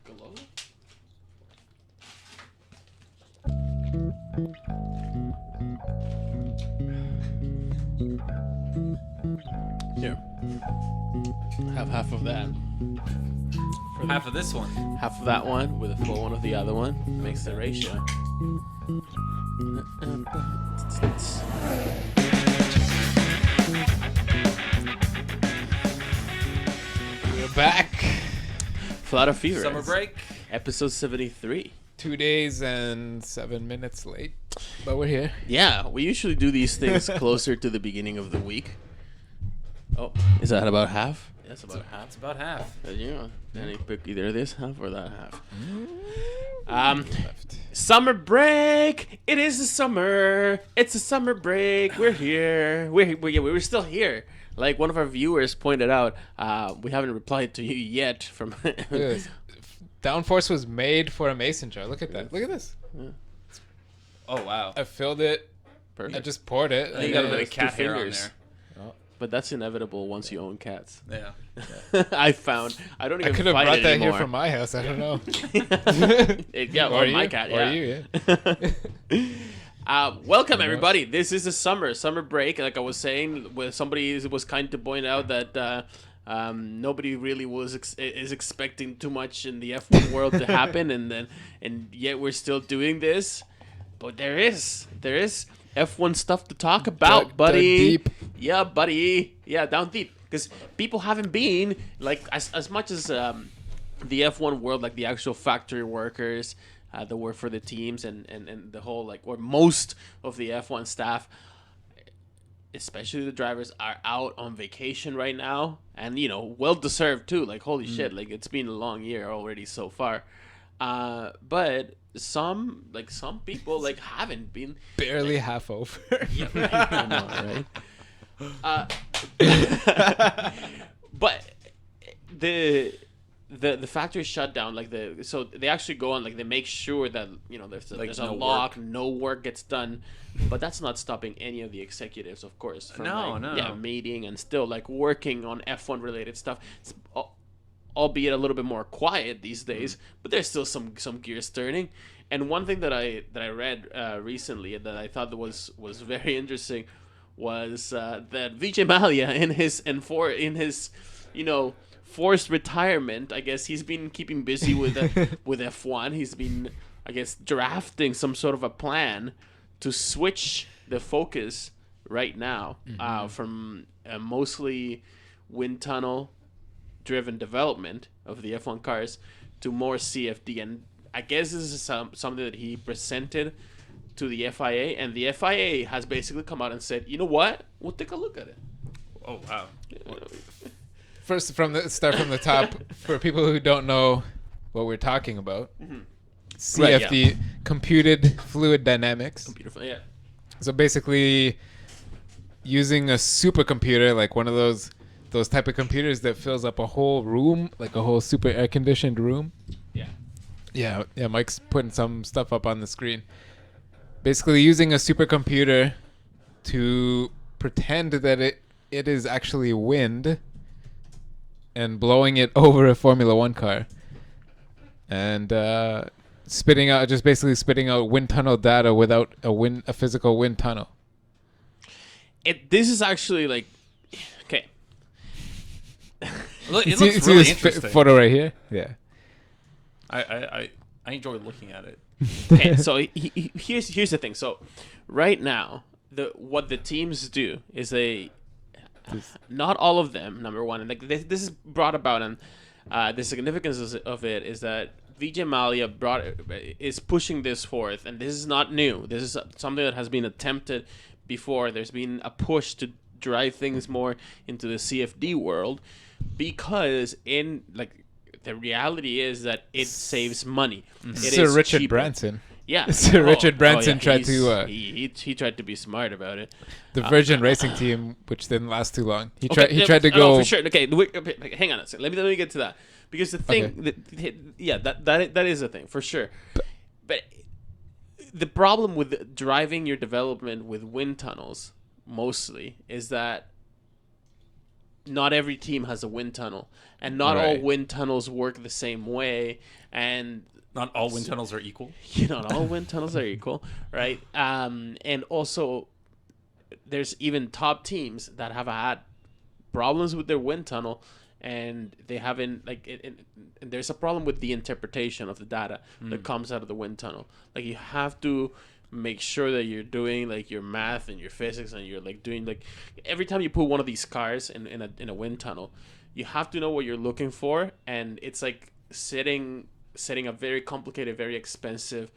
Hello? Here. Have half of that. Half of this one. Half of that one with a full one of the other one makes the ratio. We're back. Flat of Fever. Summer break. Episode 73. 2 days and 7 minutes late, but we're here. Yeah, we usually do these things closer to the beginning of the week. Oh, is that about half? That's about half. It's about half. Yeah, then you pick either this half or that half. Summer break. It is the summer. It's a summer break. We're here. We're still here. Like one of our viewers pointed out, we haven't replied to you yet. From Yes. Downforce was made for a mason jar. Look at that. Look at this. Yeah. Oh wow. I filled it. Perfect. I just poured it. You got a bit Yeah, of cat two hair on fingers. there. But that's inevitable once you own cats. Yeah. I found. I don't I even could have find brought it that anymore. here from my house. I don't know. Yeah, or my cat. Yeah. Or you, yeah. Welcome everybody. This is the summer break. Like I was saying, where somebody was kind to point out that nobody really is expecting too much in the F1 world to happen, and yet we're still doing this. But there is F1 stuff to talk about, Dug buddy. deep. Yeah, buddy. Yeah, down deep. Because people haven't been like as much as the F1 world, like the actual factory workers that work for the teams and the whole or most of the F1 staff, especially the drivers, are out on vacation right now, and well deserved too. Like holy shit, like it's been a long year already so far. But some people haven't been Barely half over. yeah, right? I know, right? But the factory shut down. So they actually go on, they make sure that there's a no lock, no work gets done. But that's not stopping any of the executives, of course, from No. meeting and still working on F1 related stuff. It's, albeit a little bit more quiet these days, but there's still some gears turning. And one thing that I read recently that I thought that was very interesting was that Vijay Mallya in his forced retirement, I guess he's been keeping busy with with F1. He's been, I guess, drafting some sort of a plan to switch the focus right now from mostly wind tunnel driven development of the F1 cars to more CFD. And I guess this is something that he presented to the FIA, and the FIA has basically come out and said, you know what, we'll take a look at it. Oh wow. First, start from the top for people who don't know what we're talking about. CFD, Right, yeah. Computed Fluid Dynamics. Beautiful, yeah. So basically, using a supercomputer, like one of those type of computers that fills up a whole room, like a whole super air conditioned room. Yeah. Mike's putting some stuff up on the screen. Basically, using a supercomputer to pretend that it is actually wind and blowing it over a Formula One car, and basically spitting out wind tunnel data without a physical wind tunnel. This is actually okay. Look, it See looks really this interesting. photo right here? Yeah. I enjoy looking at it. Okay, so here's the thing. So right now, what the teams do is not all of them. Number one, and this is brought about, and the significance of it is that Vijay Mallya is pushing this forth, and this is not new. This is something that has been attempted before. There's been a push to drive things more into the CFD world because the reality is that it saves money. It Sir is Richard cheaper. Branson. Yeah, Sir Richard Branson tried he's- to he tried to be smart about it. the Virgin Racing team, which didn't last too long. He Okay, tried to no, go for sure. Okay, hang on a second. Let me get to that because the thing, that is a thing for sure. But the problem with driving your development with wind tunnels mostly is that not every team has a wind tunnel, and not all Right. wind tunnels work the same way, and Not all wind tunnels are equal. not all wind tunnels are equal, right? And also, there's even top teams that have had problems with their wind tunnel, and they haven't and there's a problem with the interpretation of the data that comes out of the wind tunnel. Like, you have to make sure that you're doing like your math and your physics, and you're like doing like every time you put one of these cars in a wind tunnel, you have to know what you're looking for, and it's like setting a very complicated, very expensive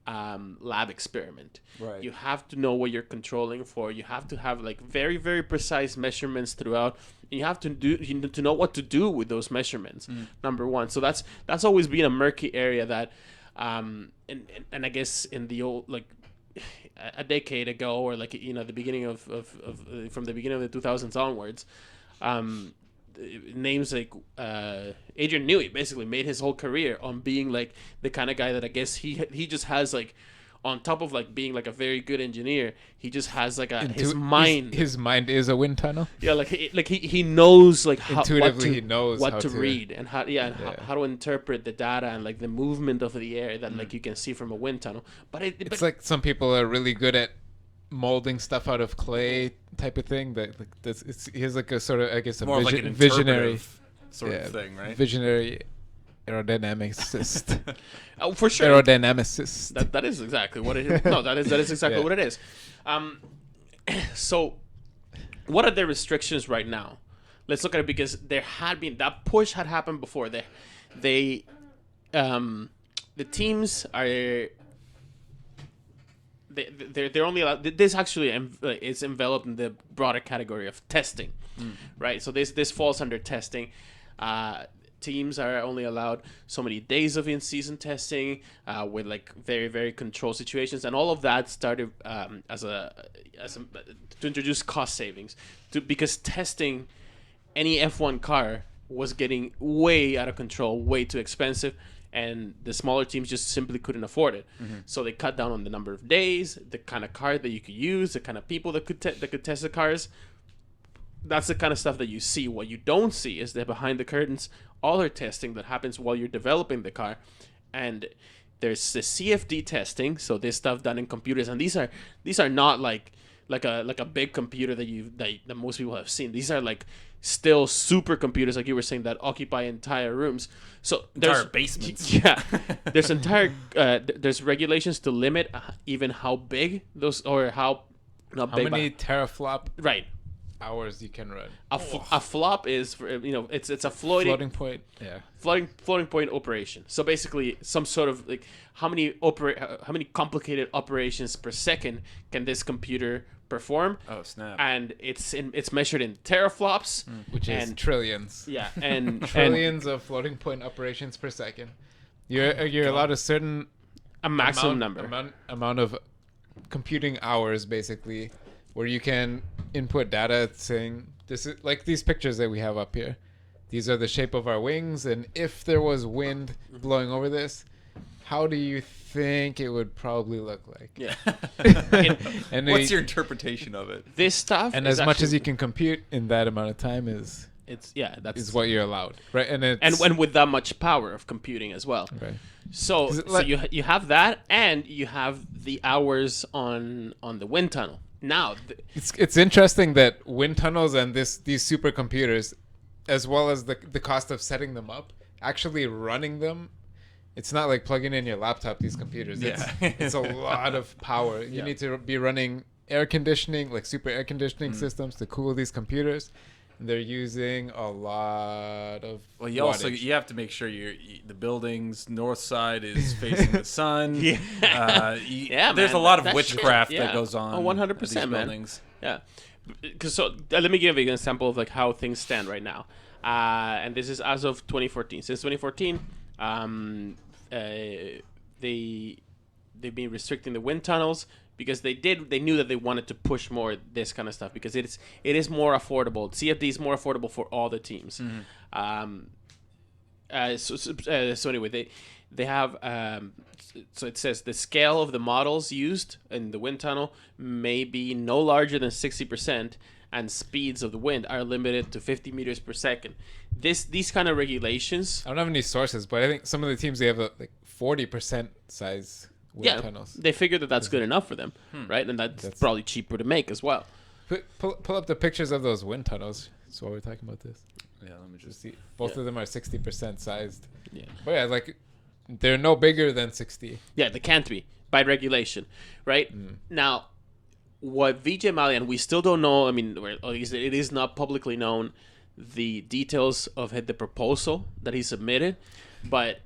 lab experiment. Right. You have to know what you're controlling for. You have to have like very, very precise measurements throughout. And you have to know what to do with those measurements. Number one. So that's always been a murky area that, and I guess in the old, like a decade ago, or like the beginning of from the beginning of the 2000s onwards, names like Adrian Newey basically made his whole career on being like the kind of guy that I guess he just has like, on top of like being like a very good engineer, he just has like his mind. His mind is a wind tunnel. Yeah, like he knows like how Intuitively, he knows what how to to read, and how to interpret the data, and like the movement of the air that like you can see from a wind tunnel. But It's like some people are really good at molding stuff out of clay type of thing. That like he has like a sort of, I guess, a More like an visionary sort of thing, right? Visionary aerodynamicist. Oh, for sure. Aerodynamicist. That is exactly what it is. No, that is exactly Yeah. what it is. So, what are the restrictions right now? Let's look at it, because there had been that push had happened before. The teams are. They're only allowed. This actually is enveloped in the broader category of testing, right? So this falls under testing. Teams are only allowed so many days of in-season testing with like very, very controlled situations, and all of that started to introduce cost savings, because testing any F1 car was getting way out of control, way too expensive, and the smaller teams just simply couldn't afford it. So they cut down on the number of days, the kind of car that you could use, the kind of people that could test the cars. That's the kind of stuff that you see. What you don't see is that behind the curtains, other testing that happens while you're developing the car. And there's the CFD testing, so this stuff done in computers, and these are not like a big computer that most people have seen. These are like still supercomputers, like you were saying, that occupy entire rooms. So Entire basements. Yeah, there's regulations to limit even how big those, or how not How big, many teraflop right. hours you can run? A flop is for, it's a floating Point. Yeah. floating point operation. So basically, some sort of like how many complicated operations per second can this computer perform? Oh snap! And it's measured in teraflops, Which is and trillions. yeah, and Trillions of floating point operations per second. You're allowed a certain a maximum number. amount of computing hours, basically, where you can input data saying, this is like these pictures that we have up here. These are the shape of our wings, and if there was wind blowing over this, how do you think it would probably look like? Yeah. And What's your interpretation of it? This stuff, and is as much actually- as you can compute in that amount of time is what you're allowed, right? And it's and with that much power of computing as well. right. So you have that, and you have the hours on the wind tunnel. Now, It's interesting that wind tunnels and these supercomputers, as well as the cost of setting them up, actually running them, it's not like plugging in your laptop, these computers. Yeah. It's a lot of power. You need to be running air conditioning, like super air conditioning systems to cool these computers. And they're using a lot of wattage. You have to make sure the building's north side is facing the sun. Yeah, there's man, a lot of that witchcraft shit, yeah. that goes on. Oh, 100%, at these man. buildings. Yeah. So let me give you an example of like how things stand right now. And this is as of 2014. Since 2014, they've been restricting the wind tunnels because they knew that they wanted to push more this kind of stuff because it is more affordable. CFD is more affordable for all the teams. So anyway, they have so it says the scale of the models used in the wind tunnel may be no larger than 60%, and speeds of the wind are limited to 50 meters per second. These kind of regulations. I don't have any sources, but I think some of the teams, they have like 40% size wind tunnels. They figure that that's good enough for them, right? And that's probably cheaper to make as well. Pull up the pictures of those wind tunnels. So we're talking about this. Yeah, let me just See, both of them are 60% sized. Yeah. But yeah, like they're no bigger than 60. Yeah, they can't be by regulation, right? Now, what Vijay Mallya, we still don't know. I mean, or at least it is not publicly known the details of the proposal that he submitted, but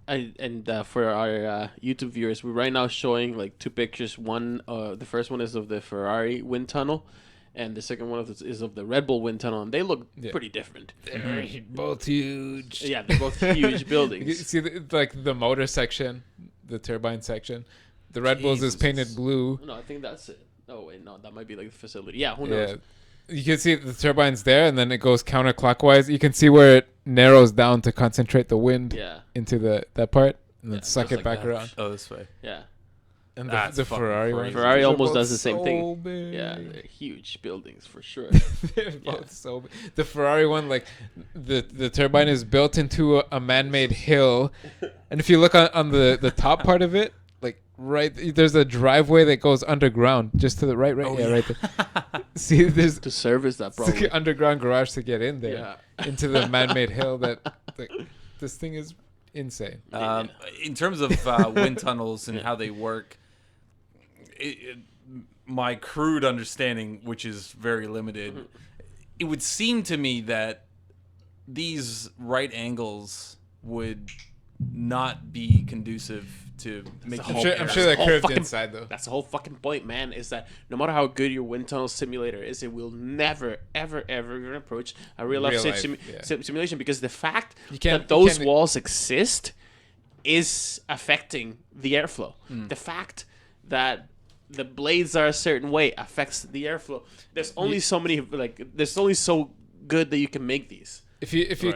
for our YouTube viewers, we're right now showing like two pictures. One, the first one is of the Ferrari wind tunnel, and the second one is of the Red Bull wind tunnel, and they look pretty different. They're both huge. Yeah, they're both huge You buildings. see, like the motor section, the turbine section, the Red Bulls is painted blue. No, I think that's it. Oh wait, no, that might be like the facility. Yeah, who knows? Yeah. You can see the turbine's there, and then it goes counterclockwise. You can see where it narrows down to concentrate the wind into that part, and then suck it back around. Oh, this way. Yeah. And That's the fucking Ferrari one. crazy. Ferrari They're almost both does the same thing. so big. Yeah, they're huge buildings for sure. They're both so big. The Ferrari one, like the turbine is built into a man-made hill, and if you look on the top part of it, like there's a driveway that goes underground just to the right, right there. See, there's To service that problem. an underground garage to get in there into the man-made hill. This thing is insane. In terms of wind tunnels and how they work, my crude understanding, which is very limited, it would seem to me that these right angles would not be conducive to make whole- I'm sure they're whole curved fucking- inside though. That's the whole fucking point, man, is that no matter how good your wind tunnel simulator is, it will never, ever, ever even approach a real life simulation, because the fact that those walls exist is affecting the airflow. The fact that the blades are a certain way affects the airflow. There's only so many, there's only so good that you can make these. If you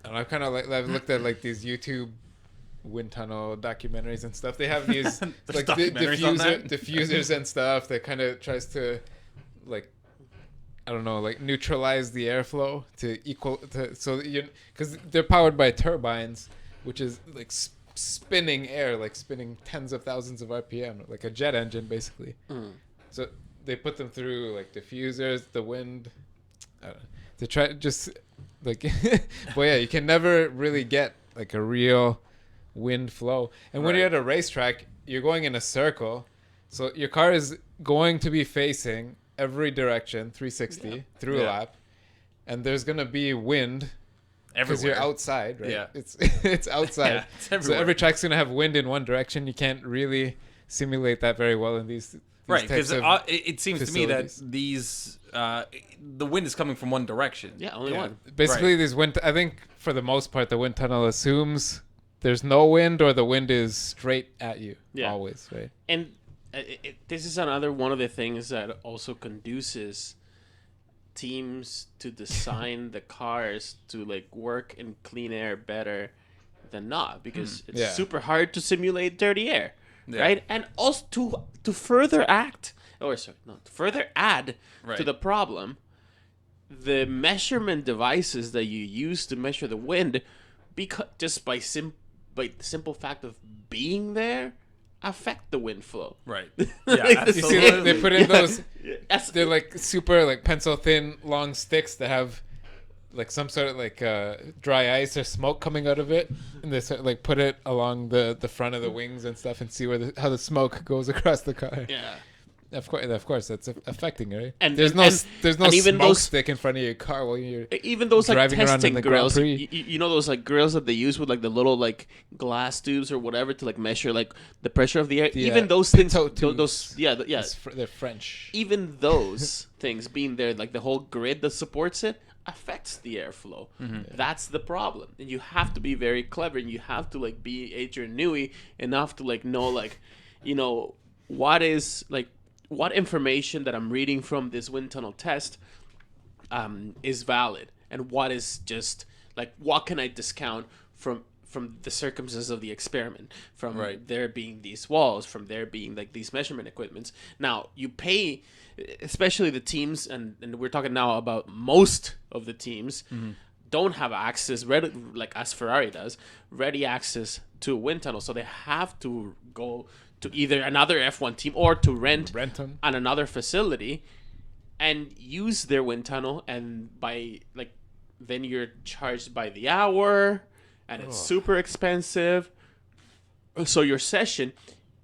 and I've kind of I've looked at like these YouTube wind tunnel documentaries and stuff. They have these like diffusers and stuff that kind of tries to neutralize the airflow because they're powered by turbines, which is like spinning air, like spinning tens of thousands of RPM, like a jet engine basically. So they put them through like diffusers, the wind, to try just like, but yeah, you can never really get like a real wind flow. And when you're at a racetrack, you're going in a circle, so your car is going to be facing every direction 360 through a lap, and there's gonna be wind because you're outside, right? It's outside. It's so every track's gonna have wind in one direction. You can't really simulate that very well in these right, because it seems to me that these the wind is coming from one direction. Yeah, only one. Basically, these wind. I think for the most part, the wind tunnel assumes there's no wind or the wind is straight at you always, right? And this is another one of the things that also conduces teams to design the cars to like work in clean air better than not, because it's super hard to simulate dirty air, right? And also to further add to the problem, the measurement devices that you use to measure the wind, because just by the simple fact of being there, affect the wind flow. Right. Yeah. You see, they put in those. They're like super like pencil thin long sticks that have like some sort of like dry ice or smoke coming out of it, and they sort of, like put it along the front of the wings and stuff, and see how the smoke goes across the car. Yeah. Of course, that's affecting it. Right? And there's no even smoke those, stick in front of your car while you're even those like driving around testing in the grills. Grand Prix. You know those like grills that they use with like the little like glass tubes or whatever to like measure like the pressure of the air. Even those things, they're French. Even those things being there, like the whole grid that supports it, affects the airflow. That's the problem, and you have to be very clever, and you have to like be Adrian Newey enough to like know like, you know, what information that I'm reading from this wind tunnel test is valid, and what is just like, what can I discount from from the circumstances of the experiment, from Right. there being these walls, from there being like these measurement equipments. Now you pay, especially the teams, and we're talking now about most of the teams don't have access, ready, like as Ferrari does, ready access to a wind tunnel. So they have to go to either another F1 team or to rent them. on another facility and use their wind tunnel. And by like, then you're charged by the hour, and it's super expensive. So your session,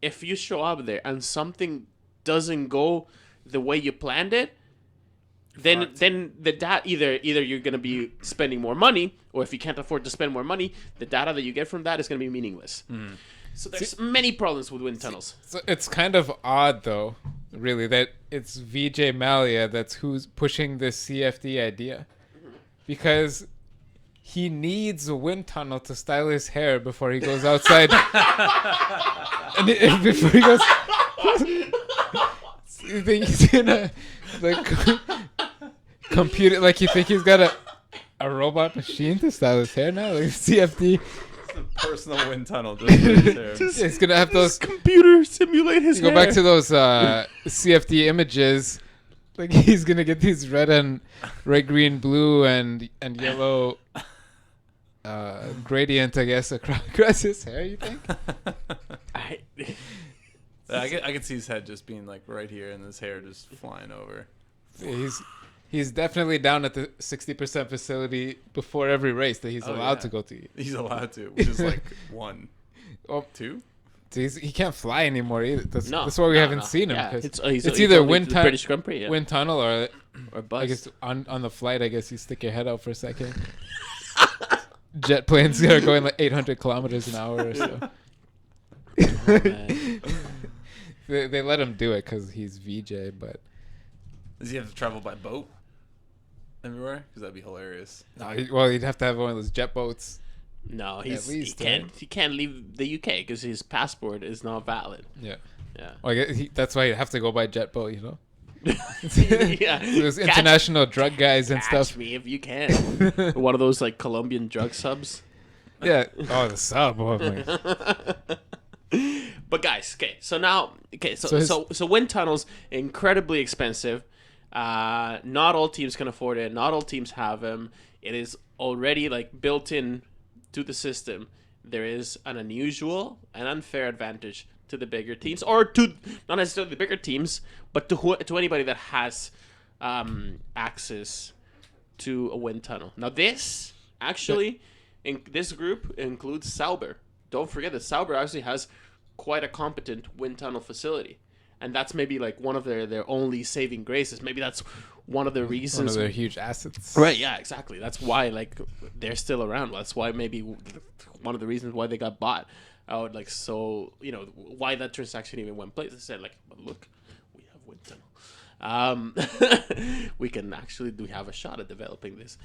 if you show up there and something doesn't go the way you planned it, then either you're gonna be spending more money, or if you can't afford to spend more money, the data that you get from that is gonna be meaningless. So there's many problems with wind tunnels. So it's kind of odd, though, really, that it's VJ Malia who's pushing this CFD idea, because he needs a wind tunnel to style his hair before he goes outside. And before he goes, you think he's gonna like computer? Like you think he's got a robot machine to style his hair now? Like CFD. Personal wind tunnel. Just for his hair. It's gonna have those computer simulate his hair. Go back to those CFD images. Like he's gonna get these red, green, blue, and yellow gradient, I guess, across his hair. You think? I can see his head just being like right here, and his hair just flying over. He's definitely down at the 60% facility before every race that he's allowed to go to. He's allowed to, which is like 1, 2. He can't fly anymore either. That's why we haven't seen him. Yeah, It's he's either wind British Grand Prix, wind tunnel or bus. I guess on the flight, I guess you stick your head out for a second. Jet planes are going like 800 kilometers an hour or so. Oh, man. They let him do it because he's VJ, but Does he have to travel by boat everywhere? Because that'd be hilarious. no, he'd have to have one of those jet boats. No, At least, he can't leave the UK because his passport is not valid. Yeah. Yeah. Well, I guess that's why he'd have to go by jet boat, you know? Yeah. There's international drug guys and Catch stuff. me if you can. One of those like Colombian drug subs. Yeah. Oh, the sub. Oh, my. But guys, so So wind tunnels incredibly expensive. Not all teams can afford it. Not all teams have them. It is already like built in to the system. There is an unusual and unfair advantage to the bigger teams, or to not necessarily the bigger teams, but to anybody that has access to a wind tunnel. Now this actually, this group includes Sauber. Don't forget that Sauber actually has quite a competent wind tunnel facility, and that's maybe like one of their only saving graces. Maybe that's one of the reasons. One of their huge assets. Right, yeah, exactly. That's why like they're still around. That's why maybe one of the reasons why they got bought. Why that transaction even went place. They said like, but look, we have wind tunnel. We have a shot at developing this.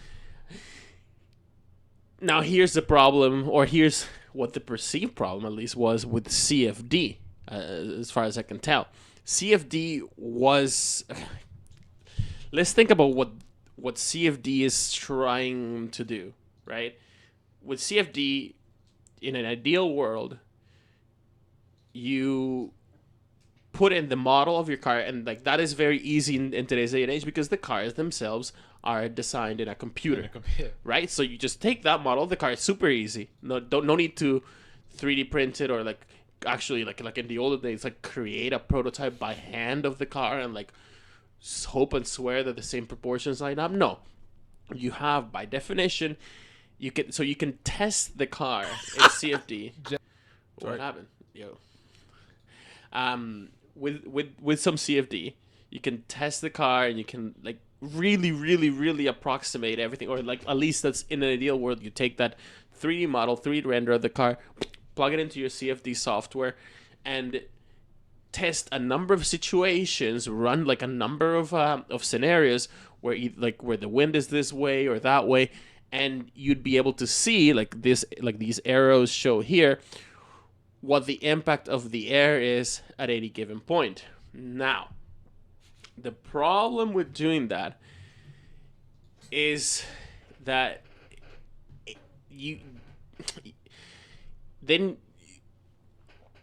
Now here's the problem, or here's what the perceived problem at least was with CFD, as far as I can tell. CFD was... Let's think about what CFD is trying to do, right? With CFD, in an ideal world, you put in the model of your car, and like that is very easy in today's day and age because the cars themselves are designed in a computer, right? So you just take that model of the car. It's super easy. No need to 3D print it, or like actually like in the olden days, like create a prototype by hand of the car and like hope and swear that the same proportions line up. No, you have, by definition, you can test the car in CFD. What happened? Yo. With some CFD, you can test the car and you can like really, really, really approximate everything, or like at least that's in an ideal world. You take that 3D model, 3D render of the car, plug it into your CFD software, and test a number of situations, run like a number of scenarios where where the wind is this way or that way, and you'd be able to see like these arrows show here what the impact of the air is at any given point. Now, the problem with doing that is that then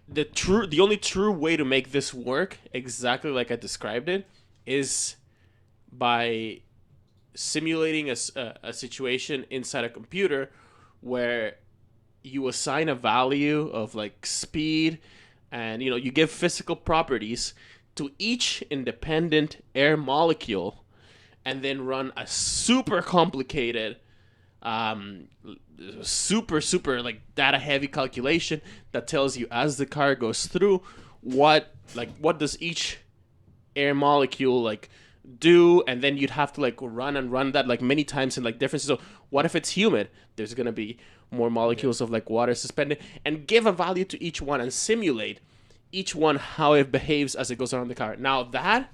the only true way to make this work exactly like I described it is by simulating a situation inside a computer where you assign a value of like speed, and you give physical properties to each independent air molecule, and then run a super complicated super like data heavy calculation that tells you as the car goes through what does each air molecule like do, and then you'd have to like run that like many times in like differences. So what if it's humid? There's gonna be more molecules of like water suspended, and give a value to each one and simulate each one how it behaves as it goes around the car. Now that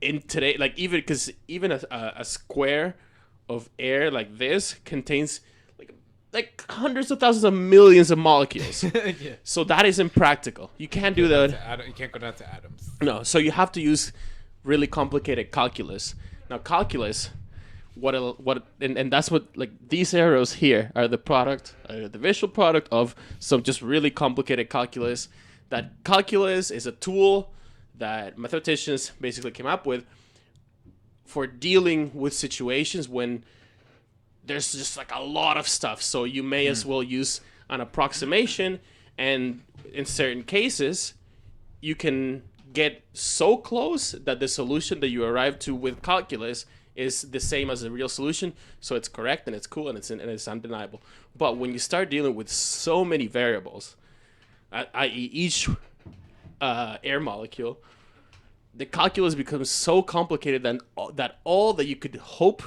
in today, like even a square of air like this contains like hundreds of thousands of millions of molecules. Yeah. So that is impractical. You can't do that. You can't go down to atoms. No, so you have to use really complicated calculus. Now calculus, and that's what like these arrows here are the visual product of some just really complicated calculus. That calculus is a tool that mathematicians basically came up with for dealing with situations when there's just like a lot of stuff. So you may as well use an approximation, and in certain cases, you can get so close that the solution that you arrive to with calculus is the same as the real solution. So it's correct and it's cool and it's undeniable. But when you start dealing with so many variables, i.e. each air molecule, the calculus becomes so complicated that all that you could hope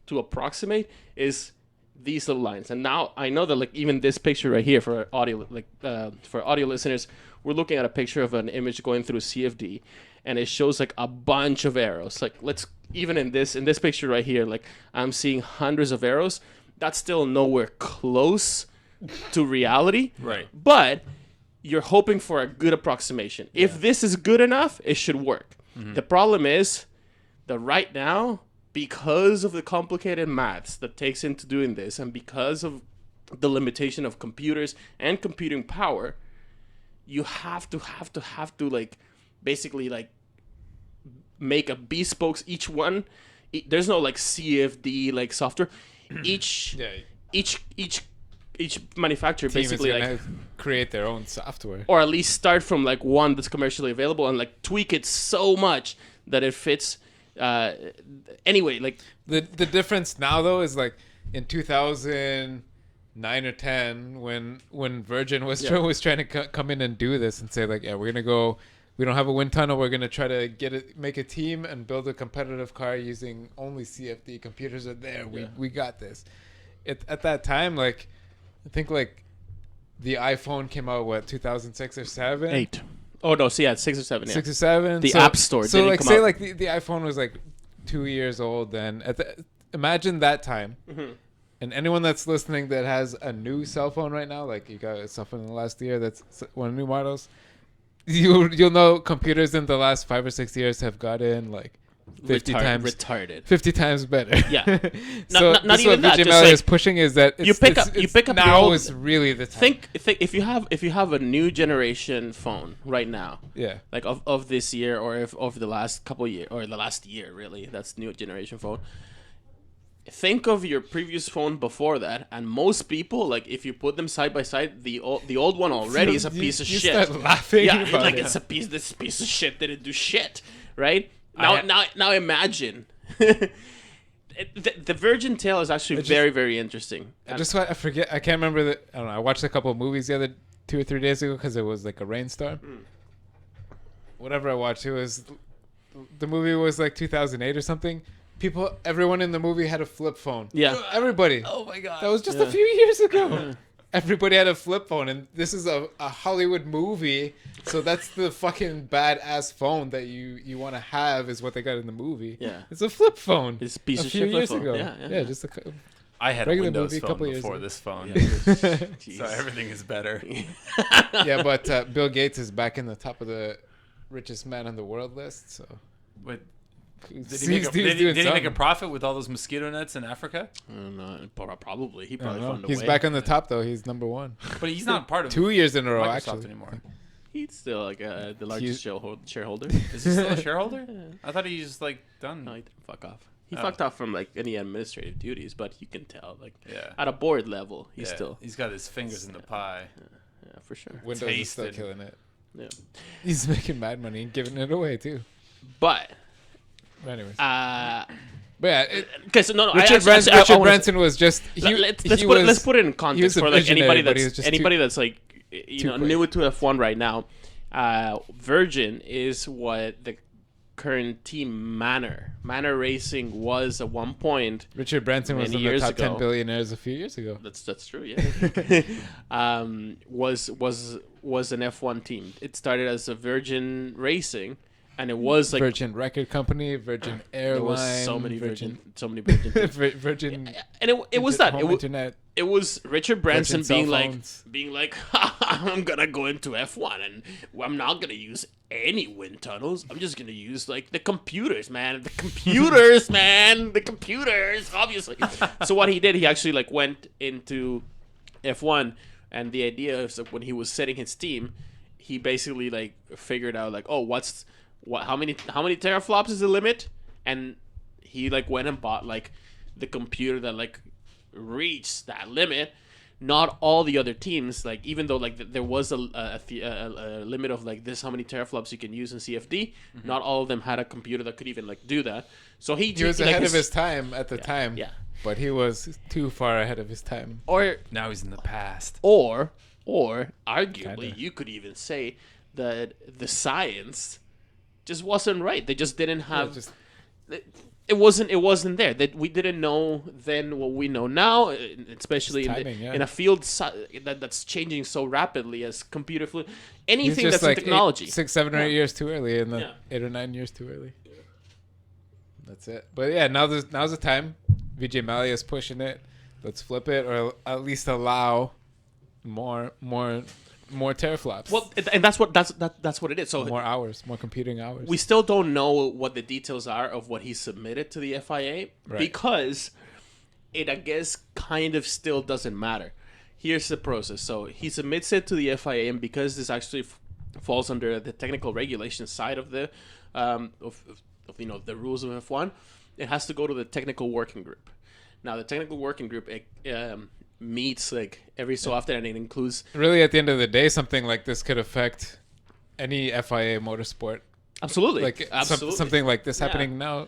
to approximate is these little lines. And now I know that like even this picture right here for audio listeners, we're looking at a picture of an image going through CFD, and it shows like a bunch of arrows. Like even in this picture right here, like I'm seeing hundreds of arrows. That's still nowhere close to reality. Right. But you're hoping for a good approximation. Yeah. If this is good enough, it should work. Mm-hmm. The problem is that right now, because of the complicated maths that takes into doing this, and because of the limitation of computers and computing power, you have to like basically like make a bespoke each one. There's no like CFD like software. Each manufacturer Team basically is like create their own software, or at least start from like one that's commercially available and like tweak it so much that it fits. Anyway, like the difference now though is like in 2009 or 10 when Virgin was trying to come in and do this and say like, yeah, we're gonna go. We don't have a wind tunnel. We're gonna try to make a team and build a competitive car using only CFD. Computers are there. We got this. At that time, like I think like the iPhone came out 2006 or 7? 8. Oh no, so yeah, 6 or 7. Yeah. 6 or 7. The App Store. So didn't like come say out. like the iPhone was like 2 years old then. Imagine that time. Mm-hmm. And anyone that's listening that has a new cell phone right now, like you got a cell phone in the last year that's one of the new models, you'll know computers in the last 5 or 6 years have gotten like 50 times better. Yeah. So not even that. Just Like, is pushing is that you pick up now your old, is really the time. Think if you have a new generation phone right now, Yeah. like of this year or if of the last couple of years or the last year really, that's new generation phone. Think of your previous phone before that, and most people, like if you put them side by side, the old one already is a piece of shit. You start laughing. Yeah, about like it. it's this piece of shit didn't do shit, right? Now imagine. The Virgin Tale is actually very, very interesting. I forget. I can't remember I don't know. I watched a couple of movies the other 2 or 3 days ago because it was like a rainstorm. Whatever I watched, the movie was like 2008 or something. Everyone in the movie had a flip phone. Yeah. Everybody. Oh my god. That was just a few years ago. Everybody had a flip phone, and this is a Hollywood movie, so that's the fucking badass phone that you want to have is what they got in the movie. Yeah. It's a flip phone. It's a piece of few shit years flip phone. ago. Yeah. Just I had a regular Windows movie a phone couple years before ago. this phone, Yeah. so everything is better. Yeah, but Bill Gates is back in the top of the richest man in the world list. So, But Did he make a profit with all those mosquito nets in Africa? No, probably. He probably found a way. He's back on the top though. He's number one. But he's not part of 2 years in a row Microsoft actually anymore. He's still like the largest shareholder. Is he still a shareholder? I thought he just like done. No, he didn't fuck off. He fucked off from like any administrative duties, but you can tell like Yeah. at a board level, he's got his fingers in the pie. Yeah, for sure. Windows is still killing it. Yeah. He's making mad money and giving it away too. But anyways, but yeah. okay, so no, Richard Branson was just. Let's put it in context for like anybody that's like new to F1 right now. Virgin is what the current team Manor Racing was at one point. Richard Branson was in the top 10 billionaires a few years ago. That's true. Yeah. Was an F1 team. It started as a Virgin Racing, and it was like Virgin Record Company, Virgin Airline. There was so many Virgin. Virgin. And it was that. Internet. It was Richard Branson Virgin being like, I'm gonna go into F1 and I'm not gonna use any wind tunnels. I'm just gonna use like the computers, man. The computers, man. The computers, obviously. So what he did, he actually like went into F1, and the idea is that when he was setting his team, he basically like figured out like, oh, how many teraflops is the limit, and he like went and bought like the computer that like reached that limit. Not all the other teams, like even though like there was a limit of like this how many teraflops you can use in CFD, not all of them had a computer that could even like do that. So he was ahead of his time at the time. Yeah, but he was too far ahead of his time. Or now he's in the past. Or arguably, you could even say that the science just wasn't right. They just didn't have. It wasn't there. That we didn't know then what we know now, especially in a field that's changing so rapidly as computer fluid. Anything that's like in technology. 6, 7, or 8 years too early, 8 or 9 years too early. That's it. But yeah, now's the time. VJ Malia is pushing it. Let's flip it, or at least allow more teraflops. Well, and that's what it is. So more hours, more computing hours. We still don't know what the details are of what he submitted to the FIA because it, I guess, kind of still doesn't matter. Here's the process. So he submits it to the FIA, and because this actually falls under the technical regulation side of the the rules of F1, it has to go to the technical working group. Now, the technical working group meets like every so often, and it includes really at the end of the day something like this could affect any FIA motorsport. Absolutely, like something like this happening now.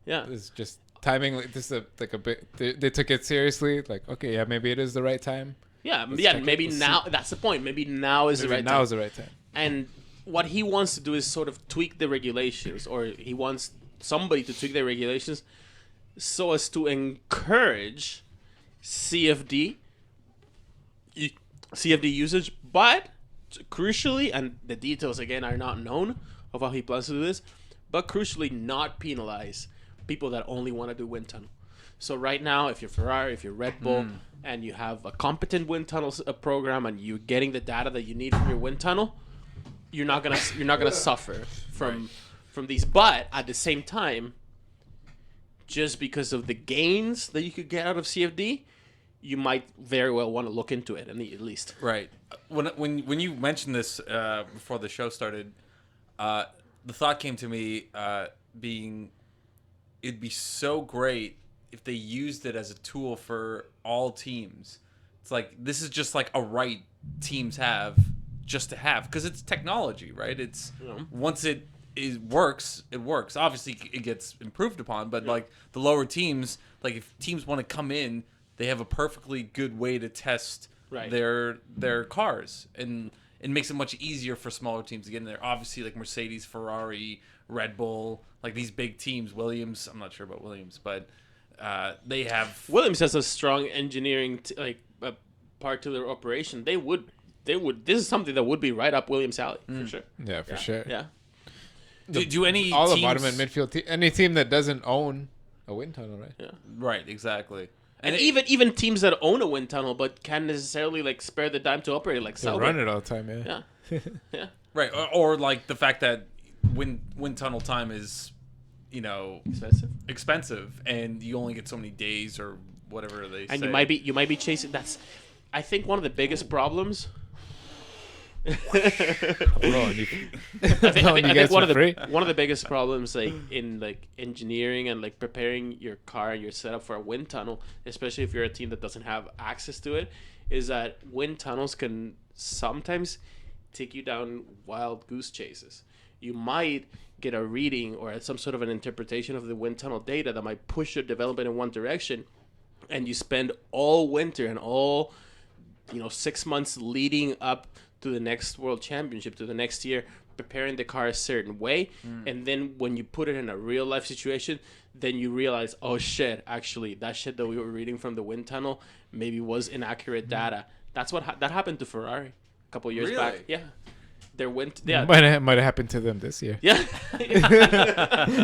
Yeah, is just timing. Like this is like a bit. They took it seriously. Like, okay, yeah, maybe it is the right time. Yeah, maybe now. That's the point. Maybe now is the right time. Now is the right time. And what he wants to do is sort of tweak the regulations, or he wants somebody to tweak the regulations so as to encourage CFD usage, but crucially, and the details again are not known of how he plans to do this, but crucially not penalize people that only want to do wind tunnel. So right now, if you're Ferrari, if you're Red Bull, and you have a competent wind tunnel program, and you're getting the data that you need from your wind tunnel, you're not gonna suffer from these. But at the same time, just because of the gains that you could get out of CFD, you might very well want to look into it, at least. Right. When you mentioned this before the show started, the thought came to me being, it'd be so great if they used it as a tool for all teams. It's like, this is just like a right teams have just to have, because it's technology, right? It's once it works, it works. Obviously, it gets improved upon, but like the lower teams, like if teams want to come in, they have a perfectly good way to test their cars, and it makes it much easier for smaller teams to get in there. Obviously, like Mercedes, Ferrari, Red Bull, like these big teams. Williams, I'm not sure about Williams, but they have. Williams has a strong engineering part to their operation. They would. This is something that would be right up Williams' alley for sure. Yeah, for sure. Yeah. Do any all teams... the bottom and midfield any team that doesn't own a wind tunnel, right? Yeah. Right. Exactly. And even teams that own a wind tunnel but can't necessarily like spare the dime to operate, like they run it all the time. Yeah. Yeah. Right. Or like the fact that wind tunnel time is expensive, and you only get so many days or whatever they say. And you might be chasing. That's, I think, one of the biggest problems. I think one of the biggest problems, like in like engineering and like preparing your car and your setup for a wind tunnel, especially if you're a team that doesn't have access to it, is that wind tunnels can sometimes take you down wild goose chases. You might get a reading or some sort of an interpretation of the wind tunnel data that might push your development in one direction, and you spend all winter and all 6 months leading up to the next world championship, to the next year, preparing the car a certain way, and then when you put it in a real life situation, then you realize, oh shit, actually that shit that we were reading from the wind tunnel maybe was inaccurate data. That's what that happened to Ferrari a couple years back. Yeah, their wind. Yeah, might have happened to them this year. Yeah,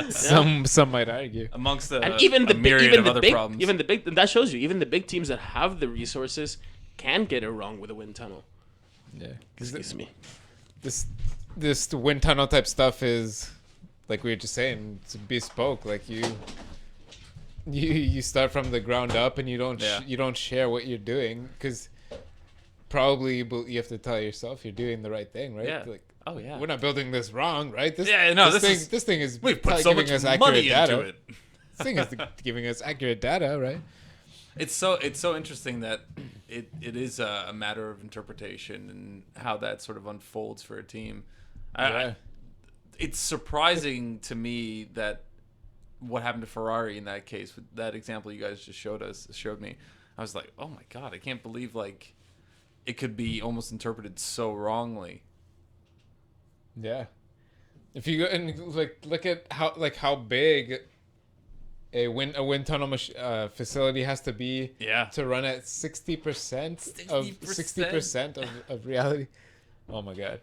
some might argue amongst and even the myriad of other problems. Even the big, that shows you, even the big teams that have the resources can get it wrong with a wind tunnel. Yeah, excuse me. This wind tunnel type stuff is, like we were just saying, it's bespoke. Like you start from the ground up, and you don't share what you're doing, because probably you have to tell yourself you're doing the right thing, right? Yeah. Like, oh yeah, we're not building this wrong, right? This thing is we've put so much money into it. This thing is giving us accurate data, right? It's so interesting that it is a matter of interpretation and how that sort of unfolds for a team. It's surprising to me that what happened to Ferrari in that case, with that example you guys just showed me. I was like, oh my god, I can't believe like it could be almost interpreted so wrongly. Yeah, if you go and look at how big a wind tunnel facility has to be to run at 60% of reality. Oh my god.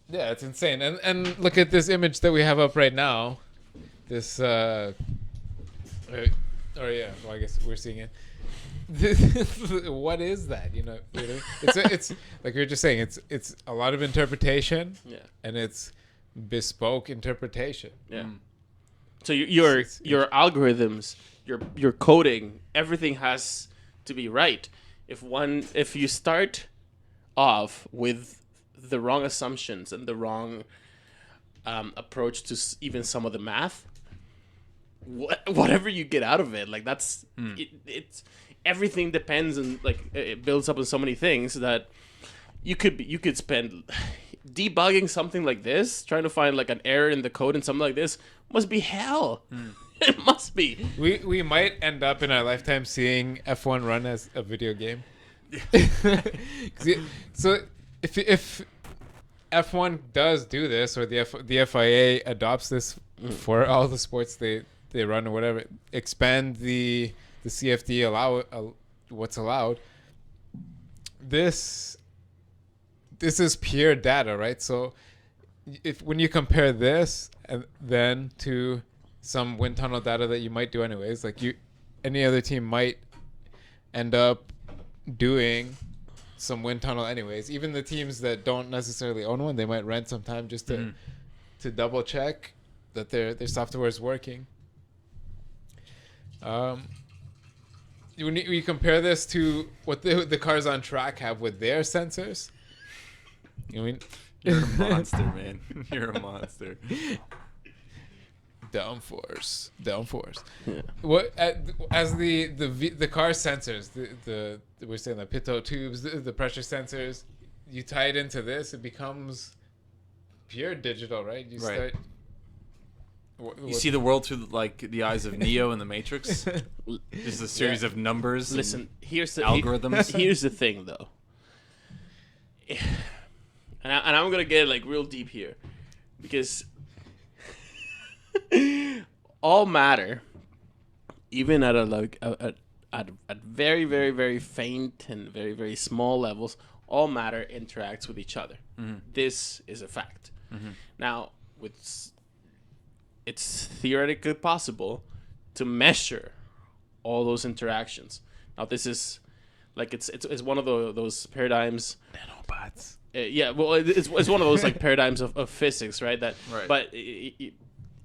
Yeah, it's insane. And look at this image that we have up right now. This I guess we're seeing it. What is that? It's like we were just saying, it's a lot of interpretation. Yeah. And it's bespoke interpretation. Yeah. So your algorithms, your coding, everything has to be right. If you start off with the wrong assumptions and the wrong approach to even some of the math, whatever you get out of it, like that's it's everything depends, and like it builds up on so many things that you could spend debugging something like this, trying to find like an error in the code and something like this must be hell. It must be. We might end up in our lifetime seeing F1 run as a video game. So if F1 does do this, or the FIA adopts this for all the sports they run or whatever, expand the CFD what's allowed. This is pure data, right? So when you compare this and then to some wind tunnel data that you might do anyways, like any other team might end up doing some wind tunnel anyways. Even the teams that don't necessarily own one, they might rent some time just to double check that their software is working. When you compare this to what the cars on track have with their sensors, I mean, you're a monster, man. You're a monster. Downforce. Yeah. What as the car sensors, the we're saying the pitot tubes, the pressure sensors, you tie it into this, it becomes pure digital, right? You start. You see the world through like the eyes of Neo in the Matrix. Just a series of numbers. Listen, here's the algorithms. Here's the thing, though, and I'm gonna get like real deep here, because all matter, even at at very, very, very faint and very, very small levels, all matter interacts with each other. Mm-hmm. This is a fact. Mm-hmm. Now, it's theoretically possible to measure all those interactions. Now, this is like it's one of those paradigms. Nanobots. Yeah, well, it's one of those like paradigms of physics, right? But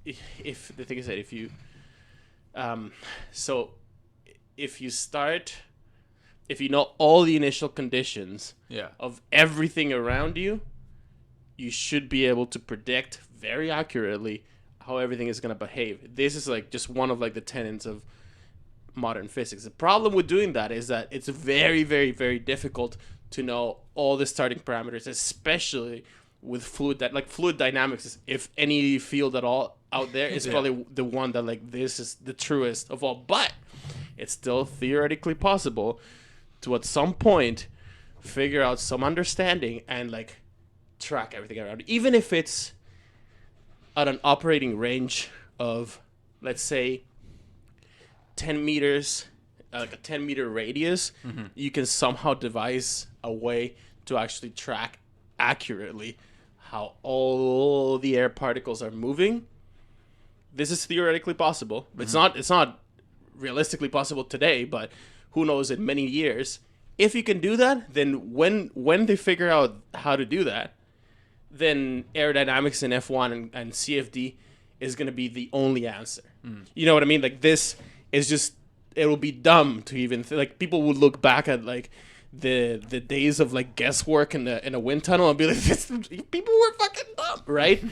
if the thing is that if you so if you start, if you know all the initial conditions Yeah. of everything around you, you should be able to predict very accurately how everything is going to behave. This is like just one of like the tenets of modern physics. The problem with doing that is that it's very, very, very difficult to know all the starting parameters, especially with fluid dynamics is, if any field at all out there, is probably the one that like this is the truest of all. But it's still theoretically possible to at some point figure out some understanding and like track everything around, even if it's at an operating range of, let's say, 10 meters, like a 10-meter radius. You can somehow devise a way to actually track accurately how all the air particles are moving. This is theoretically possible. It's not realistically possible today, but who knows in many years. If you can do that, then when they figure out how to do that, then aerodynamics in F1 and CFD is going to be the only answer. You know what I mean? Like, this is just, it'll be dumb to even like, people would look back at like the days of like guesswork in a wind tunnel and be like, this, people were fucking dumb, right?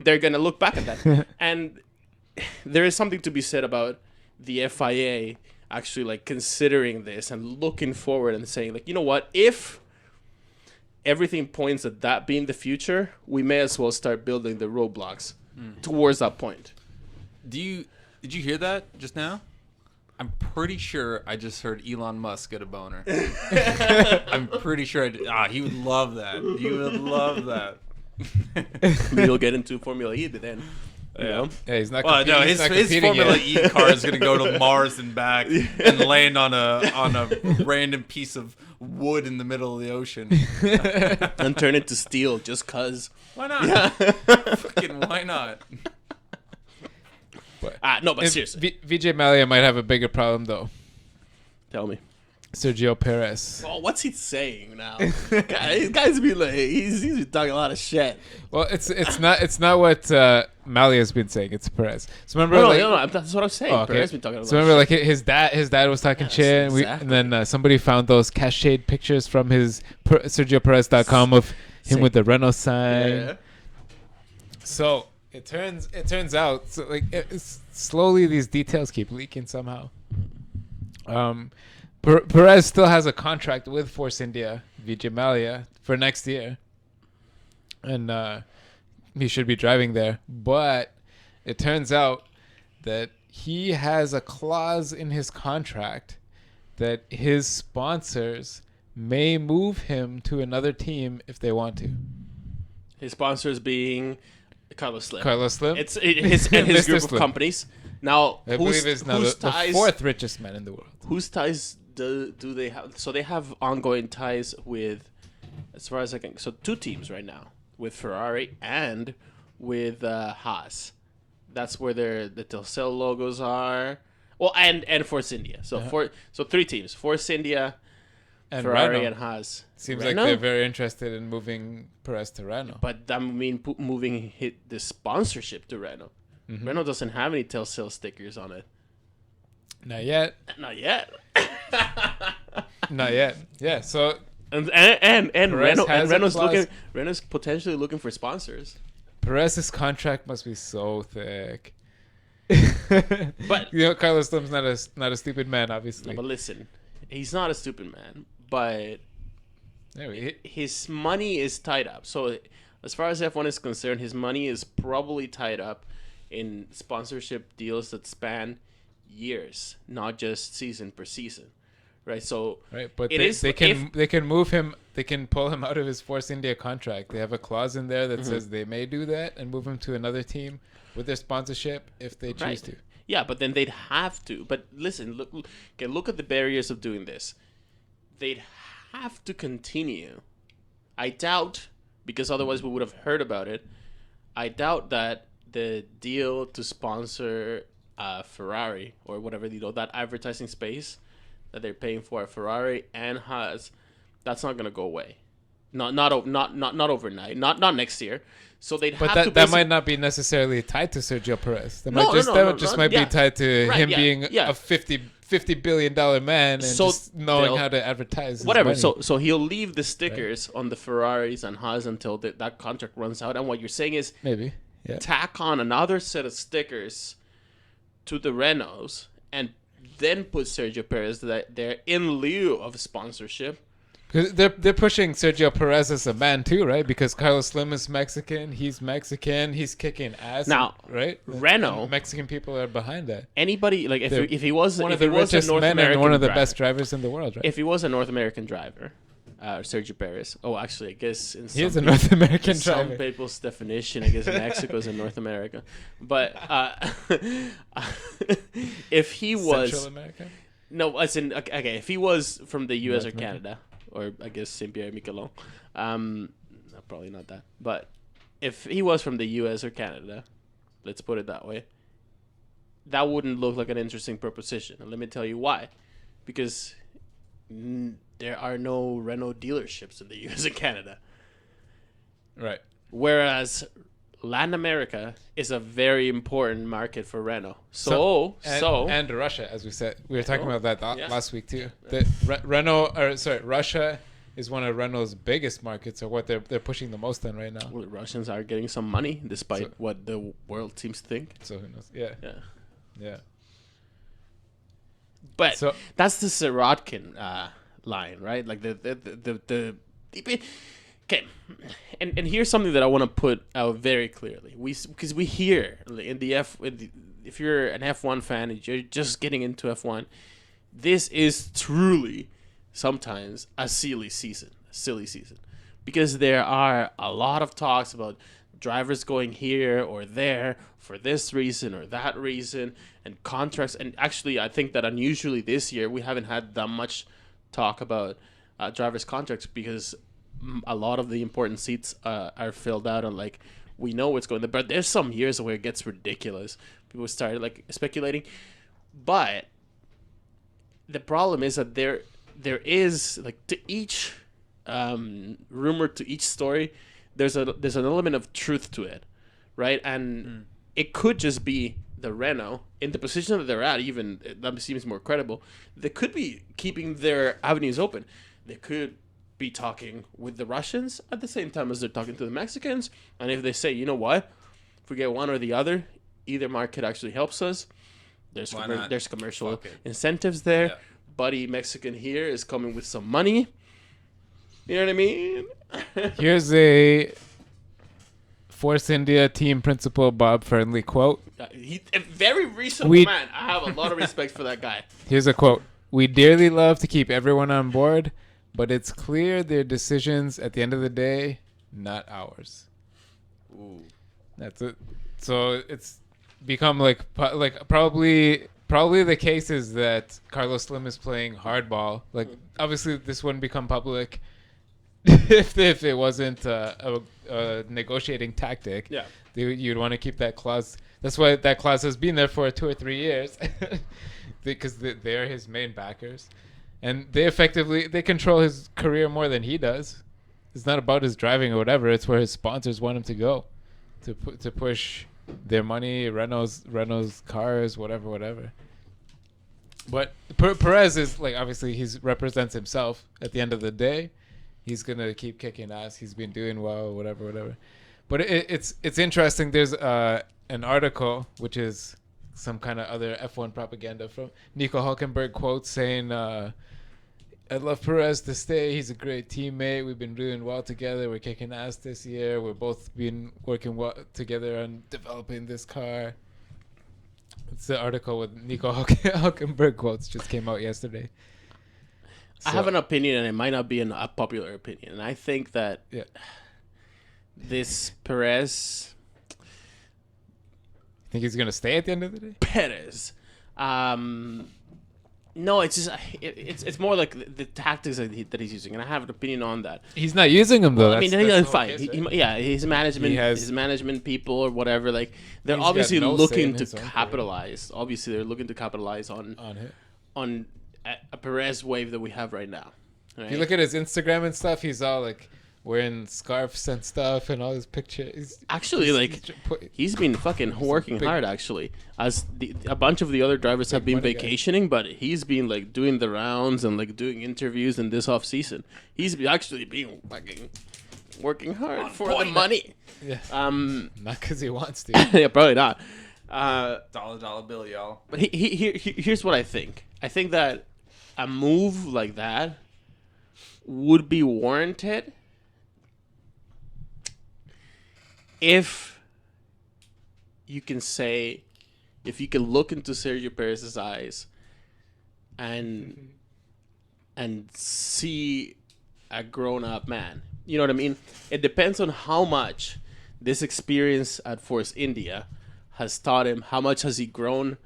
They're going to look back at that. And there is something to be said about the FIA actually like considering this and looking forward and saying like, you know what, if everything points at that being the future, we may as well start building the roadblocks towards that point. Did you hear that just now? I'm pretty sure I just heard Elon Musk get a boner. I'm pretty sure I did. He would love that. He would love that. Maybe he'll get into Formula E, but then, you know. Yeah, he's not. Well, no, his Formula E car is gonna go to Mars and back and land on a random piece of wood in the middle of the ocean And turn it to steel just cause. Why not? Fucking why not? No, but seriously. Vijay Mallya might have a bigger problem though. Tell me. Sergio Perez. Oh, what's he saying now? Guys be like, he's talking a lot of shit. Well, it's not what Malya's been saying. It's Perez. So remember, No, that's what I'm saying. Oh, okay. Perez been talking about. So remember, like his dad was talking shit, and, exactly. and then somebody found those cached pictures from his SergioPerez.com of him with the Renault sign. Yeah. So it turns out, so like slowly these details keep leaking somehow. Perez still has a contract with Force India, Vijay Mallya, for next year, and he should be driving there. But it turns out that he has a clause in his contract that his sponsors may move him to another team if they want to. His sponsors being Carlos Slim. It's his and his Mr. group Slim. of companies. Now, I believe it's now the fourth richest man in the world. Whose ties do they have? So they have ongoing ties with, as far as I can. So 2 teams right now, with Ferrari and with Haas. That's where the Telcel logos are. Well, and Force India. So 3 teams: Force India, And Ferrari, Renault. and Haas. Seems Renault? like they're very interested in moving Perez to Renault. But that mean moving the sponsorship to Renault. Mm-hmm. Renault doesn't have any Telcel stickers on it. Not yet. Not yet. Not yet. Yeah. So And Perez has a clause. Renault's potentially looking for sponsors. Perez's contract must be so thick. But Carlos Slim's not a stupid man, obviously. No, but listen, he's not a stupid man, but Anyway, his money is tied up. So as far as F1 is concerned, his money is probably tied up in sponsorship deals that span years, not just season per season. Right, so right, but it is they can move him. They can pull him out of his Force India contract. They have a clause in there that says they may do that and move him to another team with their sponsorship if they choose Right. to. Yeah, but then they'd have to. But listen, look at the barriers of doing this. They'd have to continue. I doubt, because otherwise we would have heard about it. I doubt that the deal to sponsor Ferrari or whatever, that advertising space that they're paying for Ferrari and Haas, that's not going to go away. not overnight, not next year. So they'd But have to. that might not be necessarily tied to Sergio Perez. That might No, be tied to Right, him yeah, being yeah. a $50 billion man and So just knowing they'll- how to advertise. his Whatever. money. So he'll leave the stickers on the Ferraris and Haas until that contract runs out. And what you're saying is Maybe. Yeah. tack on another set of stickers to the Renaults and then put Sergio Perez there in lieu of sponsorship. Because they're pushing Sergio Perez as a man too, right? Because Carlos Slim is Mexican. He's Mexican. He's kicking ass. Now, right? Renault- And Mexican people are behind that. Anybody like They're if he was One if of the he was a richest North men American and one of the driver, best drivers in the world, right? if he was a North American driver, Sergio Perez. Oh, actually, I guess in He is a some North American some driver. people's definition, I guess Mexico is in North America. But if he was Central America. no, as in okay, if he was from the U.S. or North America. Canada, or I guess Saint Pierre Miquelon, no, probably not that. But if he was from the U.S. or Canada, let's put it that way, that wouldn't look like an interesting proposition. And let me tell you why, because there are no Renault dealerships in the U.S. and Canada. Right. Whereas Latin America is a very important market for Renault. And Russia, as we said, we were talking about that Yeah. last week too. Russia is one of Renault's biggest markets, or what they're pushing the most on right now. well, the Russians are getting some money, despite So- what the world seems to think. So who knows? Yeah, Yeah, yeah. but So- that's the Sirotkin line, right? Like the okay. And here's something that I want to put out very clearly. Because we hear in the if you're an F1 fan and you're just getting into F1, this is truly sometimes a silly season, because there are a lot of talks about drivers going here or there for this reason or that reason, and contracts. And actually, I think that unusually this year we haven't had that much talk about drivers' contracts, because a lot of the important seats are filled out, and like we know what's going on. But there's some years where it gets ridiculous. People start like speculating, but the problem is that there is, like, to each rumor, to each story, there's an element of truth to it, right? And it could just be the Renault in the position that they're at. Even that seems more credible. They could be keeping their avenues open. They could be talking with the Russians at the same time as they're talking to the Mexicans. And if they say, you know what, if we get one or the other, either market actually helps us. There's Why not? there's commercial Fuck it. incentives there. Yeah. Buddy Mexican here is coming with some money. You know what I mean? Here's a Force India team principal Bob Fernley quote. He a very reasonable We- man. I have a lot of respect for that guy. Here's a quote. "We dearly love to keep everyone on board, but it's clear their decisions at the end of the day, not ours." Ooh. That's it. So it's become like probably the case is that Carlos Slim is playing hardball. Like, obviously this wouldn't become public if it wasn't a negotiating tactic. Yeah. You'd want to keep that clause. That's why that clause has been there for 2 or 3 years, because they're his main backers, and they control his career more than he does. It's not about his driving or whatever. It's where his sponsors want him to go, to push their money, Renault's cars, whatever. But Perez is, like, obviously he represents himself at the end of the day. He's gonna keep kicking ass. He's been doing well, whatever. But it's interesting. There's an article which is some kind of other F1 propaganda from Nico Hulkenberg quote saying, "I'd love Perez to stay. He's a great teammate. We've been doing well together. We're kicking ass this year. We've both been working well together on developing this car." It's the article with Nico Hulkenberg quotes just came out yesterday. I have an opinion, and it might not be a popular opinion. And I think that Yeah. this Perez, Think he's gonna stay at the end of the day? no, it's just it's more like the tactics that he's using, and I have an opinion on that. He's not using them though. I mean, That's he's the whole fine. case, right? Yeah, his management, He has- his management people or whatever, like they're He's got obviously no say looking in to his own career. capitalize. Obviously, they're looking to capitalize on on him. a Perez wave that we have right now. Right? If you look at his Instagram and stuff, he's all like wearing scarves and stuff and all his pictures. Actually, he's been fucking working hard. Actually, as a bunch of the other drivers have been vacationing, but he's been like doing the rounds and like doing interviews in this off season. He's actually been fucking working hard for the money. Yeah. Not because he wants to. Yeah, probably not. Dollar bill, y'all. But here's what I think. I think that a move like that would be warranted if you can look into Sergio Perez's eyes and see a grown-up man. You know what I mean? It depends on how much this experience at Force India has taught him. How much has he grown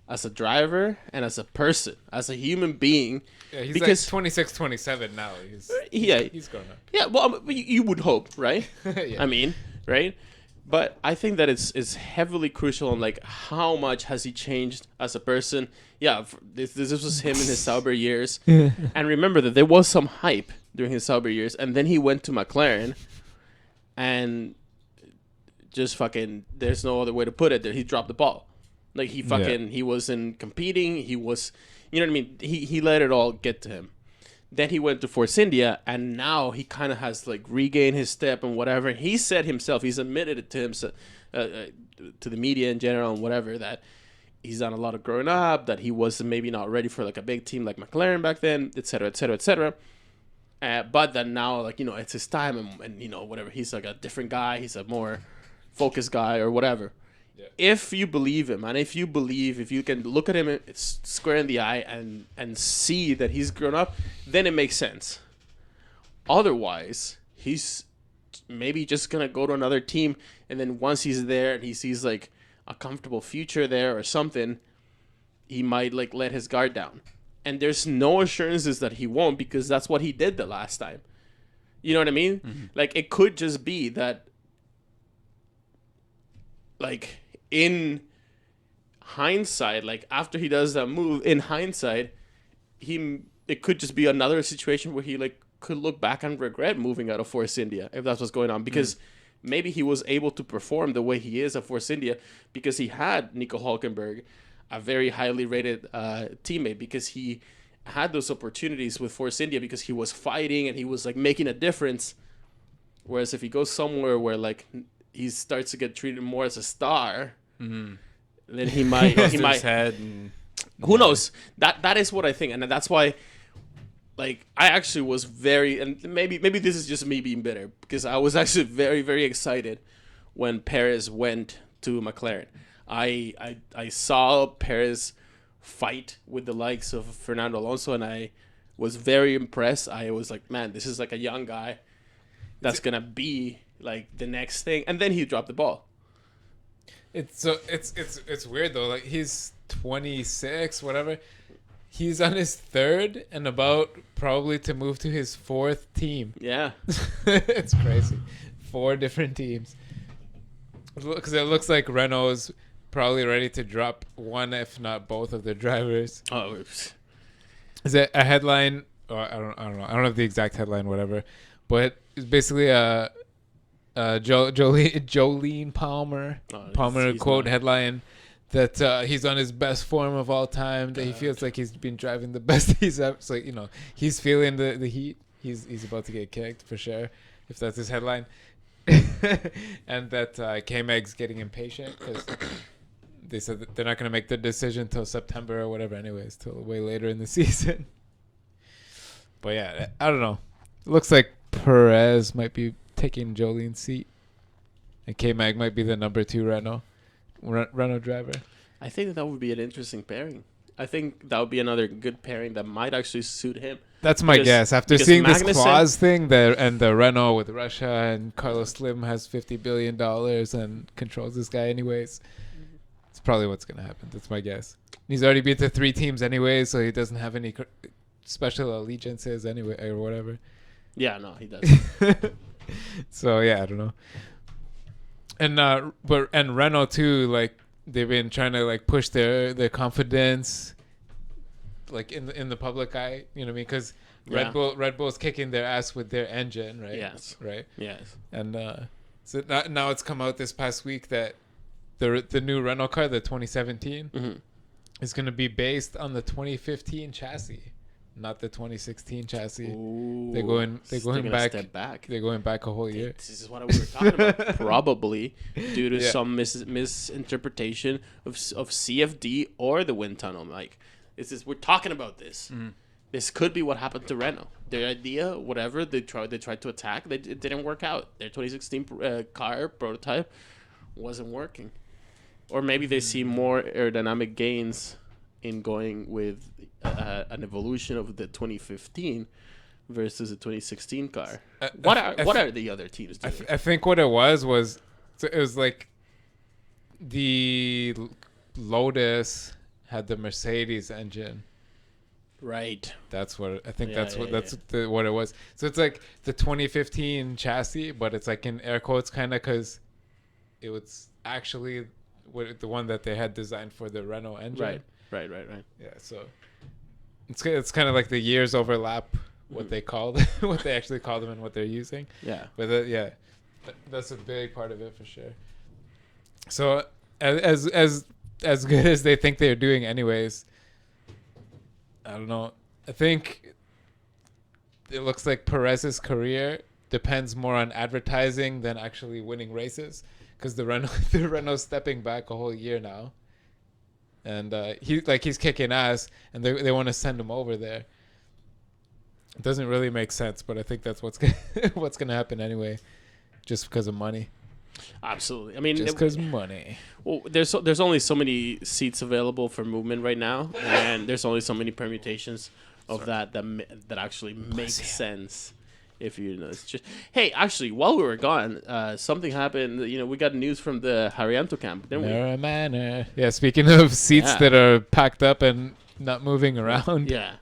as a driver and as a person, as a human being? Yeah, he's because, like 26, 27 now. He's grown up. Yeah, well, you would hope, right? Yeah. I mean, right? But I think that it's heavily crucial on like how much has he changed as a person. Yeah, this was him in his Sauber years. Yeah. And remember that there was some hype during his Sauber years, and then he went to McLaren, and just fucking, there's no other way to put it, that he dropped the ball. Like he wasn't competing. He was, you know what I mean? He let it all get to him. Then he went to Force India, and now he kind of has like regained his step and whatever. And he said himself, he's admitted it to himself, to the media in general and whatever, that he's done a lot of growing up, that he was maybe not ready for like a big team like McLaren back then, etc., etc., etc. But that now, like, you know, it's his time, and you know, whatever. He's like a different guy. He's a more focused guy or whatever. Yeah. If you believe him, and if you can look at him square in the eye and see that he's grown up, then it makes sense. Otherwise, he's maybe just gonna go to another team, and then once he's there and he sees like a comfortable future there or something, he might like let his guard down. And there's no assurances that he won't, because that's what he did the last time. You know what I mean? Mm-hmm. Like, it could just be that, like, in hindsight, like after he does that move, in hindsight, it could just be another situation where he like could look back and regret moving out of Force India, if that's what's going on, because maybe he was able to perform the way he is at Force India because he had Nico Hülkenberg, a very highly rated teammate, because he had those opportunities with Force India because he was fighting and he was like making a difference. Whereas if he goes somewhere where like he starts to get treated more as a star, then he might who knows? That is what I think, and that's why, like, I actually was very, and maybe this is just me being bitter, because I was actually very, very excited when Perez went to McLaren. I saw Perez fight with the likes of Fernando Alonso, and I was very impressed. I was like, man, this is like a young guy that's gonna be like the next thing. And then he dropped the ball. It's weird though. Like, he's 26, whatever. He's on his third and about probably to move to his fourth team. Yeah. It's crazy. 4 different teams. Because it looks like Renault's probably ready to drop one, if not both, of their drivers. Oh, is it a headline? Or I don't know. I don't have the exact headline, whatever. But it's basically a Jolene Palmer quote headline that he's on his best form of all time. That he feels like he's been driving the best he's ever. So, you know, he's feeling the heat. He's about to get kicked for sure, if that's his headline. And that K-Meg's getting impatient because they said that they're not going to make the decision till September or whatever, anyways, till way later in the season. But yeah, I don't know. It looks like Perez might be taking Jolene's seat, and K-Mag might be the number 2 Renault driver. I think that would be an interesting pairing. I think that would be another good pairing that might actually suit him. That's my guess. After seeing this clause thing there, and the Renault with Russia, and Carlos Slim has $50 billion and controls this guy anyways, it's probably what's going to happen. That's my guess. He's already been to 3 teams anyway, so he doesn't have any special allegiances anyway or whatever. Yeah, no, he doesn't. So yeah, I don't know. And Renault too, like, they've been trying to like push their confidence like in the public eye, you know what I mean? Because Yeah. Red Bull's kicking their ass with their engine, right? Yes. Right. Yes. And so now it's come out this past week that the new Renault car, the 2017, is going to be based on the 2015 chassis, not the 2016 chassis. Ooh, they're going back. Step back. They're going back a whole year. This is what we were talking about. Probably due to Yeah. some misinterpretation of CFD or the wind tunnel. Like, we're talking about this. This could be what happened to Renault. Their idea, whatever they tried to attack, it didn't work out. Their 2016 car prototype wasn't working, or maybe they see more aerodynamic gains in going with an evolution of the 2015 versus the 2016 car. What are the other teams doing? I think what it was so it was like the Lotus had the Mercedes engine. Right. That's what I think. Yeah, That's yeah, what yeah. that's what it was. So it's like the 2015 chassis, but it's like in air quotes, kind of, because it was actually the one that they had designed for the Renault engine. Right. Yeah. So it's kind of like the years overlap what they called what they actually call them and what they're using. Yeah. But that's a big part of it for sure. So as good as they think they're doing, anyways. I don't know. I think it looks like Perez's career depends more on advertising than actually winning races, because the Renault's stepping back a whole year now, and he's kicking ass, and they want to send him over there. It doesn't really make sense, but I think that's what's gonna happen anyway, just because of money. Absolutely. I mean, Just because money. Well, there's only so many seats available for movement right now, and there's only so many permutations of that actually make sense. If you know, it's just actually, while we were gone, something happened. You know, we got news from the Haryanto camp, didn't we? Manor. Yeah. Speaking of seats that are packed up and not moving around. Yeah.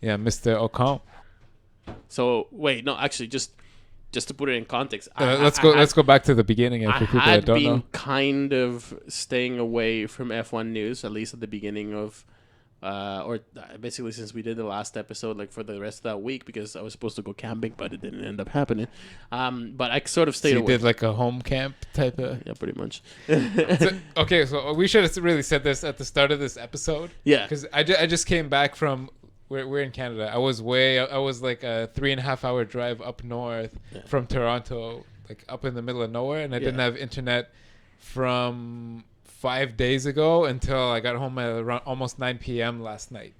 Yeah, Mr. Ocon. So wait, no, actually, just to put it in context, Let's go back to the beginning for people that don't know. Kind of staying away from F1 news, at least at the beginning of, or basically since we did the last episode, like for the rest of that week, because I was supposed to go camping, but it didn't end up happening. But I sort of stayed So you away. did like a home camp type of. Yeah, pretty much. Okay, so we should have really said this at the start of this episode. Yeah. Because I just came back from. We're in Canada. I was like a 3.5 hour drive up north from Toronto, like up in the middle of nowhere, and I didn't have internet from 5 days ago until I got home at around almost 9 p.m. last night.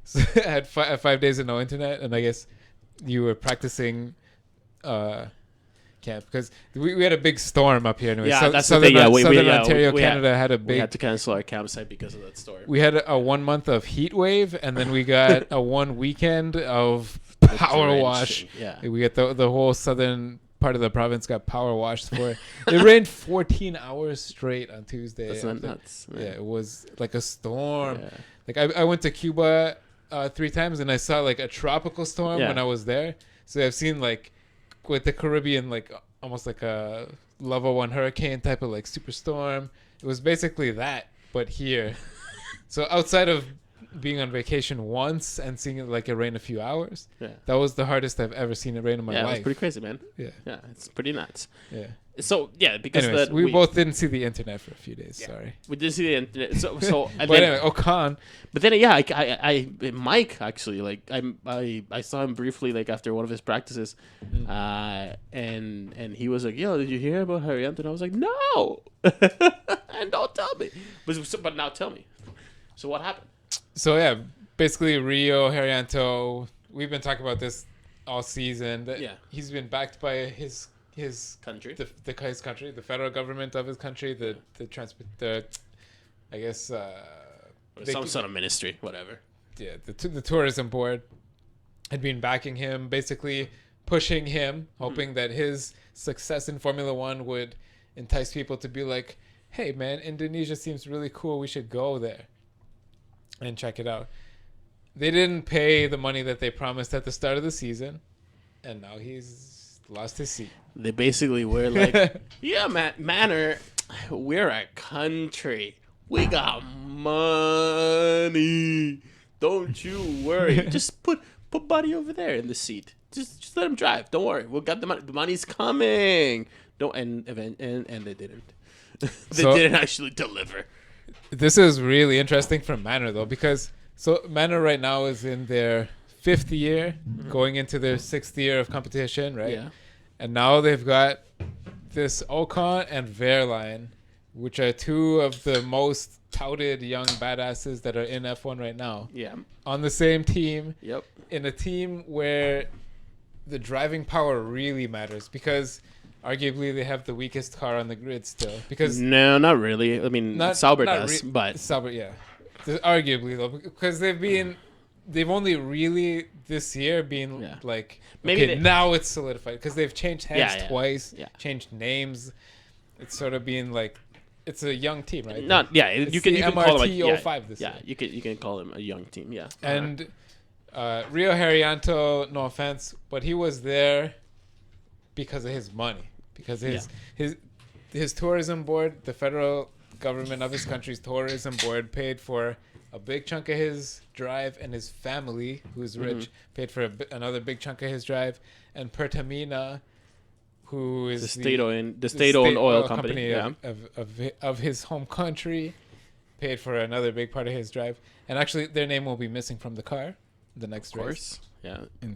So I had 5 days of no internet, and I guess you were practicing camp because we had a big storm up here. Anyway. Yeah, that's the thing. Yeah, Southern Ontario, Canada had a big. We had to cancel our campsite because of that storm. We had a 1 month of heat wave, and then we got a 1 weekend of power wash. Yeah, we got the whole southern part of the province got power washed for. It rained 14 hours straight on Tuesday. That's not nuts. Man. Yeah, it was like a storm. Yeah. Like I went to Cuba 3 times, and I saw like a tropical storm when I was there. So I've seen like with the Caribbean, like almost like a level 1 hurricane type of like superstorm. It was basically that, but here. So outside of being on vacation once and seeing it like it rain a few hours, that was the hardest I've ever seen it rain in my life. Yeah, it was pretty crazy, man. Yeah, it's pretty nuts. Yeah. So because anyways, we both didn't see the internet for a few days. Yeah. Sorry, we didn't see the internet. So and but then, anyway, Ocon. But then I Mike actually, like I saw him briefly like after one of his practices, and he was like, "Yo, did you hear about Haryanto?" And I was like, "No," and don't tell me. But now tell me. So what happened? So yeah, basically Rio Haryanto. We've been talking about this all season. That he's been backed by his country, his country, the federal government of his country, I guess some sort of ministry, whatever. Yeah, the tourism board had been backing him, basically pushing him, hoping that his success in Formula One would entice people to be like, "Hey man, Indonesia seems really cool. We should go there and check it out." They didn't pay the money that they promised at the start of the season, and now he's lost his seat. They basically were like, "Yeah, Manor, we're a country. We got money. Don't you worry. Just put put Buddy over there in the seat. Just let him drive. Don't worry. We'll get the money. The money's coming. Don't and they didn't. They didn't actually deliver. This is really interesting for Manor though, because Manor right now is in their 5th year, going into their 6th year of competition, right? Yeah. And now they've got this Ocon and Verline, which are 2 of the most touted young badasses that are in F1 right now. Yeah. On the same team. Yep. In a team where the driving power really matters, because arguably they have the weakest car on the grid still. Because no, not really. I mean, Sauber does, but Sauber, yeah, arguably though, because they've only really this year been like, maybe okay, now it's solidified because they've changed hands twice, changed names. It's sort of being like, it's a young team, right? You can call them MRT 05 this year. You can call them a young team, yeah. And Rio Haryanto, no offense, but he was there because of his money, because his tourism board, the federal government of his country's tourism board, paid for a big chunk of his drive, and his family, who's rich, paid for another big chunk of his drive, and Pertamina, who is the state-owned oil company of his home country, paid for another big part of his drive. And actually, their name will be missing from the car the next race. In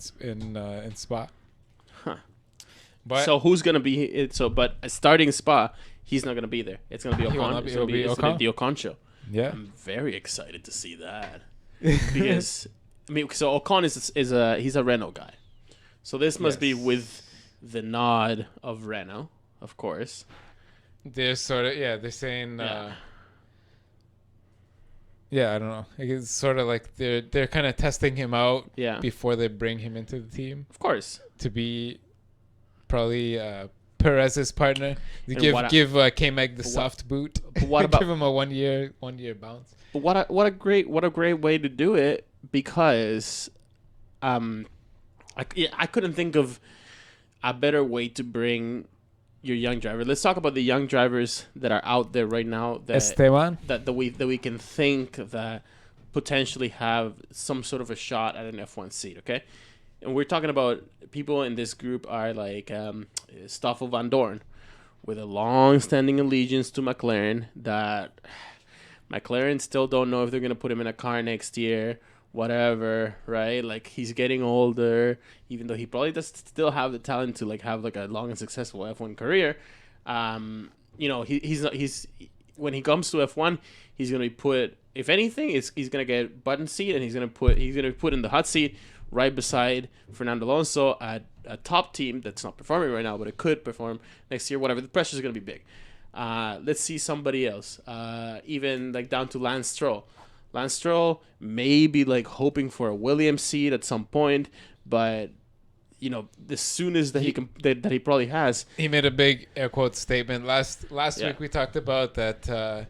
Spa. Huh. But so who's gonna be it? But starting Spa, he's not gonna be there. It's gonna be Ocon. It's gonna be the Ocon show. Yeah, I'm very excited to see that because so Ocon he's a Renault guy, so this must be with the nod of Renault, of course. They're sort of they're saying I don't know. It's sort of like they're kind of testing him out before they bring him into the team. Of course, to be probably Perez's partner. Give K-Meg the soft boot. But what about, give him a one year bounce? But what a great way to do it, because I couldn't think of a better way to bring your young driver. Let's talk about the young drivers that are out there right now that we can think that potentially have some sort of a shot at an F1 seat, okay? And we're talking about people in this group are like Stoffel Van Dorn, with a long-standing allegiance to McLaren, that McLaren still don't know if they're going to put him in a car next year, whatever, right? Like, he's getting older, even though he probably does still have the talent to like have like a long and successful F1 career. He's when he comes to F1, he's going to be put, if anything, he's going to get button seat, and he's going to be put in the hot seat right beside Fernando Alonso at a top team that's not performing right now, but it could perform next year, whatever. The pressure is going to be big. Let's see somebody else, even like down to Lance Stroll. Lance Stroll may be like hoping for a Williams seat at some point, but the soonest that he probably has. He made a big air quote statement last week. We talked about that.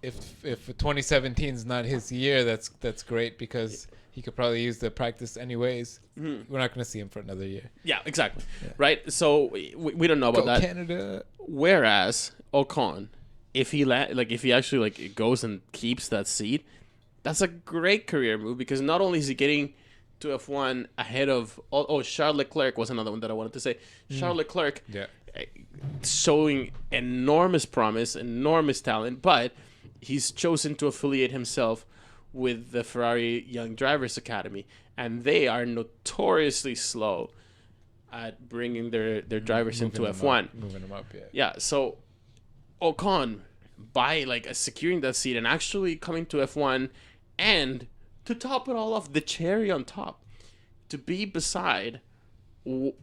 If 2017 is not his year, that's great, because he could probably use the practice anyways. We're not going to see him for another year. Yeah, exactly. Yeah. Right? So we don't know about that. Canada. Whereas Ocon, if he actually goes and keeps that seat, that's a great career move, because not only is he getting to F1 ahead of Charles Leclerc was another one that I wanted to say. Charles Leclerc showing enormous promise, enormous talent, but he's chosen to affiliate himself with the Ferrari Young Drivers Academy, and they are notoriously slow at bringing their drivers into F1. Moving them up, Yeah, so Ocon, by securing that seat and actually coming to F1, and to top it all off, the cherry on top, to be beside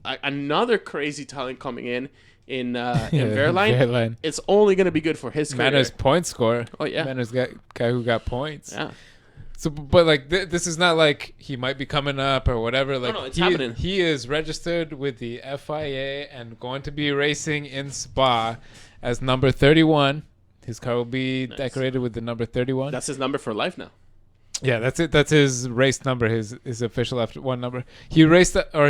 another crazy talent coming in Verline, it's only going to be good for his career. Manor's point scorer. Oh, yeah. Manor's guy who got points. Yeah. So, but this is not like he might be coming up or whatever. No, it's happening. He is registered with the FIA and going to be racing in Spa as number 31. His car will be decorated with the number 31. That's his number for life now. Yeah, that's it. That's his race number, his official F1 number. He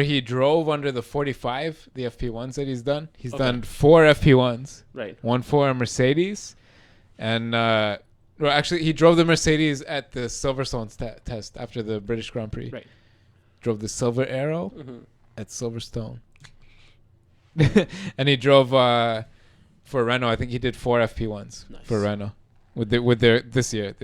he drove under the 45, the FP1s that he's done. He's done 4 FP1s. Right. 1 for a Mercedes, and actually he drove the Mercedes at the Silverstone test after the British Grand Prix. Right. drove the Silver Arrow Mm-hmm. at Silverstone. And he drove for Renault. I think he did 4 FP1s Nice. for Renault with their this year.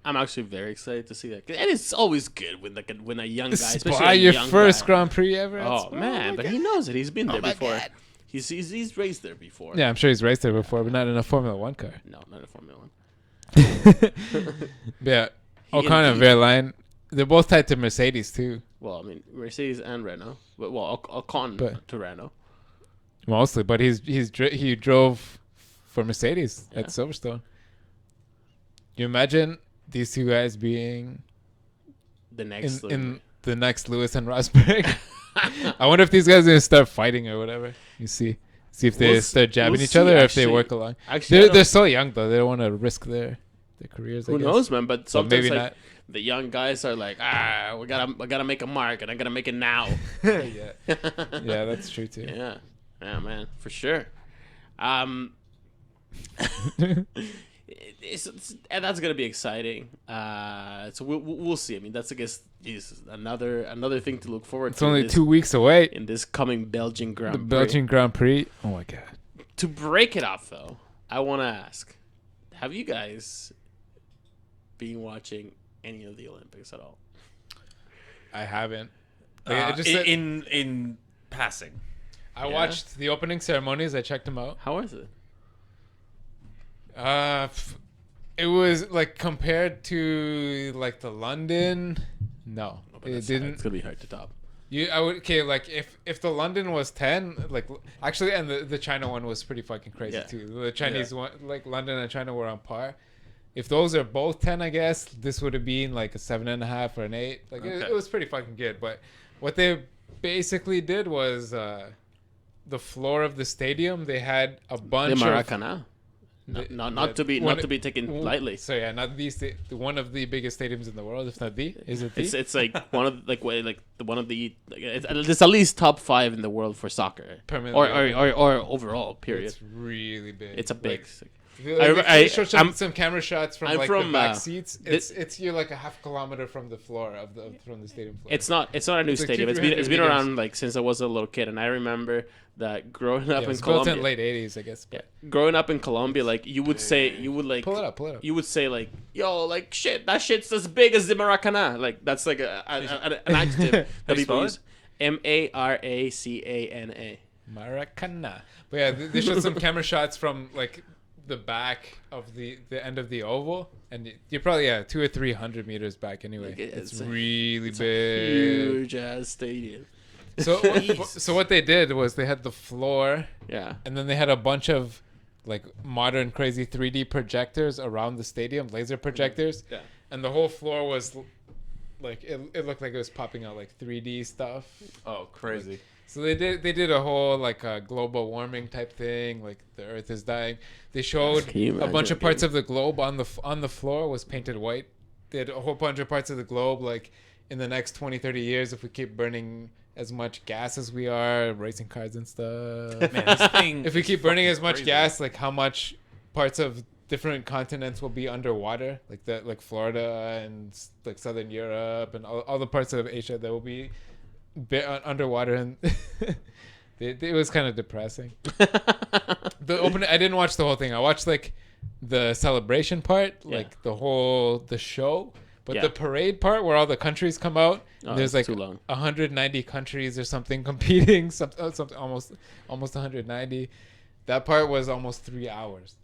I'm actually very excited to see that, and it's always good when a young guy, especially Spa, a your young first guy. Grand Prix ever. at Oh Spa? man, my but God. he knows it. He's been there my before. God. He's raced there before. Yeah, I'm sure he's raced there before, but not in a Formula One car. No, not a Formula One. Yeah, He Ocon and indeed- Verlaine, they're both tied to Mercedes too, Well, I mean Mercedes and Renault, but Ocon But- to Renault. mostly. But he drove for Mercedes at Yeah. Silverstone. You imagine these two guys being The next in the next Lewis and Rosberg? I wonder if these guys are gonna start fighting or whatever. You see if they We'll start jabbing we'll each other, see, or if they actually. work along. Actually, They're so young though; they don't want to risk their careers. I who guess. knows, man? But But sometimes maybe like the young guys are like, I gotta make a mark, and I gotta make it now. not. Yeah, yeah, that's true too. Yeah, man, for sure. And that's gonna be exciting. So we'll see. I mean, that's I guess is another thing to look forward It's to. only in this, 2 weeks away. in this coming Belgian Grand The Prix. Belgian Grand Prix. Oh my god. To break it off, though, I want to ask: have you guys been watching any of the Olympics at all? I haven't. Like, I just said, in passing. I Yeah. watched the opening ceremonies. I checked them out. How is it? It was like compared to like the London. No, it It's didn't. gonna be hard to top. I would like if the London was 10, like actually, and the China one was pretty fucking crazy Yeah. too. The Chinese one, like London and China, were on par. If those are both 10, I guess this would have been like a 7.5 or an 8. Like Okay. it was pretty fucking good. But what they basically did was the floor of the stadium. They had a The bunch of Maracanã. Not to be taken lightly. So yeah, not one of the biggest stadiums in the world, if not the. Is it the? It's like one of it's at least top 5 in the world for soccer, Permanently. or overall. Period. It's really big. It's a big. They showed I'm- some camera shots from I'm like from, the back uh, seats. this- It's you're like a half kilometer from the floor from the stadium floor. It's not a new It's like stadium. 200 It's been meters. around like since I was a little kid, and I remember that growing up yeah, in it's built Colombia. in late '80s, I guess. Yeah, growing up in Colombia, like you would like Pull it up. you would say like, yo, like shit, that shit's as big as the Maracanã. Like that's like an adjective that people spell use. Maracana. Maracana. But yeah, they showed some camera shots from like the back of the end of the oval, and you're probably 200 or 300 meters back anyway. Like, it's it's a- really A big. huge ass stadium. So what they did was they had the floor, Yeah. and then they had a bunch of like modern crazy 3D projectors around the stadium, laser projectors, Yeah. and the whole floor was like it looked like it was popping out like 3D stuff. Oh, crazy. So they did a whole like global warming type thing, like the Earth is dying. They showed Can you a bunch imagine of parts of the globe on the floor was painted white. They had a whole bunch of parts of the globe like in the next 20, 30 years if we keep burning as much gas as we are, racing cars and stuff. Man, this thing. If we is keep burning fucking as much crazy. gas, like how much parts of different continents will be underwater, like Florida and like Southern Europe and all the parts of Asia that will be underwater, and it was kind of depressing. The opening, I didn't watch the whole thing. I watched like the celebration part, like the show. But Yeah. the parade part where all the countries come out, Oh, there's that's like too long. 190 countries or something competing, something almost 190. That part was almost 3 hours.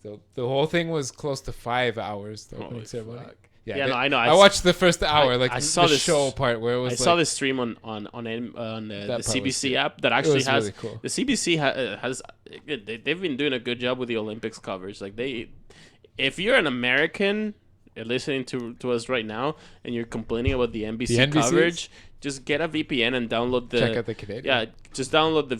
So the whole thing was close to 5 hours. The opening Holy ceremony. fuck. Yeah, Yeah, no, I know. I watched the first hour, like I saw the this- show part where it was. I saw this stream on the part was CBC good. app that actually was has really cool. the CBC has they've been doing a good job with the Olympics coverage. Like if you're an American listening to us right now and you're complaining about the NBC NBCs? coverage, just get a VPN and download the Check out the Canadian. yeah, just download the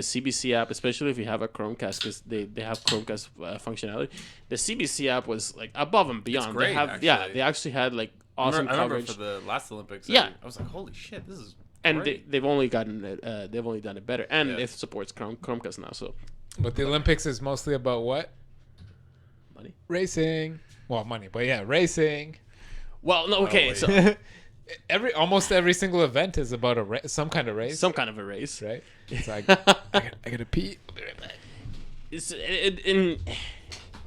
CBC app, especially if you have a Chromecast, because they have Chromecast functionality. The CBC app was like above and beyond. great, they have actually. they actually had like I awesome remember coverage. for the last Olympics. Yeah. I was like, holy shit, this is. And great. they've only gotten it. They've only done it better, and Yeah. it supports Chromecast now. So But the Olympics is mostly about what? money. Racing. Well, money, but yeah, racing. Well, no, okay. wait. So almost every single event is about some kind of race. Some kind of a race. Right? It's like I gotta pee. I'll be right back.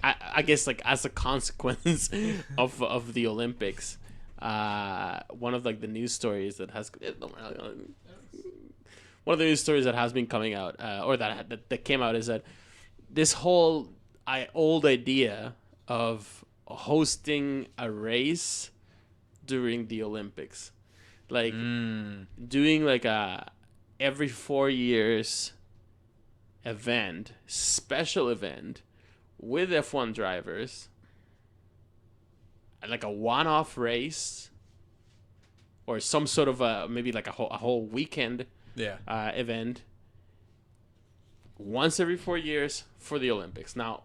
I guess like as a consequence of the Olympics, one of like the news stories that has been coming out, or that came out, is that this whole old idea of hosting a race during the Olympics, like doing like a every 4 years special event with F1 drivers, like a one-off race or some sort of maybe like a whole weekend event once every 4 years for the Olympics. Now,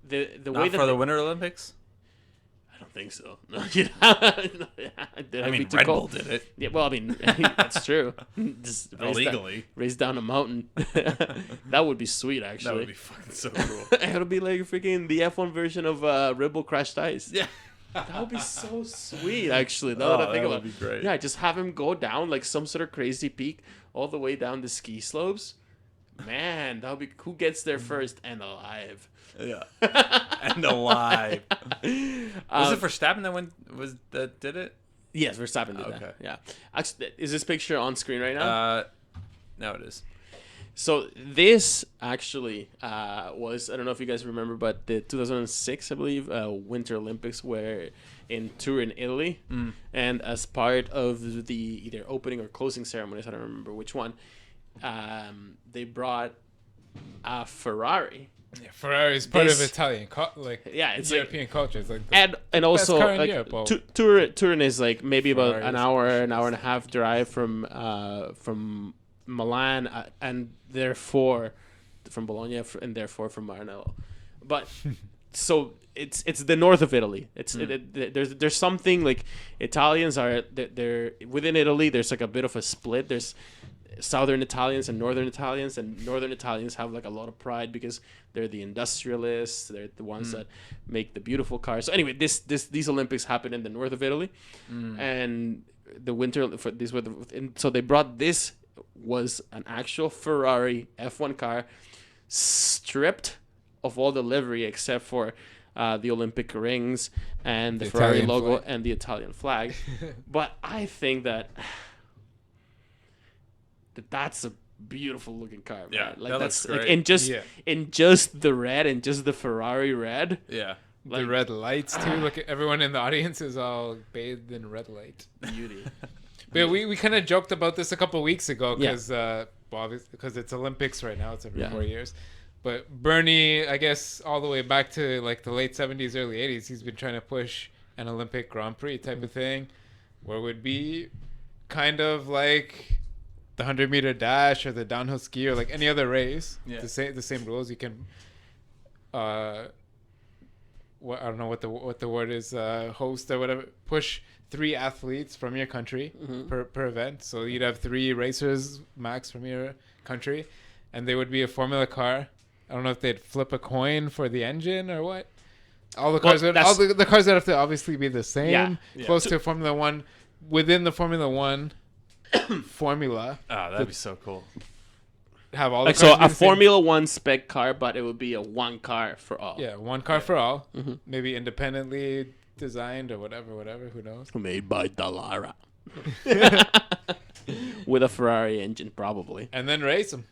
the Not way for the Winter Olympics? I don't think so. No, I mean, Red Bull did it. Yeah, well, I mean, that's true. Just illegally race down a mountain. That would be sweet, actually. That would be fucking so cool. It'll be like freaking the F1 version of Red Bull Crashed Ice. Yeah. That would be so sweet, actually. Now that I think about would be great. Yeah, just have him go down like some sort of crazy peak all the way down the ski slopes. Man, that would be who gets there first and alive. Yeah. And alive. Was it Verstappen that did it? Yes, Verstappen did that. Yeah. Actually, is this picture on screen right now? No, it is. So this actually was, I don't know if you guys remember, but the 2006, I believe, Winter Olympics were in Turin, Italy. And as part of the either opening or closing ceremonies, I don't remember which one, they brought a Ferrari. Yeah, Ferrari is part of Italian, it's European culture. It's like and also car in like Europe, Turin is like maybe about Ferraris, an hour and a half drive from Milan, and therefore from Bologna, and therefore from Maranello. But so it's the north of Italy. There's something like Italians are they're within Italy. There's like a bit of a split. There's Southern Italians and Northern Italians have like a lot of pride because they're the industrialists. They're the ones that make the beautiful cars. So anyway, these Olympics happened in the north of Italy, and the winter for these were so they brought this was an actual Ferrari F1 car, stripped of all the livery except for the Olympic rings and the Ferrari Italian logo flag. and the Italian flag. But I think that's a beautiful looking car, man. Yeah, like that that's looks like great. in just the red and just the Ferrari red. Yeah. the red lights too. Look at everyone in the audience is all bathed in red light. Beauty. But we kind of joked about this a couple weeks ago because because it's Olympics right now. It's every 4 years. But Bernie, I guess all the way back to like the late 70s, early 80s, he's been trying to push an Olympic Grand Prix type of thing, where it would be kind of like the 100-meter dash or the downhill ski or like any other race. Yeah. The same rules. You can I don't know what the word is, host or whatever, push 3 athletes from your country per event. So you'd have 3 racers max from your country, and they would be a Formula car. I don't know if they'd flip a coin for the engine or what. All the cars the cars would have to obviously be the same, close to Formula One, within the Formula One formula. Oh, that'd be so cool. Have all like the cars so a Formula One spec car, but it would be a one car for all. Yeah, one car for all. Maybe independently designed or whatever. Who knows? Made by Dallara. With a Ferrari engine, probably. And then race them.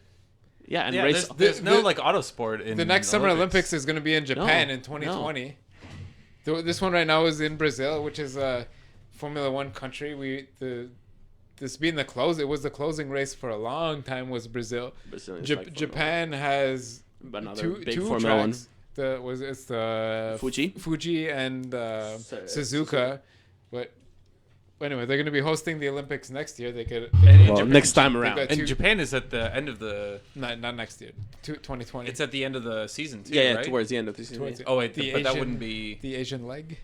Yeah, and race. There's no like autosport in the next Summer Olympics is going to be in Japan in 2020. This one right now is in Brazil, which is a Formula One country. This being it was the closing race for a long time was Brazil. Japan has another big two Formula tracks. It's the Fuji and Suzuka, but anyway, they're going to be hosting the Olympics next year. Next time around. And Japan is at the end of the... Not next year. 2020. It's at the end of the season, too, right? towards the end of the season. Oh, wait, but that wouldn't be... The Asian leg?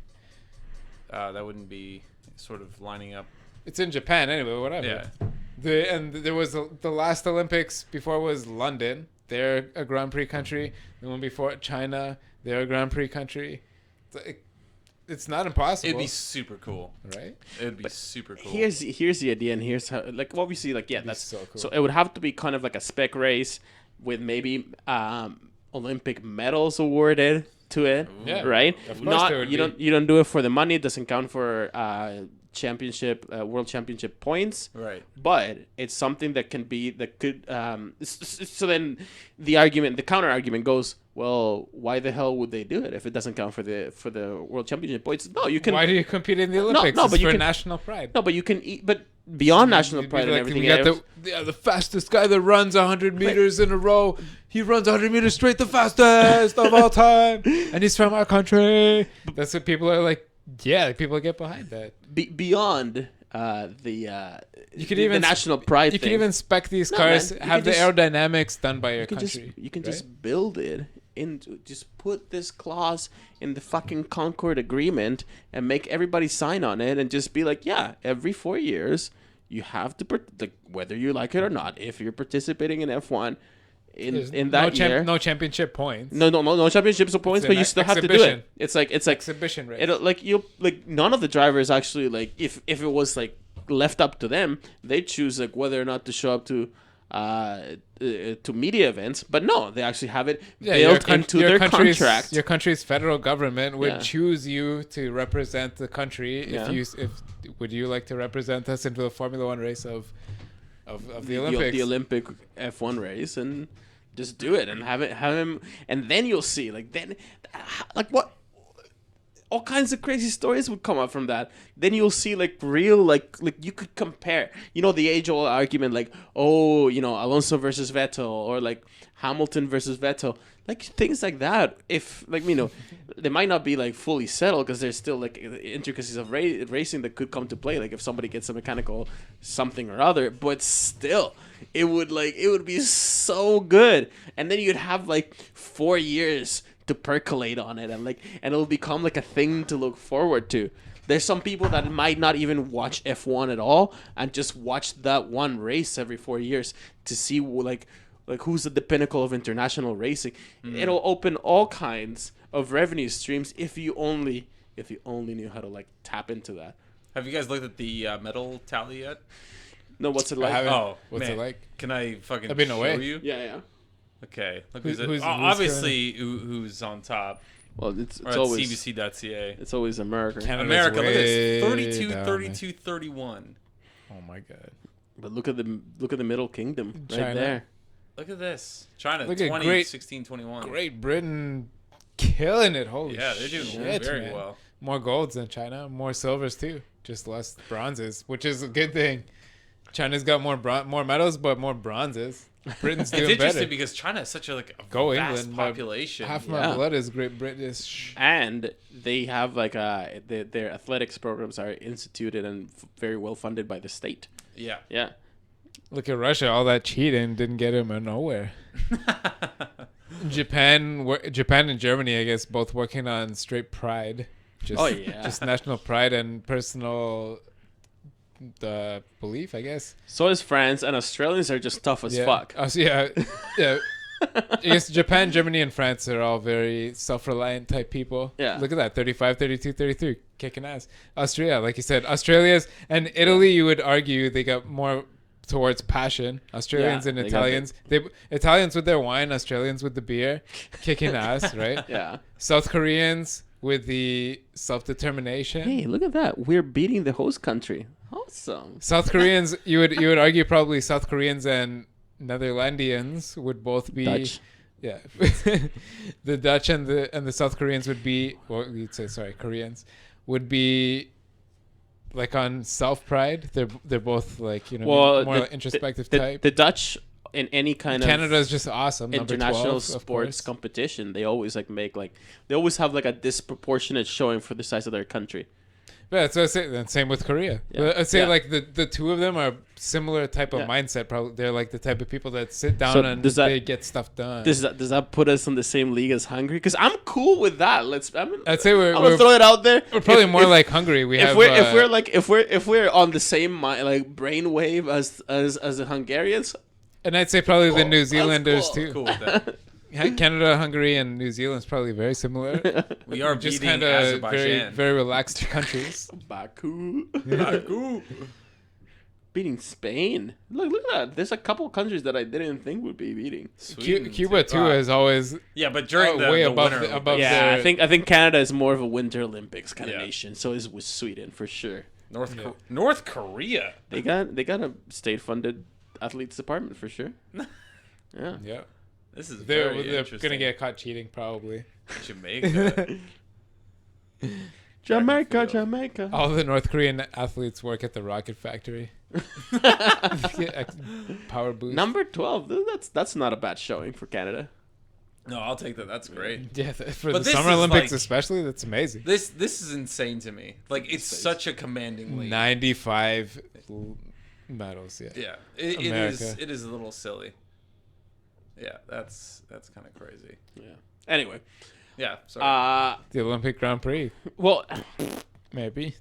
That wouldn't be sort of lining up. It's in Japan anyway, whatever. Yeah. And there was the last Olympics before was London. They're a Grand Prix country. The one before China, they're a Grand Prix country. it's not impossible. It'd be super cool. right. It'd be super cool. Here's the idea, and here's how, like, obviously, like, yeah, that's so cool. so it would have to be kind of like a spec race with maybe Olympic medals awarded to it, Yeah, right? of course Not there would you be. don't do it for the money. It doesn't count for world championship points, Right. but it's something that could so then the counter argument goes, well, why the hell would they do it if it doesn't count for the world championship points? No, you can Why do you compete in the Olympics? no, It's but you for can- national pride. no, but you can eat, but beyond national You'd be pride and like, everything we got else, the fastest guy that runs 100 meters in a row. He runs 100 meters straight, the fastest of all time, and he's from our country. That's what people are like. Yeah, like, people get behind that. beyond You could the even national pride You thing. can even spec these No, cars, man, you have can the just- aerodynamics done by your you can country. right? just build it into, just put this clause in the fucking Concord Agreement and make everybody sign on it and just be like, yeah, every 4 years you have to like, whether you like it or not, if you're participating in F1 There's in that year, no championship points. no championships or points, It's but an you still have to do exhibition. it. It's like Exhibition race. it'll, like, you like, none of the drivers actually, like, if it was like left up to them, they choose like whether or not to show up to media events, but no, they actually have it built into their contract. Your country's federal government would Yeah. choose you to represent the country. Yeah. If would you like to represent us into the Formula One race of the Olympics? the Olympic F1 race, and just do it and have him, and then you'll see, like, what all kinds of crazy stories would come up from that. Then you'll see, like, real, like you could compare, the age-old argument, like, oh, Alonso versus Vettel, or like Hamilton versus Vettel, like things like that. If, like, they might not be like fully settled because there's still like intricacies of racing that could come to play, like if somebody gets a mechanical something or other, but still it would be so good. And then you'd have like 4 years to percolate on it, and it'll become like a thing to look forward to. There's some people that might not even watch F1 at all and just watch that one race every 4 years to see like who's at the pinnacle of international racing. It'll open all kinds of revenue streams if you only knew how to, like, tap into that. Have you guys looked at the medal tally yet? No, what's it I like? haven't. Oh, What's man. it like? Can I fucking I've been show away. you? Yeah. Okay. Look Who's who's obviously who's on top. Well, it's Or at always CBC.ca. it's always America. Canada's America, look at way this. 32, down, 32, 31. Oh my god. But look at the Middle Kingdom right China. there. Look at this. China, Look at 20, great- 16, 21. Great Britain, killing it. Holy Yeah, they're doing shit, very man. well. More golds than China, more silvers too, just less bronzes, which is a good thing. China's got more medals, but more bronzes. Britain's It's doing interesting better. because China is such a Go vast England, my- population. Half Yeah. my blood is Great British. And they have like their athletics programs are instituted and very well funded by the state. Yeah. Yeah. Look at Russia, all that cheating didn't get him nowhere. Japan and Germany, I guess, both working on straight pride. Just, Oh, yeah. just national pride and personal belief, I guess. So is France, and Australians are just tough as fuck. Yeah. I guess Japan, Germany, and France are all very self-reliant type people. Yeah. Look at that, 35, 32, 33, kicking ass. Austria, like you said, Australia's and Italy, you would argue they got more towards passion. Australians Yeah, and they got Italians. Italians with their wine, Australians with the beer, kicking ass, right? Yeah. South Koreans with the self-determination. Hey, look at that. We're beating the host country. Awesome. South Koreans, you would argue probably South Koreans and Netherlandians would both be Dutch. Yeah, the Dutch and the South Koreans would be, well, you'd say, sorry, Koreans would be like on self pride. They're both like, more like introspective type. The Dutch in any kind Canada of is just awesome. Number international 12, of sports course. competition, they always they always have like a disproportionate showing for the size of their country. Yeah, that's what I say. And same with Korea. Yeah. I'd say Yeah. like the two of them are similar type of Yeah. mindset. Probably they're like the type of people that sit down So and does that- they get stuff done. Does that put us in the same league as Hungary? Because I'm cool with that. I'd say I'm gonna throw it out there. we're probably If- more if- like Hungary. We if have we're on the same brain wave as the Hungarians. and I'd say probably the Cool. New That's Zealanders cool. too. Cool with that. Canada, Hungary, and New Zealand is probably very similar. We are Just beating kind of very, Azerbaijan. very relaxed countries. Baku. Baku. Beating Spain. Look at that. There's a couple of countries that I didn't think would be beating. Cuba too is always Yeah, but during way the above winter above Yeah, their, I think Canada is more of a Winter Olympics kind of Yeah. nation. So is with Sweden for sure. North Korea. They got a state funded athletes department for sure. Yeah. yeah. This is They're very interesting. gonna get caught cheating probably. Jamaica. Jamaica. All the North Korean athletes work at the rocket factory. Power boost. Number 12. That's not a bad showing for Canada. No, I'll take that. That's great. Yeah, for But the this Summer is Olympics like- especially, that's amazing. This is insane to me. Like it's such a commanding lead. 95 medals. Yeah. Yeah, America. it is a little silly. Yeah, that's kind of crazy. Yeah. Anyway, Yeah, sorry. The Olympic Grand Prix, well, maybe.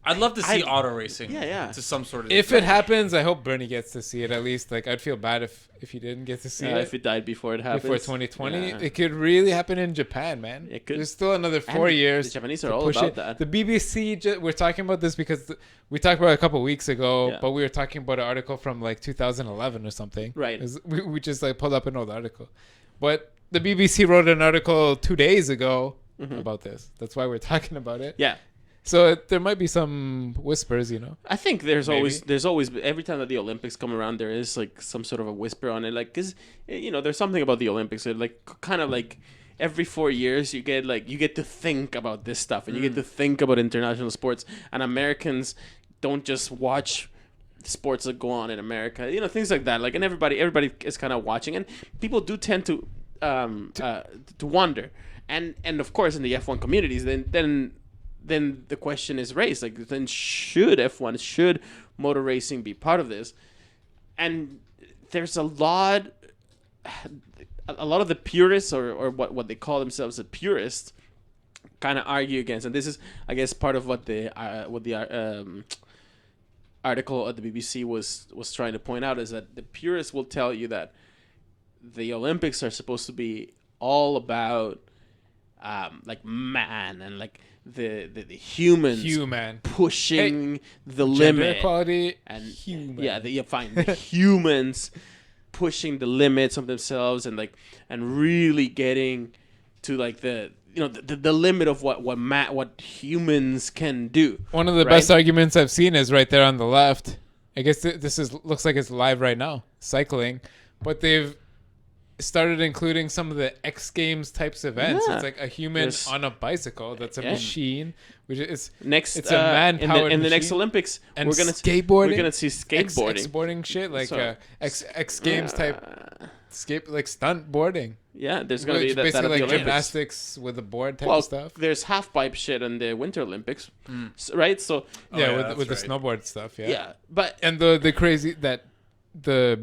I'd love to see I- auto racing. Yeah. To some sort of. If it happens, I hope Bernie gets to see it at least. Like, I'd feel bad if he didn't get to see it if it died before it happens. before 2020. Yeah. It could really happen in Japan, man. It could. There's still another 4 And years. The Japanese to are all push about it. that. The BBC, we're talking about this because we talked about it a couple weeks ago, Yeah. but we were talking about an article from like 2011 or something. Right. We just like pulled up an old article. But the BBC wrote an article 2 days ago about this. That's why we're talking about it. Yeah. So there might be some whispers, you know. I think there's Maybe. always every time that the Olympics come around, there is like some sort of a whisper on it, like because there's something about the Olympics that like kind of like every 4 years you get to think about this stuff and you get to think about international sports, and Americans don't just watch sports that go on in America, things like that, like, and everybody is kind of watching, and people do tend to wonder, and of course in the F1 communities, then the question is raised, like, then should motor racing be part of this? And there's a lot of the purists, or what they call themselves, the purists, kind of argue against, and this is, I guess, part of what the article at the BBC was trying to point out, is that the purists will tell you that the Olympics are supposed to be all about like man and like the humans pushing the Gender limit, equality and human. the humans pushing the limits of themselves and really getting to like the limit of what humans can do. One of the best arguments I've seen is right there on the left. I guess looks like it's live right now, cycling, but they've started including some of the X Games types events. Yeah. It's like a human on a bicycle that's a machine, which is it's a man-powered in the next machine. Olympics. And We're gonna see skateboarding. X-boarding shit, like So- X Games type like stunt boarding. Yeah, there's gonna be Which that basically at the like Olympics. gymnastics with a board type Well, of stuff. there's half pipe shit in the Winter Olympics, right? So Yeah, with the that's right. snowboard stuff. yeah, but And the crazy the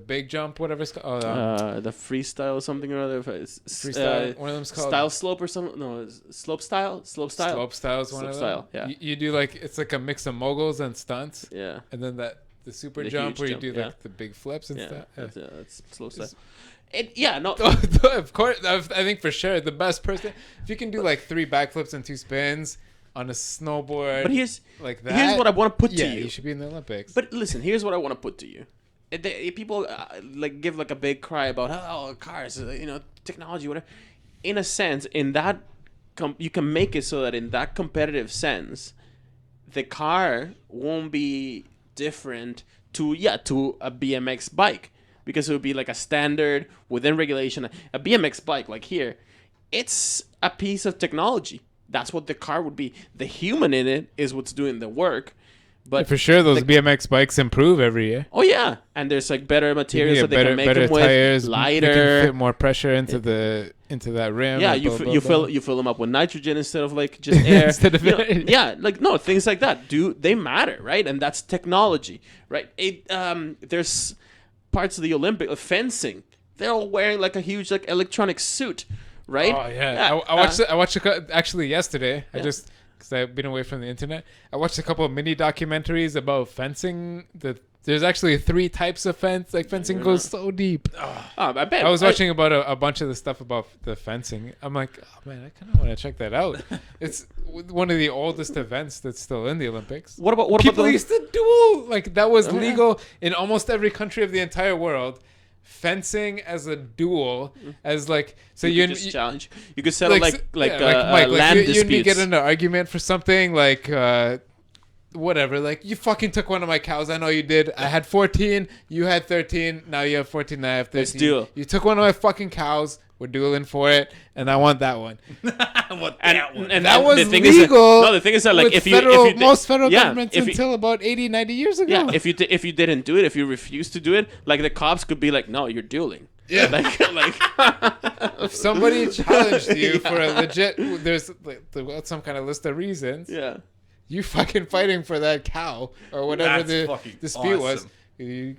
big jump, whatever it's called. the freestyle something or other. Freestyle. One of them's called style slope or something. No, it's slope style. Slope style is one Slope of them. style, yeah. You do like, it's like a mix of moguls and stunts, Yeah, and then the super The jump huge where you jump, do yeah. like the big flips and yeah, stuff. Yeah. that's slope style. No, Of course, I think for sure the best person, if you can do like 3 backflips and 2 spins on a snowboard, but here's that, what I want to put to yeah, you. you should be in the Olympics. But listen, here's what I want to put to you. People like give like a big cry about cars, technology, whatever. In a sense, in that you can make it so that in that competitive sense, the car won't be different to a BMX bike, because it would be like a standard within regulation. A BMX bike, like here, it's a piece of technology. That's what the car would be. The human in it is what's doing the work. But for sure, those BMX bikes improve every year. Oh yeah, and there's like better materials that they can make them with, tires, lighter. You can fit more pressure into that rim. Yeah, and you blah, blah, you blah. fill them up with nitrogen instead of like just air. Instead of air. Things like that they matter, right? And that's technology, right? There's parts of the Olympic fencing. They're all wearing like a huge like electronic suit, right? Oh yeah, I watched it actually yesterday. I because I've been away from the internet. I watched a couple of mini documentaries about fencing, the There's actually 3 types of fence. Like fencing goes so deep. I bet. I was watching about a bunch of the stuff about the fencing. I'm like, oh man, I kind of want to check that out. It's one of the oldest events that's still in the Olympics. What about People the used to duel? Like that was legal in almost every country of the entire world. Fencing as a duel, as like so you could just challenge. You could settle Mike, land you and me disputes. get in an argument for something like whatever. Like you fucking took one of my cows. I know you did. I had 14. You had 13. Now you have 14. I have 13. Let's duel. You took one of my fucking cows. We're dueling for it, and I want that one. I want that one. And that was the thing legal. The thing is that like if you most federal governments until about 80, 90 years ago. Yeah, if you didn't do it, if you refused to do it, like the cops could be like, no, you're dueling. Yeah, like if somebody challenged you for a legit, there's some kind of list of reasons. Yeah, you fucking fighting for that cow or whatever the dispute was. You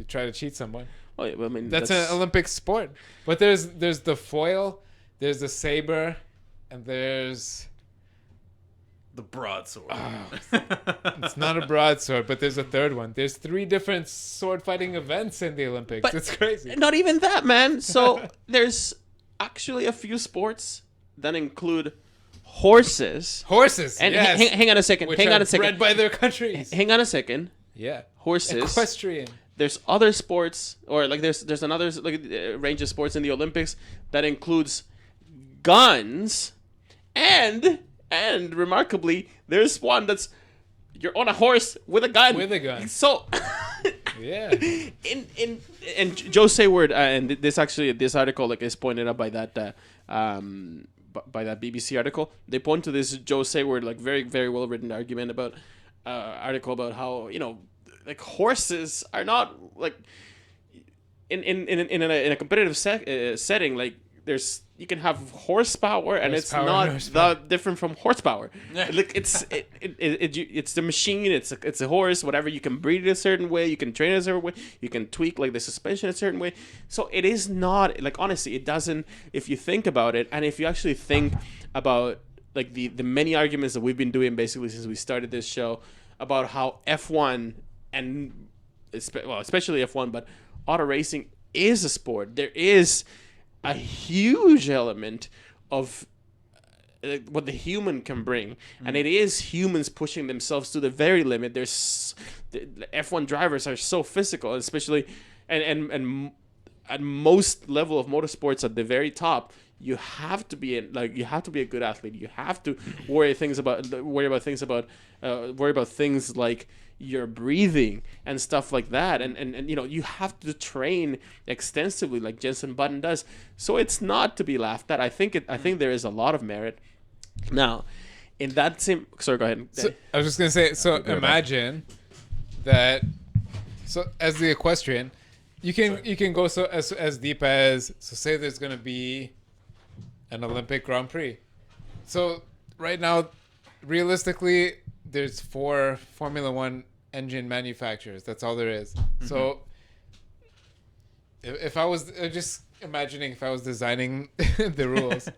try to cheat someone. Oh, yeah, but I mean that's an Olympic sport. But there's the foil, there's the saber, and there's the broadsword. It's not a broadsword, but there's a third one. There's 3 different sword fighting events in the Olympics. But it's crazy. Not even that, man. So there's actually a few sports that include horses. Horses. And yes. hang on a second. Which hang on are a second. bred by their countries. Hang on a second. Yeah. Horses. Equestrian. There's other sports, or like there's another range of sports in the Olympics that includes guns, and remarkably, there's one that's you're on a horse with a gun. With a gun. So, yeah. And Joe Sayward, and this article like is pointed out by that BBC article. They point to this Joe Sayward like very very well written argument about article about how like horses are not like in a competitive setting. Like you can have horsepower and it's not that different from horsepower. Like it's the machine. It's a horse. Whatever, you can breed it a certain way. You can train it a certain way. You can tweak like the suspension a certain way. So it is not like, honestly, it doesn't. If you think about it, and if you actually think about like the many arguments that we've been doing basically since we started this show about how F1 and especially F1, but auto racing is a sport. There is a huge element of what the human can bring, and it is humans pushing themselves to the very limit. There's the F1 drivers are so physical, especially and at most level of motorsports at the very top. You have to be a good athlete. You have to worry about things like your breathing and stuff like that, and you have to train extensively like Jenson Button does. So it's not to be laughed at. I think there is a lot of merit. Now, in that same, sorry, go ahead. So, I was just gonna say. So imagine that. So as the equestrian, you can go so as deep as, so say there's gonna be an Olympic Grand Prix. So right now, realistically, there's 4 Formula One engine manufacturers. That's all there is. Mm-hmm. So if I was just imagining, if I was designing the rules,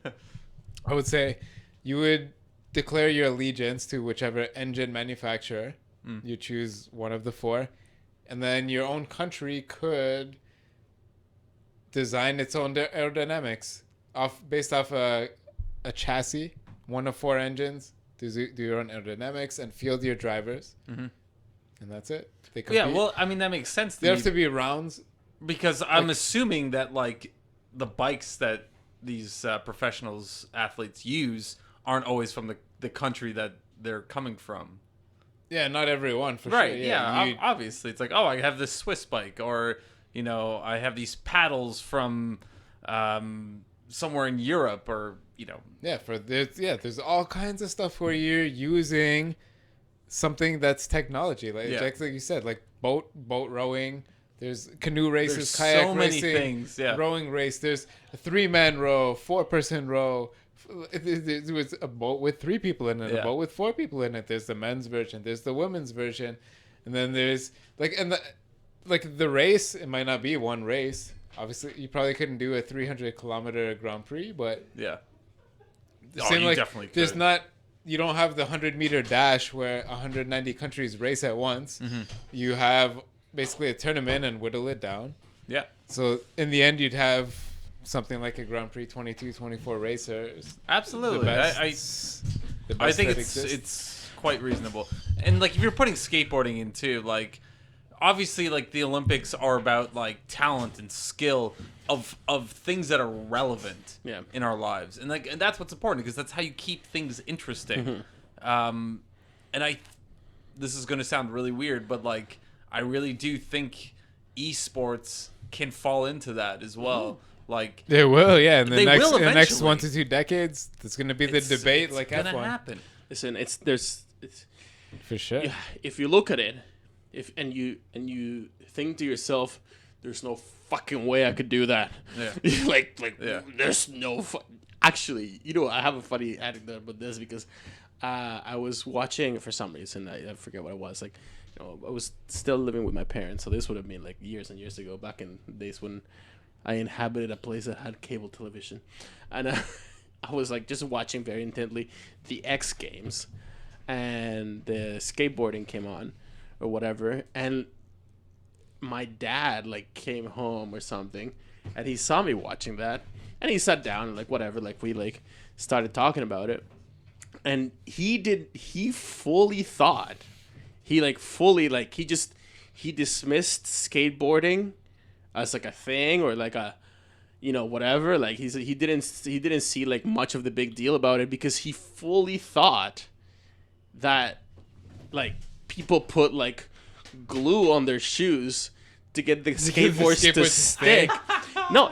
I would say you would declare your allegiance to whichever engine manufacturer. You choose one of the 4, and then your own country could design its own aerodynamics based off a chassis, one of 4 engines. Do your own aerodynamics and field your drivers, and that's it. They compete. Yeah, well, I mean that makes sense. There have to be rounds because I'm assuming that like the bikes that these professionals athletes use aren't always from the country that they're coming from. Yeah, not everyone for right, sure. Yeah, obviously it's like, oh, I have this Swiss bike, or I have these paddles from somewhere in Europe, or Yeah, there's all kinds of stuff where you're using something that's technology, like you said, like boat rowing. There's canoe races, kayak so many racing, things, rowing race. There's a 3-man row, 4-person row. There was a boat with 3 people in it, a boat with 4 people in it. There's the men's version, there's the women's version, and then there's the race. It might not be one race. Obviously, you probably couldn't do a 300-kilometer Grand Prix, but yeah. Definitely could. There's not you don't have the 100-meter dash where 190 countries race at once. You have basically a tournament and whittle it down. Yeah. So in the end, you'd have something like a Grand Prix 22, 24 racers. Absolutely. The best, I think that it's exists. it's quite reasonable. And like if you're putting skateboarding in too, like obviously like the Olympics are about like talent and skill of things that are relevant in our lives. And like and that's what's important because that's how you keep things interesting. And this is going to sound really weird, but like I really do think esports can fall into that as well. Like They will, yeah. In They will the next eventually. 1 to 2 decades, there's going to be the debate like it's gonna F1. happen. Listen, it's For sure. if you look at it, and you think to yourself, there's no fucking way I could do that. Yeah. like Yeah. there's no actually, you know, I have a funny anecdote about this because I was watching for some reason, I forget what it was, like, you know, I was still living with my parents, so this would have been like years and years ago, back in the days when I inhabited a place that had cable television, and I was like just watching very intently the X Games, and the skateboarding came on, or whatever, and my dad like came home or something, and he saw me watching that, and he sat down and like whatever, like we like started talking about it, and he fully thought, he dismissed skateboarding as like a thing or like a, you know, whatever, like he didn't see like much of the big deal about it because he fully thought that like people put like glue on their shoes to get the skateboards to stick.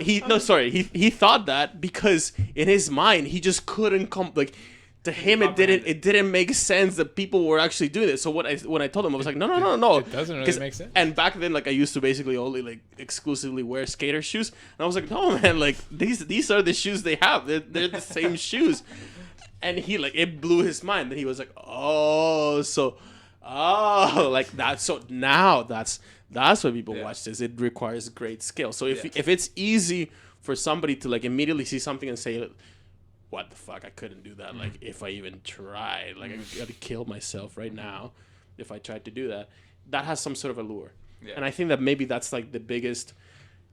He thought that because in his mind he just couldn't come, like, to him it didn't make sense that people were actually doing it. So when I told him, I was like, no, It doesn't really make sense. And back then, like, I used to basically only like exclusively wear skater shoes, and I was like, no man, like these are the shoes they have. They're the same shoes. And he, like, it blew his mind. Then he was like, like that. So now that's why people watch this. It requires great skill. So if it's easy for somebody to like immediately see something and say, what the fuck, I couldn't do that. Like, if I even tried, like, I'd kill myself right now if I tried to do that. That has some sort of allure. Yeah. And I think that maybe that's like the biggest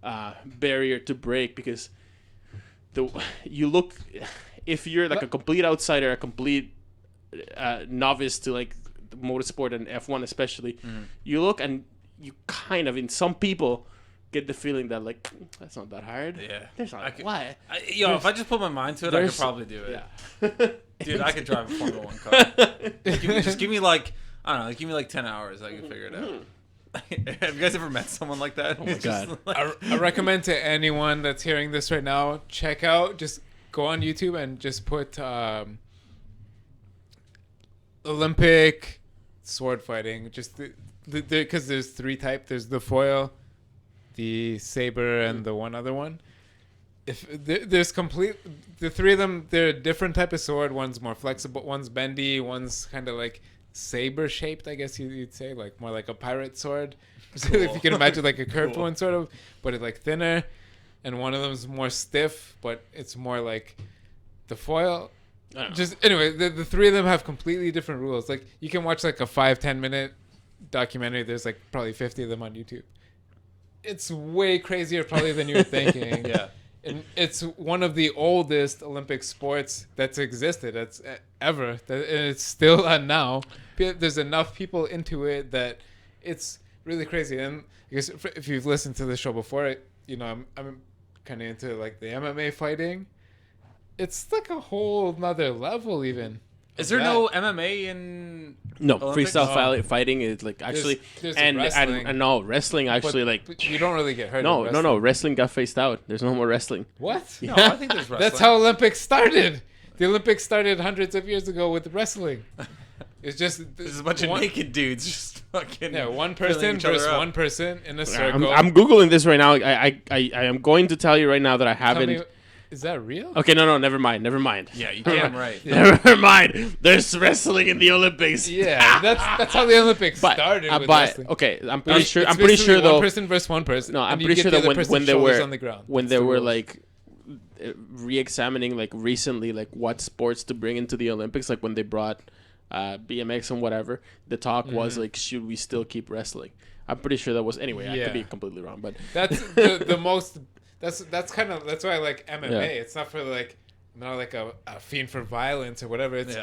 barrier to break, because if you're like a complete outsider, a complete novice to like motorsport and F1 especially, you look and you kind of, in some people, get the feeling that like, that's not that hard. Yeah. There's not, why? If I just put my mind to it, I could probably do it. Yeah. Dude, I could drive a Formula 1 car. Just give me like, I don't know, give me like 10 hours, I can figure it out. Have you guys ever met someone like that? Oh my God. I recommend to anyone that's hearing this right now, just go on YouTube and just put Olympic sword fighting. Just because there's 3 types. There's the foil, the saber, and the one other one. If there's the 3 of them, they're a different type of sword. One's more flexible, one's bendy, one's kind of like saber shaped, I guess you'd say, like more like a pirate sword. So if you can imagine, like a curved one sort of, but it's like thinner. And one of them is more stiff, but it's more like the foil. Just anyway, the 3 of them have completely different rules. Like, you can watch like a 5-10 minute documentary. There's like probably 50 of them on YouTube. It's way crazier probably than you were thinking. Yeah. And it's one of the oldest Olympic sports that's existed ever. And it's still on now. There's enough people into it that it's really crazy. And I guess if you've listened to the show before, you know, I'm kind of into like the MMA fighting. It's like a whole nother level even. Is there no MMA in Olympics? Freestyle fighting is like actually there's and wrestling. and no, wrestling actually, but like you don't really get hurt. no, wrestling got phased out. There's no more wrestling. What? No, I think there's wrestling. That's how Olympics started. The Olympics started hundreds of years ago with wresling. It's just there's a bunch of naked dudes just fucking one person versus one person in a circle. I'm googling this right now. I am going to tell you right now that I haven't. Is that real? Okay, no, never mind. Yeah, you damn right. Never mind. There's wrestling in the Olympics. Yeah, that's how the Olympics started. With wrestling. Okay, I'm pretty sure though. One person versus one person. No, I'm pretty sure that when they were on the ground. when there were like re-examining like recently like what sports to bring into the Olympics, like when they brought BMX and whatever, the talk was like, should we still keep wrestling? I'm pretty sure that was, anyway, I could be completely wrong, but that's the most, that's kind of, that's why I like MMA. It's not for like, not like a fiend for violence or whatever. It's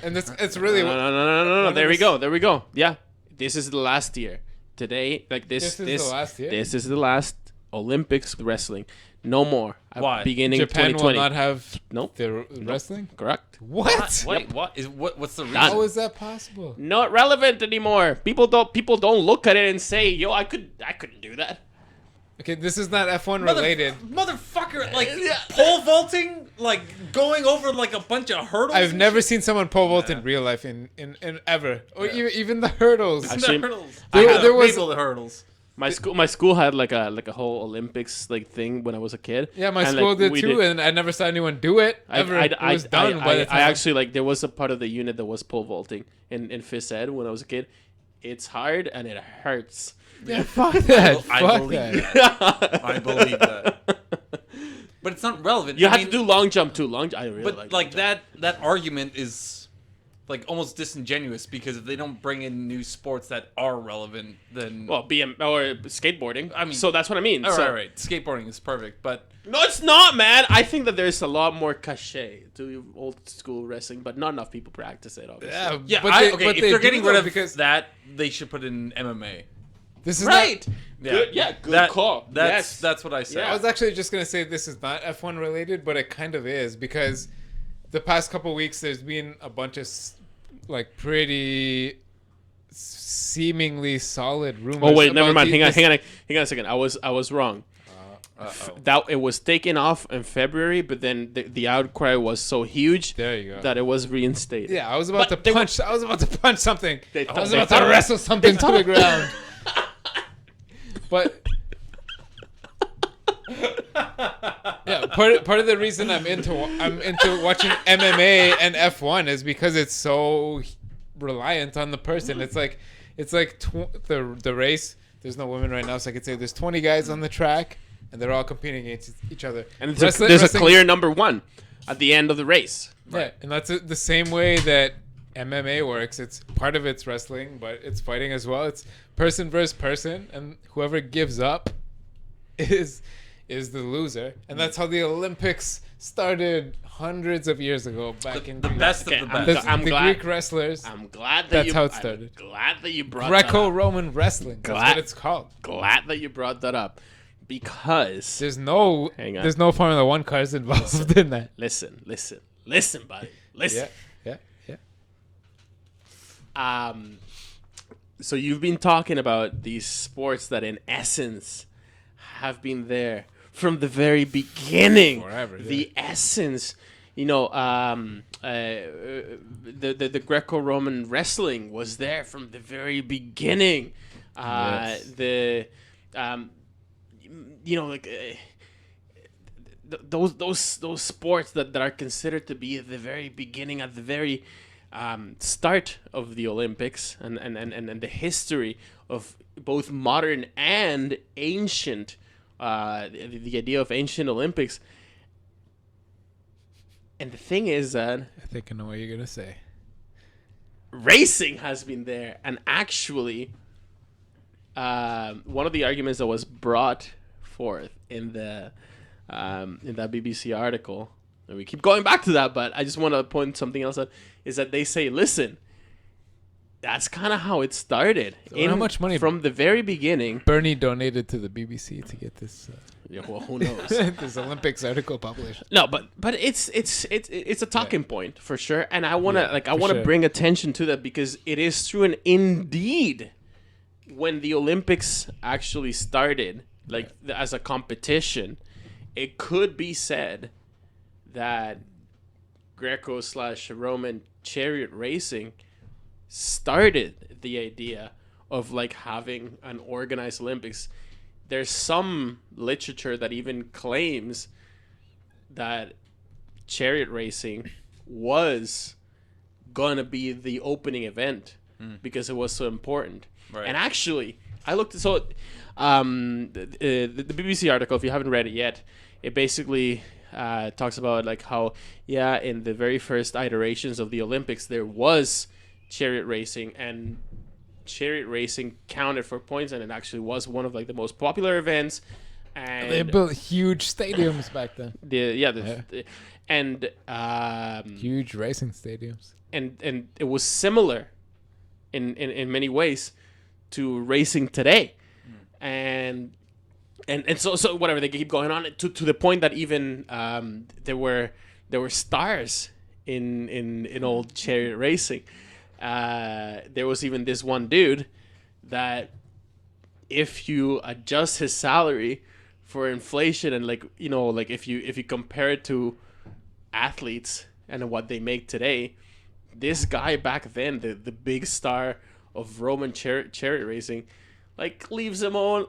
and it's really no. There we go. Yeah, this is the last year. Today, like this is the last year. This is the last Olympics wrestling. No more. Why? Beginning Japan 2020. will not have the wrestling. Correct. What? Wait, what's the reason? How is that possible? Not relevant anymore. People don't look at it and say, "Yo, I couldn't do that." Okay, this is not F1 related. Motherfucker, like pole vaulting, like going over like a bunch of hurdles. I've never seen someone pole vault in real life in ever, or even the hurdles. Actually, the hurdles. There was the hurdles. My school had like a whole Olympics like thing when I was a kid. Yeah, my and, school like, did we too, and I never saw anyone do it ever. It was done by the time. I actually like there was a part of the unit that was pole vaulting in phys ed when I was a kid. It's hard and it hurts. Yeah, fuck that. I believe that. But it's not relevant. You have to do long jump too. I really but like that argument is like almost disingenuous, because if they don't bring in new sports that are relevant, then or skateboarding. I mean, so that's what I mean. Right. Skateboarding is perfect, but no, it's not, man. I think that there's a lot more cachet to old school wrestling, but not enough people practice it. Obviously. Yeah. But if they're getting rid of that, they should put in MMA. This is right. Not, Good call. That's what I said. I was actually just gonna say this is not F1 related, but it kind of is, because the past couple weeks there's been a bunch of like pretty seemingly solid rumors. Oh wait, never mind. Hang on a second. I was wrong. That it was taken off in February, but then the outcry was so huge that it was reinstated. Yeah, I was about to punch something. I was about to to wrestle something to the ground. But yeah, part of the reason I'm into watching MMA and F1 is because it's so reliant on the person. It's like the race. There's no women right now, so I could say there's 20 guys on the track, and they're all competing against each other. And there's a clear number one at the end of the race. Right, and that's the same way that MMA works. It's part of it's wrestling, but it's fighting as well. It's person versus person, and whoever gives up is the loser. And that's how the Olympics started hundreds of years ago, back in the Greece. best of the best. The Greek wrestlers. I'm glad that's how it started. I'm glad that you brought Greco-Roman wrestling. That's what it's called. Glad that you brought that up, because there's no Formula One cars involved in that. Listen, buddy. Listen. Yeah. So you've been talking about these sports that in essence have been there from the very beginning. Forever. The essence, the Greco-Roman wrestling was there from the very beginning. Yes. Those sports that are considered to be at the very beginning, at the very start of the Olympics and the history of both modern and ancient, the idea of ancient Olympics. And the thing is that I think I know what you're gonna say. Racing has been there, and actually, one of the arguments that was brought forth in that BBC article, and we keep going back to that, but I just want to point something else out, is that they say, listen, that's kind of how it started. So how much money from the very beginning? Bernie donated to the BBC to get this. Well, who knows? This Olympics article published. No, but it's a talking point for sure, and I want to bring attention to that, because it is true, and indeed, when the Olympics actually started, as a competition, it could be said that Greco/Roman chariot racing started the idea of having an organized Olympics. There's some literature that even claims that chariot racing was gonna be the opening event because it was so important. Right. And actually, I looked the BBC article, if you haven't read it yet, it basically talks about like how in the very first iterations of the Olympics there was chariot racing, and chariot racing counted for points, and it actually was one of like the most popular events. And They built huge stadiums back then. Huge racing stadiums. And it was similar in many ways to racing today. And so whatever, they keep going on to the point that even there were stars in old chariot racing. There was even this one dude that if you adjust his salary for inflation and like if you compare it to athletes and what they make today, this guy back then, the big star of Roman chariot racing, like leaves them all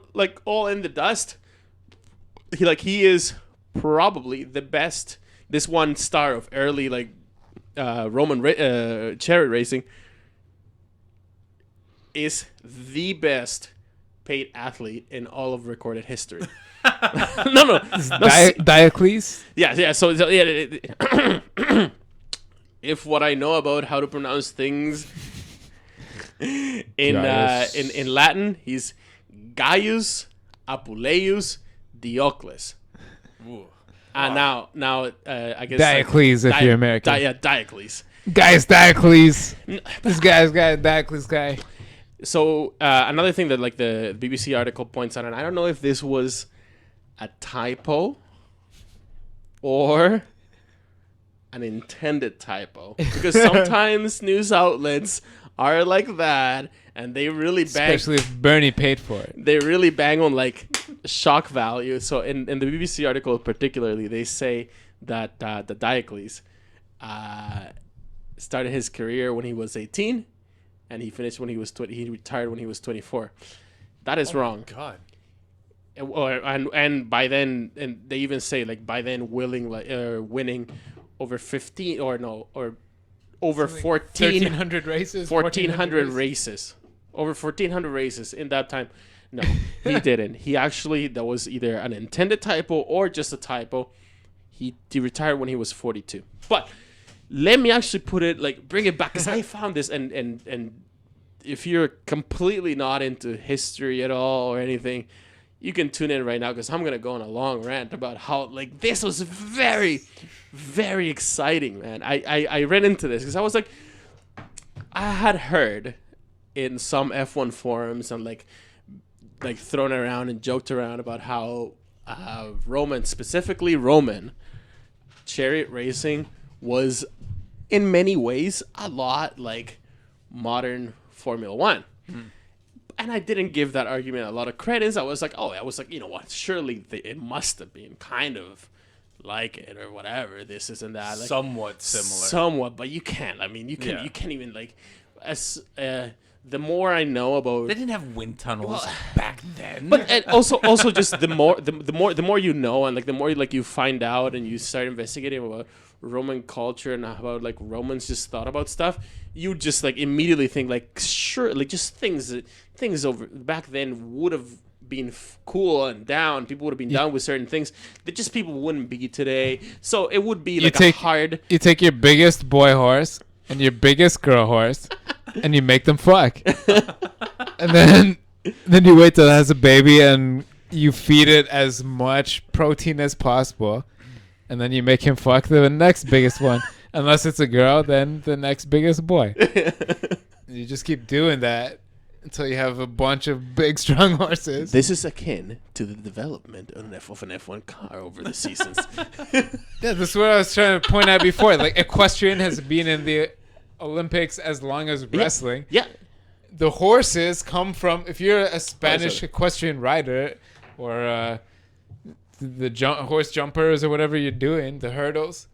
in the dust. He is probably the best. This one star of early Roman chariot racing is the best paid athlete in all of recorded history. no. Diocles? Yeah. So if what I know about how to pronounce things in Latin, he's Gaius Apuleius Diocles. Now I guess Diocles, if you're American. Diocles. Guys, Diocles. This guy's got a Diocles guy. So another thing that like the BBC article points out, and I don't know if this was a typo or an intended typo, because sometimes news outlets are like that, and they really bang. Especially if Bernie paid for it. They really bang on like shock value. So in the BBC article particularly, they say that the Diocles started his career when he was 18, and he finished when he was he retired when he was 24. That is wrong. God. And by then, and they even say like by then winning over 15 or over 1,300 races. 1,400 races. Over 1,400 races in that time. No, he didn't. He actually, that was either an intended typo or just a typo. He retired when he was 42. But let me actually bring it back, because I found this, and if you're completely not into history at all or anything, you can tune in right now, because I'm going to go on a long rant about how this was very, very exciting, man. I ran into this because I was I had heard in some F1 forums and like thrown around and joked around about how specifically Roman chariot racing was in many ways a lot like modern Formula One. And I didn't give that argument a lot of credence. I was like, you know what? Surely it must have been kind of like it or whatever. This isn't that somewhat similar. Somewhat, but you can't. I mean, you can't even the more I know about, they didn't have wind tunnels back then. But and also just the more you know, and the more you find out and you start investigating about Roman culture and about Romans just thought about stuff, you just immediately think surely just things over back then would have been cool and down. People would have been down with certain things that just people wouldn't be today. So it would be you take your biggest boy horse and your biggest girl horse and you make them fuck. And then you wait till it has a baby and you feed it as much protein as possible. And then you make him fuck the next biggest one. Unless it's a girl, then the next biggest boy. You just keep doing that until you have a bunch of big, strong horses. This is akin to the development of an F1 car over the seasons. Yeah, this is what I was trying to point out before. Equestrian has been in the Olympics as long as wrestling. Yeah. The horses come from, if you're a Spanish equestrian rider or the horse jumpers or whatever you're doing, the hurdles,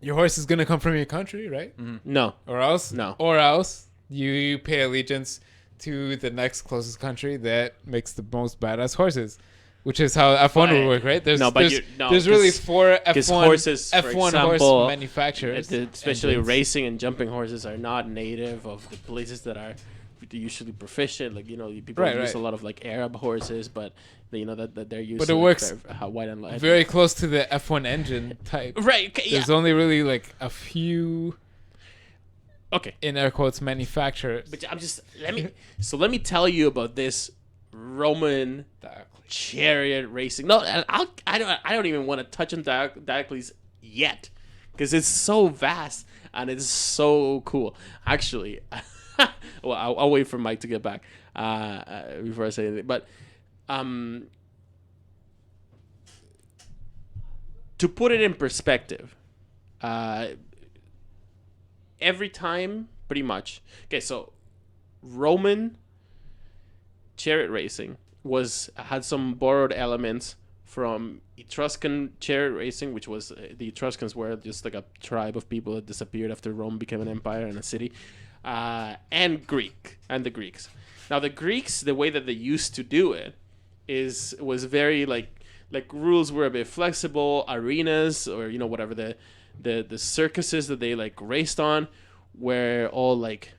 your horse is going to come from your country, right? Mm-hmm. No. Or else? No. Or else you pay allegiance to the next closest country that makes the most badass horses, which is how F1 would work, right? There's really four F1 horses, F1 example, horse manufacturers. especially racing and jumping horses are not native of the places that are usually proficient. Like people Right, use right. a lot of like Arab horses, but that they're used. But to it like, works white and light. very close to the F1 engine type. Right. Okay, yeah. There's only really like a few, Okay. in air quotes, manufacturers. But let me tell you about this Roman chariot racing. No, I don't even want to touch on Diocles yet, because it's so vast and it's so cool. Actually, well, I'll wait for Mike to get back before I say anything. But to put it in perspective, every time, pretty much. Okay, so Roman chariot racing had some borrowed elements from Etruscan chariot racing, which was the Etruscans were just like a tribe of people that disappeared after Rome became an empire and a city, and the Greeks. Now the Greeks, the way that they used to do it was very like rules were a bit flexible. Arenas, or whatever the circuses that they like raced on were all like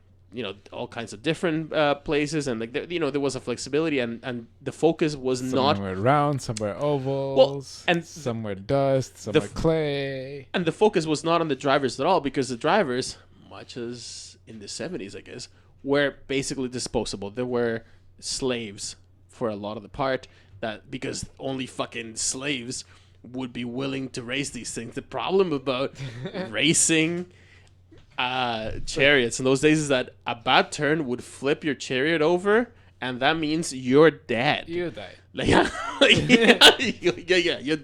all kinds of different places, and like there was a flexibility, and the focus was not Some were round, some were ovals, and some were dust, some were clay. And the focus was not on the drivers at all, because the drivers, much as in the 70s, I guess, were basically disposable. They were slaves for a lot of the part, because only fucking slaves would be willing to race these things. The problem about racing chariots in those days is that a bad turn would flip your chariot over, and that means you're dead. You died. Yeah,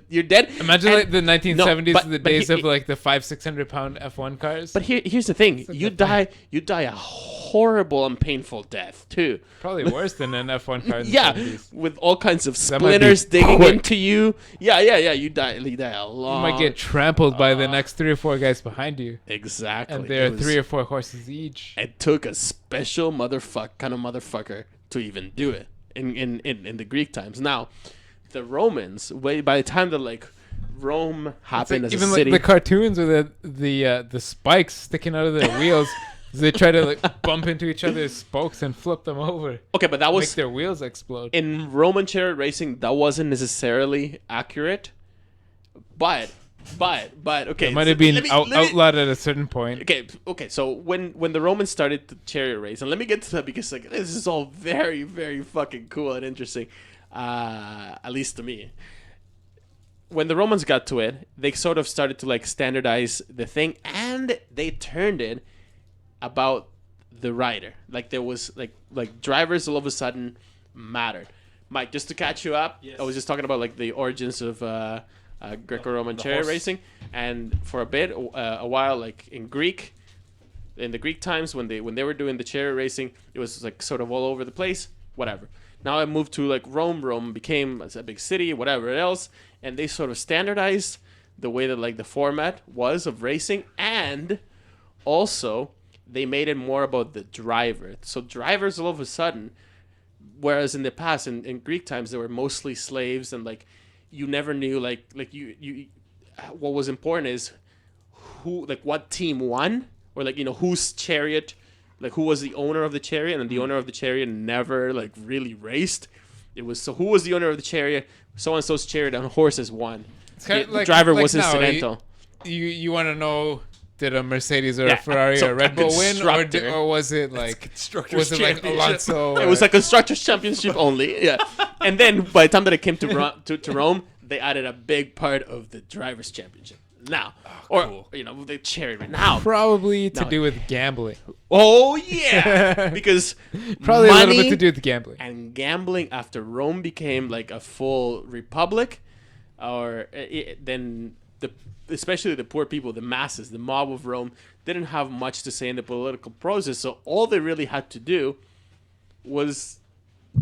you're dead. Imagine like the 1970s, the days of he- like the 500-600 pound F1 cars. But here's the thing: you die a horrible and painful death too. Probably worse than an F1 car. In the Yeah, 70s. with all kinds of That might be splinters digging quick. into you. Yeah. You die a lot. You might get trampled by the next 3 or 4 guys behind you, exactly. and there are It was- 3 or 4 horses each. It took a special motherfucker to even do it in the Greek times. Now, the Romans, by the time that like Rome happened as Even a like city, the cartoons with the spikes sticking out of their wheels, they try to like bump into each other's spokes and flip them over, okay, but that make was their wheels explode. in Roman chariot racing. That wasn't necessarily accurate, but okay, It might so have been let me- outlawed at a certain point. Okay. So when the Romans started the chariot race, and let me get to that because like this is all very, very fucking cool and interesting, at least to me. When the Romans got to it, they sort of started to like standardize the thing, and they turned it about the rider. Like there was like drivers all of a sudden mattered. Mike, just to catch you up, Yes. I was just talking about like the origins of Greco-Roman The chariot horse. racing, and for a while, like in the Greek times when they were doing the chariot racing, it was like sort of all over the place. Whatever. Now I moved to like Rome. Rome became a big city, whatever else, and they sort of standardized the way that like the format was of racing, and also they made it more about the driver. So drivers all of a sudden, whereas in the past in Greek times they were mostly slaves, and like you never knew like you what was important is who, like what team won, or like whose chariot, like who was the owner of the chariot, and the owner of the chariot never like really raced. It was so who was the owner of the chariot, so and so's chariot on horses won. It's kind The driver was now, incidental. You want to know, did a Mercedes or Yeah, a Ferrari so or a Red a Bull win, constructor. or was it like Constructors' like Championship. Alonso? It was a constructors championship only. Yeah, and then by the time that it came to Rome, they added a big part of the drivers championship. Now, cool. or the chariot now. probably to No. do with gambling. Oh yeah, because Probably money a little bit to do with gambling. and gambling after Rome became like a full republic, or then especially the poor people, the masses, the mob of Rome didn't have much to say in the political process. So all they really had to do was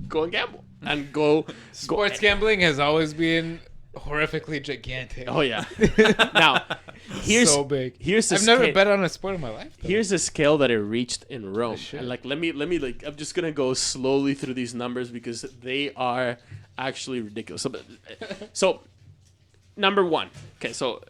go and gamble and go. Sports gambling has always been horrifically gigantic. Oh yeah. Now here's so big. Here's the I've never scale- bet on a sport in my life. though. Here's the scale that it reached in Rome. shit. And like let me like I'm just gonna go slowly through these numbers because they are actually ridiculous. So number one. Okay, so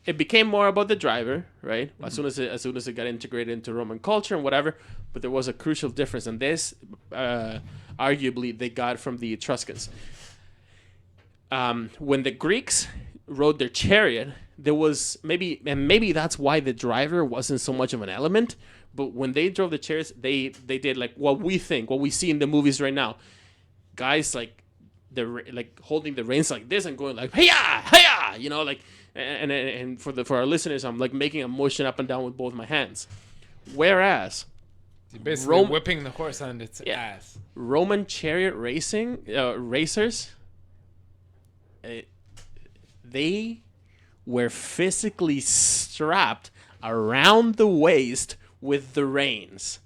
it became more about the driver, right? As soon as it got integrated into Roman culture and whatever. But there was a crucial difference, and this arguably they got from the Etruscans. When the Greeks rode their chariot, there was maybe that's why the driver wasn't so much of an element. But when they drove the chariots, they did like what we see in the movies right now. Guys like they're like holding the reins like this and going like hey-ya, hey-ya, you know, like and for our listeners, I'm like making a motion up and down with both my hands. Whereas you're basically whipping the horse on its ass. Roman chariot racers, they were physically strapped around the waist with the reins.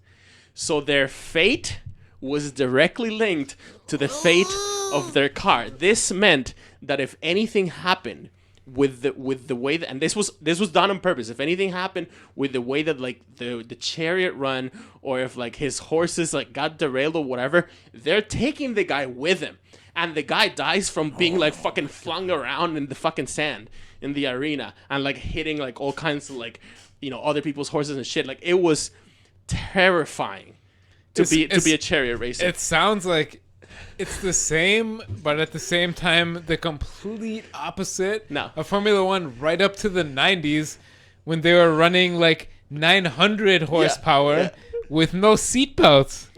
So their fate was directly linked to the fate of their car. This meant that if anything happened with the way that, and this was done on purpose, if anything happened with the way that like the chariot run, or if like his horses like got derailed or whatever, they're taking the guy with him. And the guy dies from being like fucking flung around in the fucking sand in the arena and like hitting like all kinds of like, you know, other people's horses and shit. Like it was terrifying to be a chariot racer. It sounds like it's the same, but at the same time the complete opposite of Formula One right up to the 90s when they were running like 900 horsepower with no seatbelts.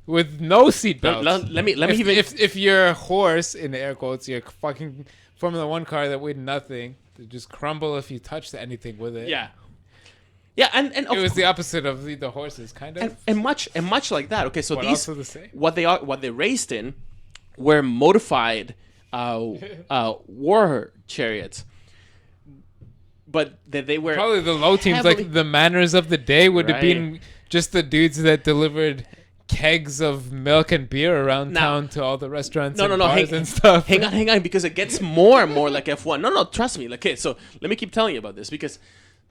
With no seatbelts. Let me even if your horse, in air quotes, your fucking Formula One car that weighed nothing, to just crumble if you touched anything with it. Yeah, and it was the opposite of the horses, kind of. And much like that. Okay, so but these also the same. what they raced in were modified war chariots. But they were probably the low teams, like the Manners of the day would have been just the dudes that delivered kegs of milk and beer around town to all the restaurants bars and stuff. Hang on, because it gets more and more like F1. No, trust me. Okay, so let me keep telling you about this, because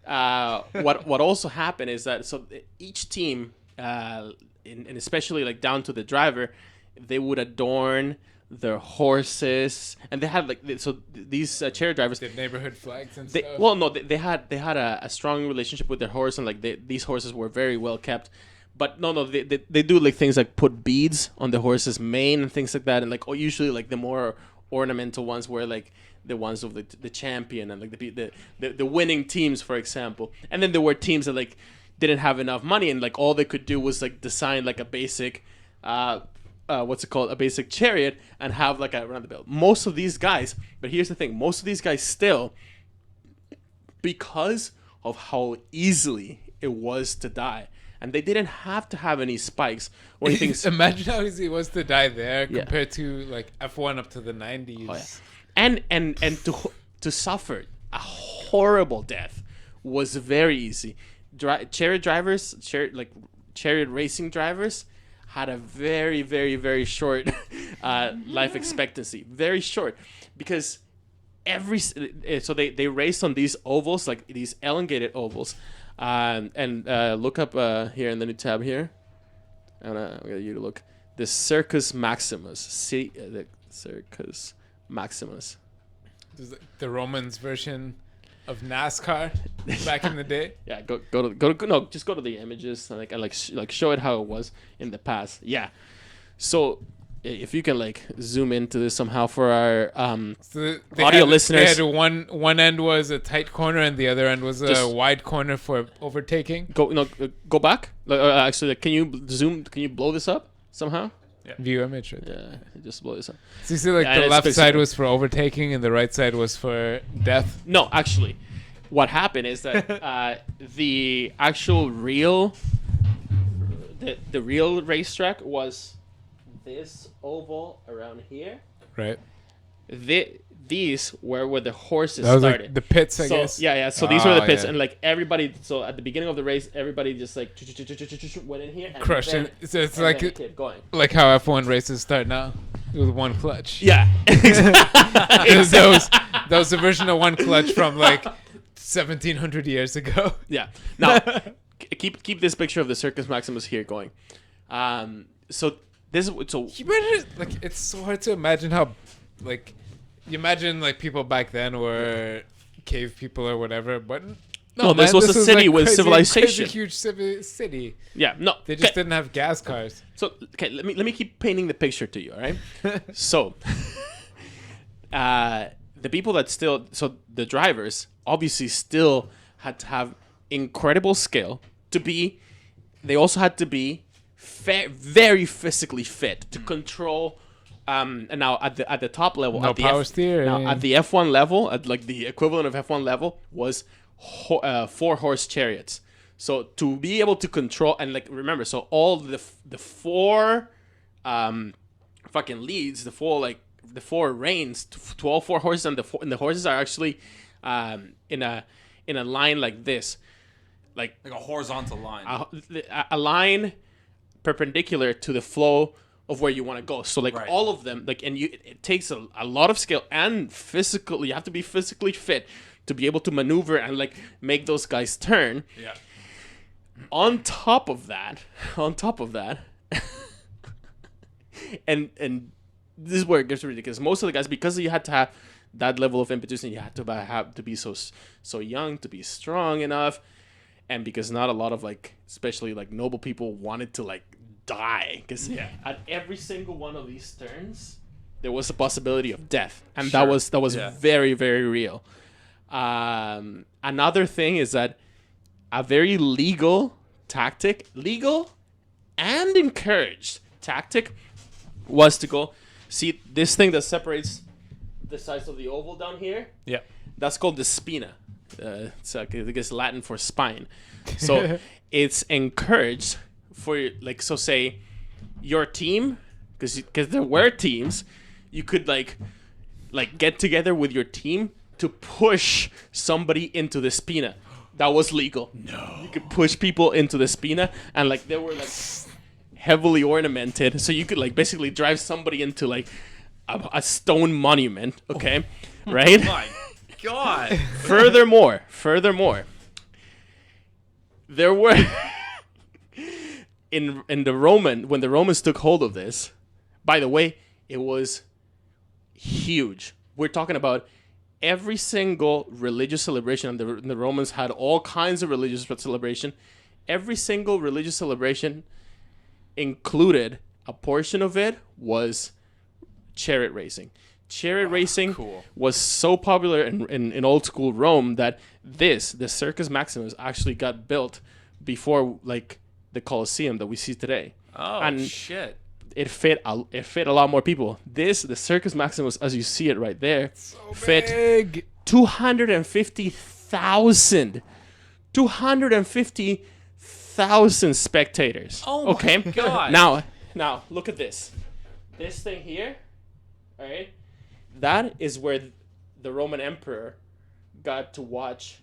what also happened is that so each team, and especially like down to the driver, they would adorn their horses, and they had like so these chariot drivers. They had neighborhood flags and stuff. Well, no, they had a strong relationship with their horse, and like these horses were very well kept. But no, they do like things like put beads on the horse's mane and things like that, and like usually like the more ornamental ones were like the ones of the champion and like the winning teams, for example. And then there were teams that like didn't have enough money, and like all they could do was like design like a basic a basic chariot and have like a around the belt. Most of these guys, but here's the thing, most of these guys still, because of how easily it was to die. And they didn't have to have any spikes or anything. Imagine how easy it was to die there compared to like F1 up to the 90s. Oh, yeah. And to suffer a horrible death was very easy. Chariot racing drivers had a very, very, very short life expectancy. Very short, because so they raced on these ovals, like these elongated ovals. And look up here in the new tab here. And I'll get you to look. The Circus Maximus. See the Circus Maximus. The Romans version of NASCAR back in the day. Yeah, just go to the images and like show it how it was in the past. Yeah. So if you can like zoom into this somehow for our audio listeners. They had one end was a tight corner and the other end was a wide corner for overtaking. Go back. Actually, can you zoom? Can you blow this up somehow? Yeah. View image. Right there. Just blow this up. So you see, like the left side was for overtaking and the right side was for death. No, actually, what happened is that the actual real racetrack was this oval around here, right? These were where the horses that was started. Like the pits, I guess. Yeah. So these were the pits, and like everybody. So at the beginning of the race, everybody just like went in here, and crushed it. So it's like kept going. Like how F1 races start now with one clutch. Yeah, that was the version of one clutch from like 1700 years ago. Yeah. Now keep this picture of the Circus Maximus here going. So. Like it's so hard to imagine how, like, you imagine like people back then were cave people or whatever. But No, this was a city with crazy, civilization. crazy, huge city. Yeah, no. They just okay. didn't have gas cars. So okay, let me keep painting the picture to you, all right? So, the people that still, so the drivers obviously still had to have incredible skill to be. They also had to be very physically fit to control. And now at the top level, No at the power steering. Now at the F1 level, at like the equivalent of F1 level was 4-horse chariots. So to be able to control and like remember, so all the four fucking leads, the four reins to all 4 horses, and the horses are actually in a line like this, like Like a horizontal line. a line perpendicular to the flow of where you want to go. So like Right. all of them, like, and it takes a lot of skill and physical. You have to be physically fit to be able to maneuver and like make those guys turn. Yeah. On top of that, and this is where it gets ridiculous. Most of the guys, because you had to have that level of impetus and you had to have to be so young to be strong enough, and because not a lot of like, especially like noble people wanted to like die, because at every single one of these turns there was a possibility of death, and Sure. that was Yeah. very, very real. Another thing is that a very legal and encouraged tactic was to go see this thing that separates the sides of the oval down here. Yeah. That's called the spina. It's I guess Latin for spine. So it's encouraged for like, so say your team, because there were teams, you could like get together with your team to push somebody into the spina. That was legal. No. You could push people into the spina, and like they were like heavily ornamented, so you could like basically drive somebody into like a stone monument. Okay, right? My God. Furthermore, there were in the when the Romans took hold of this. By the way, it was huge. We're talking about every single religious celebration, and the Romans had all kinds of religious celebration. Every single religious celebration included a portion of it was chariot racing. Chariot racing cool. was so popular in old school Rome that the Circus Maximus actually got built before like the Colosseum that we see today. Oh, and shit. it fit a lot more people. The Circus Maximus, as you see it right there, fit Big. 250,000 spectators. Oh my okay? God. Now look at this. This thing here, all right? That is where the Roman Emperor got to watch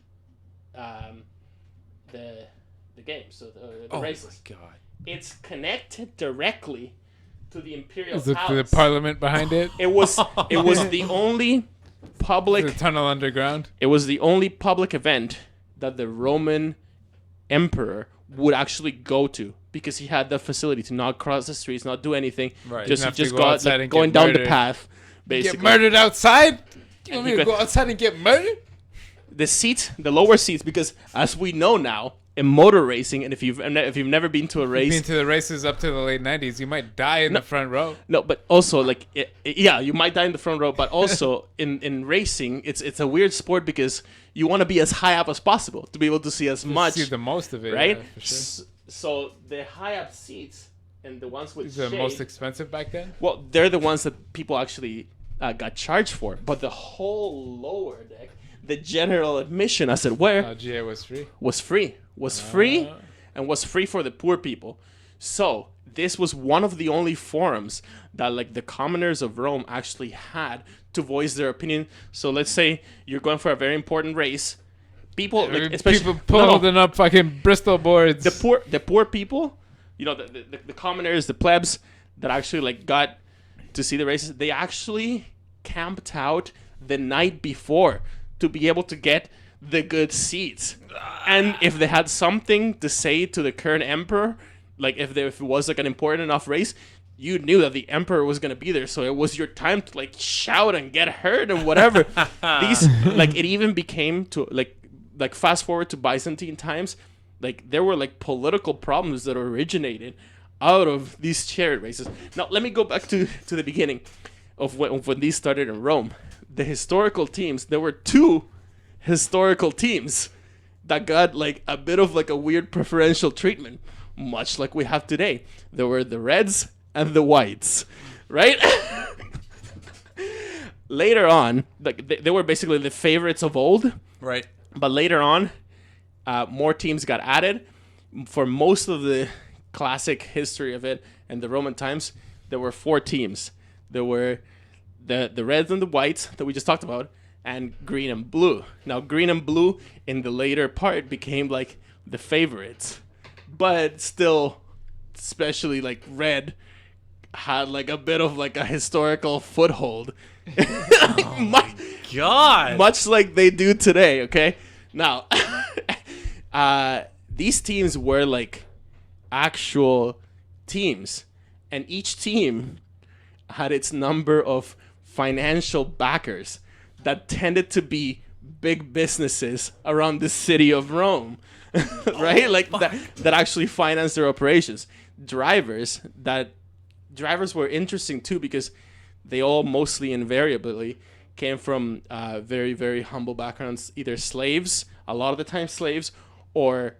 the games, so the races. Oh my God. It's connected directly to the imperial Is it the palace. parliament behind it? It was the only public. The tunnel underground? It was the only public event that the Roman emperor would actually go to, because he had the facility to not cross the streets, not do anything. Right. Just Didn't have to just go go out, outside like, and going get down the murdered. path, basically. Get murdered outside? You want you me to could- go outside and get murdered? The lower seats, because as we know now in motor racing, and if you've never been to a race, Been to the races up to the late 90s, you might die in the front row. no, but also like you might die in the front row, but also in racing, it's a weird sport because you want to be as high up as possible to be able to see as much, See the most of it, right? yeah, for sure. So the high up seats and the ones with Is the shade, most expensive back then? well, they're the ones that people actually got charged for. But the whole lower deck, the general admission, as it were, GA was free. was free. And was free for the poor people. So this was one of the only forums that like the commoners of Rome actually had to voice their opinion. So let's say you're going for a very important race. People, like, especially People holding up fucking Bristol boards. the poor people, you know, the commoners, the plebs that actually like got to see the races, they actually camped out the night before to be able to get the good seats. And if they had something to say to the current emperor, like if it was like an important enough race, you knew that the emperor was going to be there, so it was your time to like shout and get hurt and whatever. These like it even became to like fast forward to Byzantine times, like there were like political problems that originated out of these chariot races. Now let me go back to the beginning of when these started in Rome. The historical teams, there were two historical teams that got like a bit of like a weird preferential treatment, much like we have today. There were the Reds and the Whites, right? Later on, like they were basically the favorites of old, Right. but later on, more teams got added. For most of the classic history of it and the Roman times, there were 4 teams. There were the Reds and the Whites that we just talked about, and green and blue. Now, green and blue in the later part became like the favorites, but still, especially like red, had like a bit of like a historical foothold. God. Much like they do today, okay? Now, these teams were like actual teams, and each team had its number of financial backers that tended to be big businesses around the city of Rome, right? Like that actually financed their operations. Drivers were interesting too, because they all mostly invariably came from very, very humble backgrounds, either slaves, a lot of the time slaves, or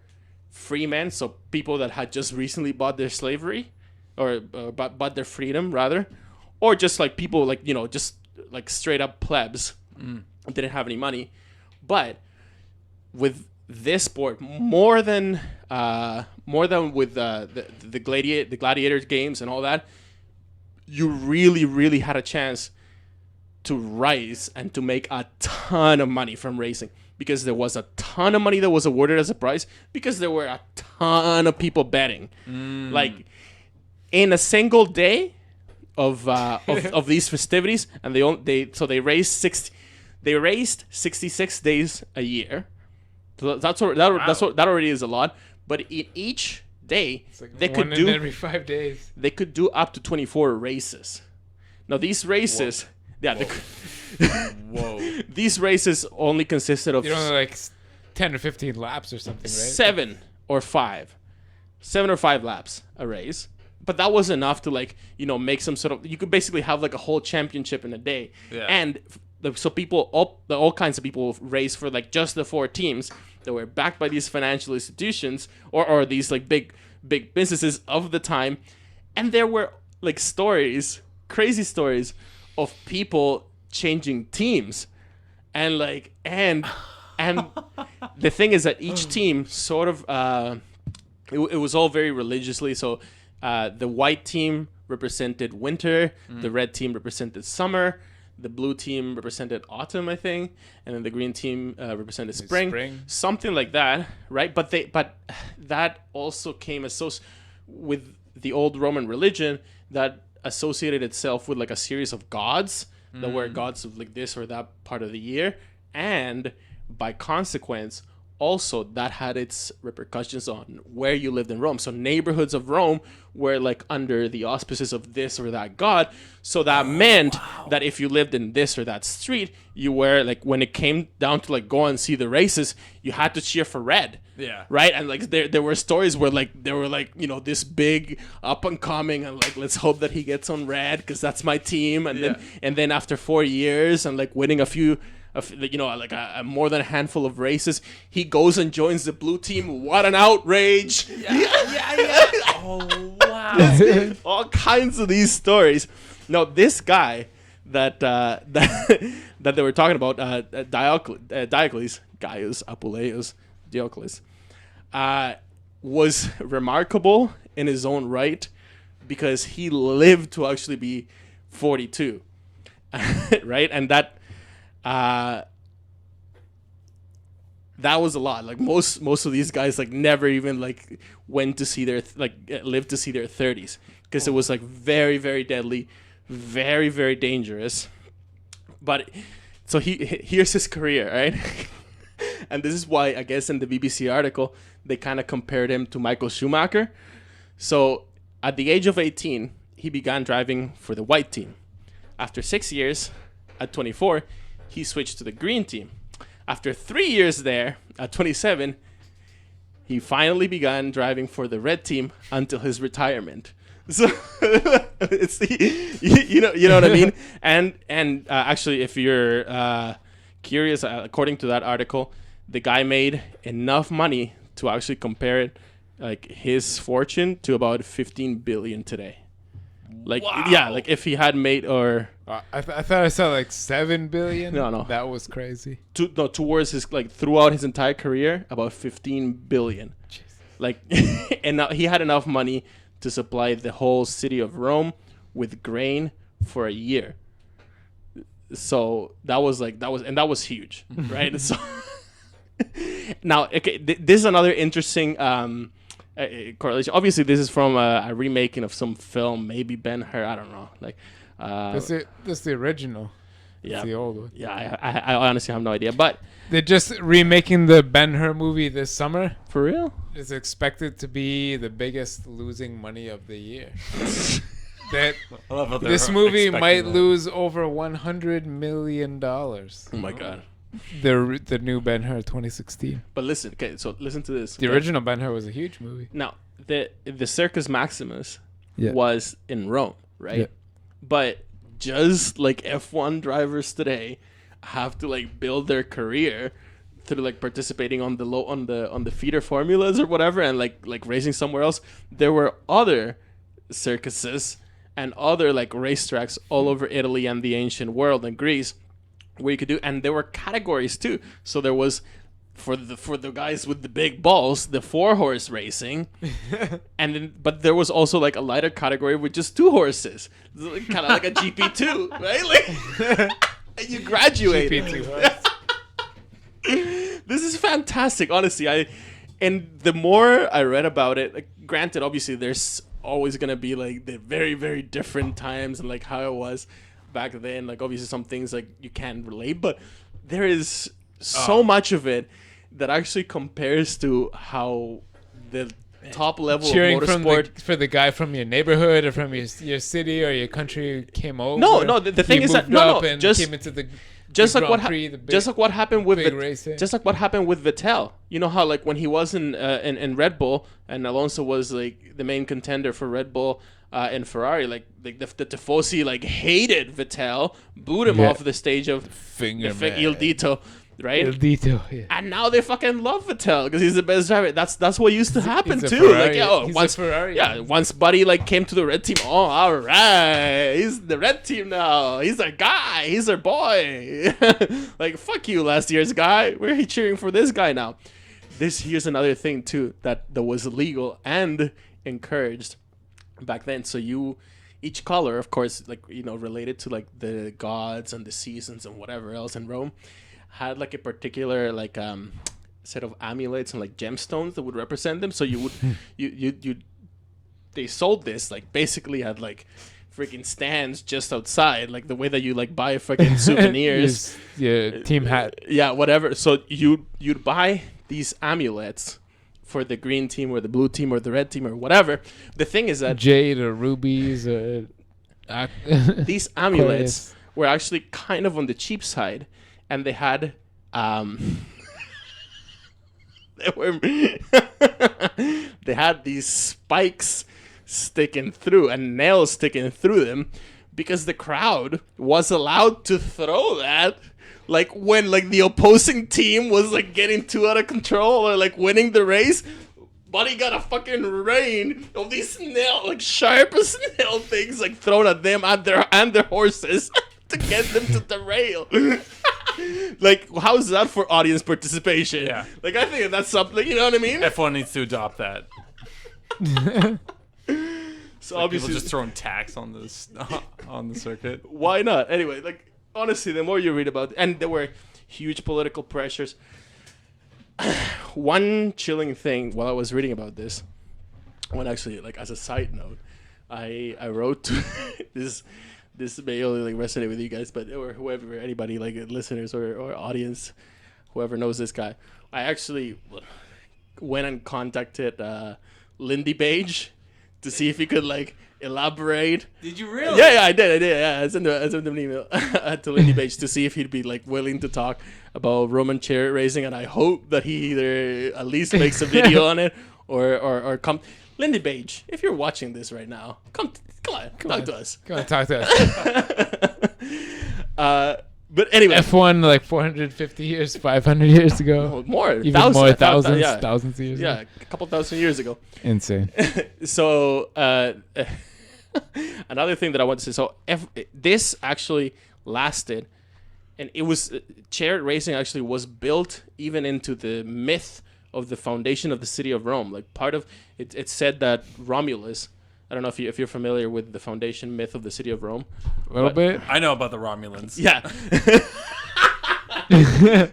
free men, so people that had just recently bought their slavery, or bought their freedom, rather, or just like people like, you know, just like straight up plebs, didn't have any money. But with this sport, more than with the gladiator games and all that, you really, really had a chance to rise and to make a ton of money from racing, because there was a ton of money that was awarded as a prize, because there were a ton of people betting. Like in a single day of these festivities, and they raised 66 days a year. So that already is a lot. But in each day, Like they one could do every 5 days. they could do up to 24 races. Now these races, Whoa. these races only consisted of You know, like 10 or 15 laps or something, right? 7 or 5 laps a race. But that was enough to, like, you know, make some sort of, you could basically have like a whole championship in a day. Yeah. And so people, all kinds of people race for like just the 4 teams that were backed by these financial institutions or these like big businesses of the time. And there were like stories, crazy stories of people changing teams. And like, and the thing is that each team sort of, it was all very religiously. So the white team represented winter, the red team represented summer, the blue team represented autumn, I think, and then the green team represented spring, something like that, right? But that also came with the old Roman religion that associated itself with like a series of gods that were gods of like this or that part of the year, and by consequence, also that had its repercussions on where you lived in Rome. So neighborhoods of Rome were like under the auspices of this or that god. So that meant that if you lived in this or that street, you were like, when it came down to like go and see the races, you had to cheer for red. Yeah. Right. And like there were stories where like they were like, you know, this big up and coming and like, let's hope that he gets on red because that's my team. And then after 4 years and like winning a few, you know, like a more than a handful of races, he goes and joins the blue team. What an outrage! Yeah. Oh wow. All kinds of these stories. Now, this guy that they were talking about, Diocles, Gaius Apuleius Diocles, was remarkable in his own right because he lived to actually be 42, right? And that was a lot. Like most of these guys like never even like went to see their lived to see their 30s because it was like very, very deadly, very, very dangerous. But so here's his career, right? And this is why I guess in the BBC article they kind of compared him to Michael Schumacher. So at the age of 18, he began driving for the white team. After 6 years, at 24, he switched to the green team. After 3 years there, at 27, he finally began driving for the red team until his retirement. So it's you know what I mean. And actually, if you're curious, according to that article, the guy made enough money to actually compare it, like his fortune, to about 15 billion today. Like Wow. yeah, like if he had made or I thought I saw like 7 billion. No. That was crazy. towards his like throughout his entire career, about 15 billion. Jesus. Like and now he had enough money to supply the whole city of Rome with grain for a year. So that was huge, right? So now, okay, this is another interesting correlation. Obviously, this is from a remaking of some film, maybe Ben-Hur. I don't know. Like, That's the original. yeah, It's the old one. yeah. I honestly have no idea, but They're just remaking the Ben-Hur movie this summer. for real, It's expected to be the biggest losing money of the year. That I love how they're this movie expecting might that. lose over $100 million. oh my god. The new Ben-Hur 2016. But listen, okay, so listen to this. The okay? original Ben-Hur was a huge movie. Now, the Circus Maximus Yeah. was in Rome, right? Yeah. But just like F1 drivers today have to like build their career through like participating on the feeder formulas or whatever, and like racing somewhere else, there were other circuses and other like racetracks all over Italy and the ancient world and Greece where you could do, and there were categories too. So there was for the guys with the big balls, the 4-horse racing, and then but there was also like a lighter category with just 2 horses, kind of like a GP2, right? Like and you graduated. This is fantastic, honestly. And the more I read about it, like, granted, obviously there's always gonna be like the very, very different times and like how it was back then. Like obviously some things like you can't relate, but there is so much of it that actually compares to how the top level Cheering of motorsport. for the guy from your neighborhood or from your city or your country came over. No, the thing He is that moved up no, and just came into the just the like what Grand Prix, the big- just like what happened with big race there. just like what happened with Vettel. You know how like when he was in Red Bull and Alonso was like the main contender for Red Bull and Ferrari, like the Tifosi like hated Vettel, booed him Yeah. off the stage of Finger the man. Il Dito, right? Il Dito, yeah. And now they fucking love Vettel because he's the best driver. That's what used to happen he's a too. Ferrari- Like he's a once Ferrari. yeah, once Buddy like came to the red team. Oh, all right, he's the red team now. He's our guy. He's our boy. Like fuck you, last year's guy. We're cheering for this guy now. Here's another thing too that was illegal and encouraged back then. So each color, of course, like related to like the gods and the seasons and whatever else in Rome, had like a particular like set of amulets and like gemstones that would represent them. So you would you they sold this like basically at like freaking stands just outside, like the way that you like buy fucking souvenirs. Yeah, team hat. Yeah, whatever. So you'd buy these amulets for the green team or the blue team or the red team or whatever. The thing is that Jade or rubies or these amulets were actually kind of on the cheap side, and they had they had these spikes sticking through and nails sticking through them because the crowd was allowed to throw that like when like the opposing team was like getting too out of control or like winning the race. Buddy got a fucking rain of these sharp as nail things like thrown at them and their horses to get them to derail. Like, how is that for audience participation? Yeah. Like, I think that's something, you know what I mean? F1 needs to adopt that. So Like obviously, people just throwing tax on this on the circuit. why not? Anyway, like, honestly, the more you read about it, and there were huge political pressures. One chilling thing while I was reading about this, when actually, like, as a side note, I wrote to this may only like resonate with you guys, but or whoever, anybody like listeners or audience, whoever knows this guy. I actually went and contacted Lindy Page to see if he could like elaborate. Did you really? Yeah, I did. Yeah, I sent him an email to Lindy Page to see if he'd be like willing to talk about Roman chariot racing, and I hope that he either at least makes a video on it or come. Lindy Page, if you're watching this right now, come on, talk to us. Come on, talk to us. But anyway, F1 like 450 years, 500 years ago. more, Even thousands, more, I thought thousands, yeah. thousands of years ago. Yeah, a couple thousand years ago. Insane. So another thing that I want to say, so this actually lasted, and it was chariot racing actually was built even into the myth of the foundation of the city of Rome. Like part of it, it said that Romulus, I don't know if you're familiar with the foundation myth of the city of Rome. A little bit. I know about the Romulans. Yeah.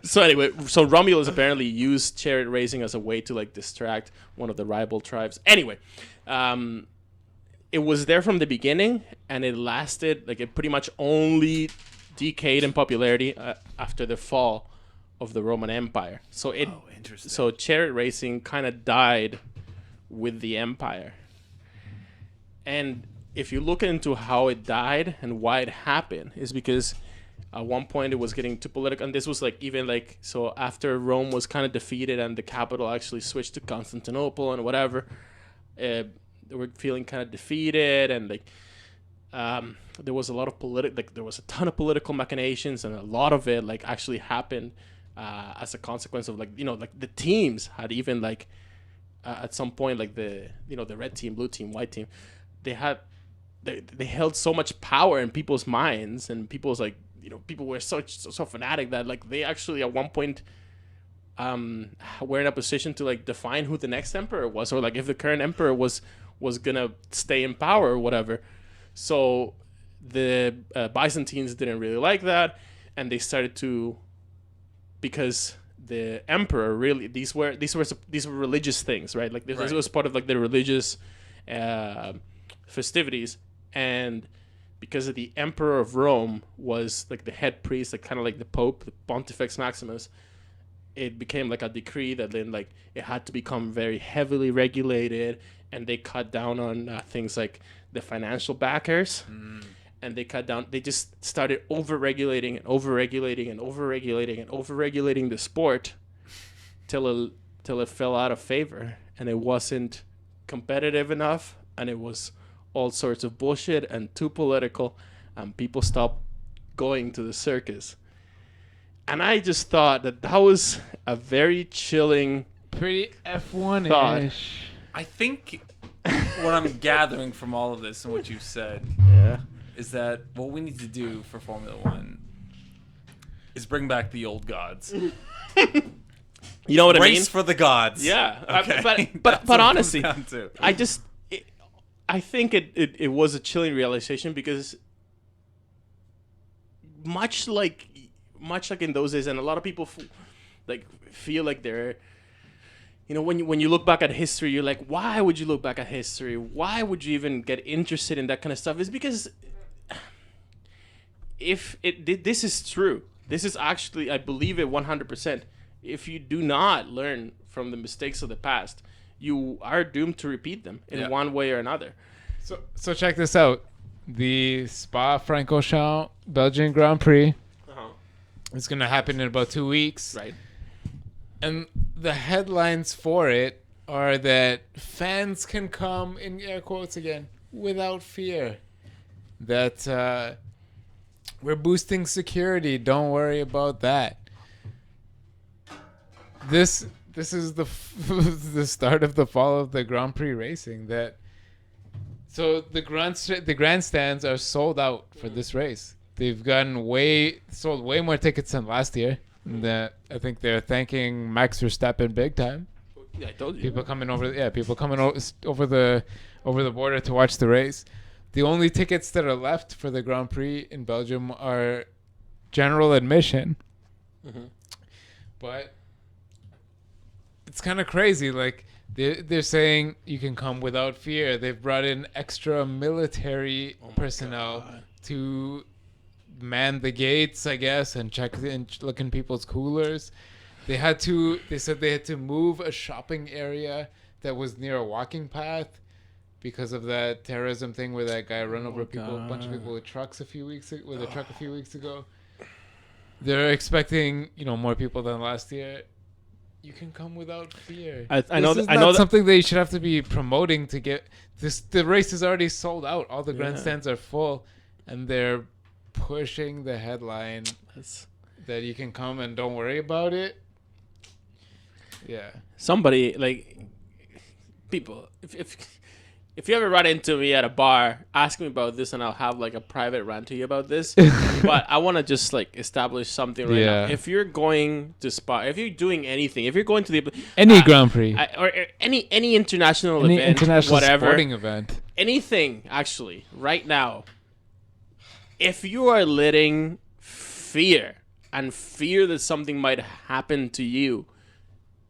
So anyway, so Romulus apparently used chariot racing as a way to like distract one of the rival tribes. Anyway, it was there from the beginning, and it lasted like it pretty much only decayed in popularity after the fall of the Roman Empire. So interesting. So chariot racing kind of died with the empire. And if you look into how it died and why it happened, is because at one point it was getting too political, and this was like even like so after Rome was kind of defeated and the capital actually switched to Constantinople and whatever, they were feeling kind of defeated, and like there was a lot of there was a ton of political machinations, and a lot of it like actually happened as a consequence of like like the teams had even like at some point like the the red team, blue team, white team, they held so much power in people's minds, and people's like people were so fanatic that like they actually at one point were in a position to like define who the next emperor was, or like if the current emperor was gonna stay in power or whatever. So the Byzantines didn't really like that, and they started to, because the emperor really these were religious things, right? Like this was part of like the religious festivities, and because of the emperor of Rome was like the head priest, like kind of like the Pope, the Pontifex Maximus, it became like a decree that then like it had to become very heavily regulated, and they cut down on things like the financial backers, and they just started over-regulating the sport till it fell out of favor, and it wasn't competitive enough, and it was all sorts of bullshit and too political, and people stopped going to the circus. And I just thought that was a very chilling, pretty F1-ish thought. I think what I'm gathering from all of this and what you said is that what we need to do for Formula One is bring back the old gods. You know what I mean? Race for the gods. Yeah. Okay. But honestly, to. I think it was a chilling realization, because much like in those days, and a lot of people feel like they're, when you look back at history, you're like, why would you look back at history? Why would you even get interested in that kind of stuff? It's because this is true. This is actually, I believe it 100%. If you do not learn from the mistakes of the past, you are doomed to repeat them in one way or another. So check this out. The Spa-Francorchamps Belgian Grand Prix is going to happen in about 2 weeks. Right. And the headlines for it are that fans can come, in air quotes again, without fear. That we're boosting security. Don't worry about that. This is the start of the fall of the Grand Prix racing. So the grandstands are sold out for this race. They've sold way more tickets than last year. I think they're thanking Max Verstappen big time. Yeah, I told you. People coming over the border to watch the race. The only tickets that are left for the Grand Prix in Belgium are general admission. Mm-hmm. But it's kind of crazy. Like they're saying you can come without fear. They've brought in extra military personnel to man the gates, I guess, and look in people's coolers. They said they had to move a shopping area that was near a walking path because of that terrorism thing where that guy run over a bunch of people with trucks a few weeks ago. They're expecting, more people than last year. You can come without fear. I know. This is not something they should have to be promoting to get this. The race is already sold out. All the grandstands are full, and they're pushing the headline that you can come and don't worry about it. Yeah. Somebody people, if you ever run into me at a bar, ask me about this, and I'll have a private rant to you about this. But I want to just establish something right now. If you're going to Spa, if you're doing anything, if you're going to any Grand Prix or any international any event, international whatever sporting event, anything actually, right now, if you are letting fear that something might happen to you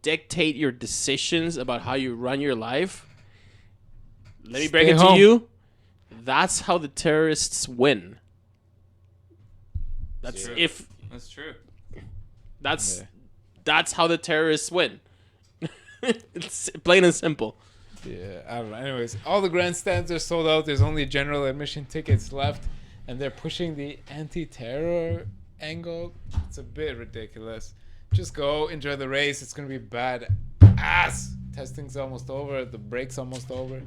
dictate your decisions about how you run your life, let me break it to you. That's how the terrorists win. That's true. That's how the terrorists win. It's plain and simple. Yeah, I don't know. Anyways, all the grandstands are sold out. There's only general admission tickets left, and they're pushing the anti-terror angle. It's a bit ridiculous. Just go enjoy the race. It's gonna be bad ass. Testing's almost over. The break's almost over.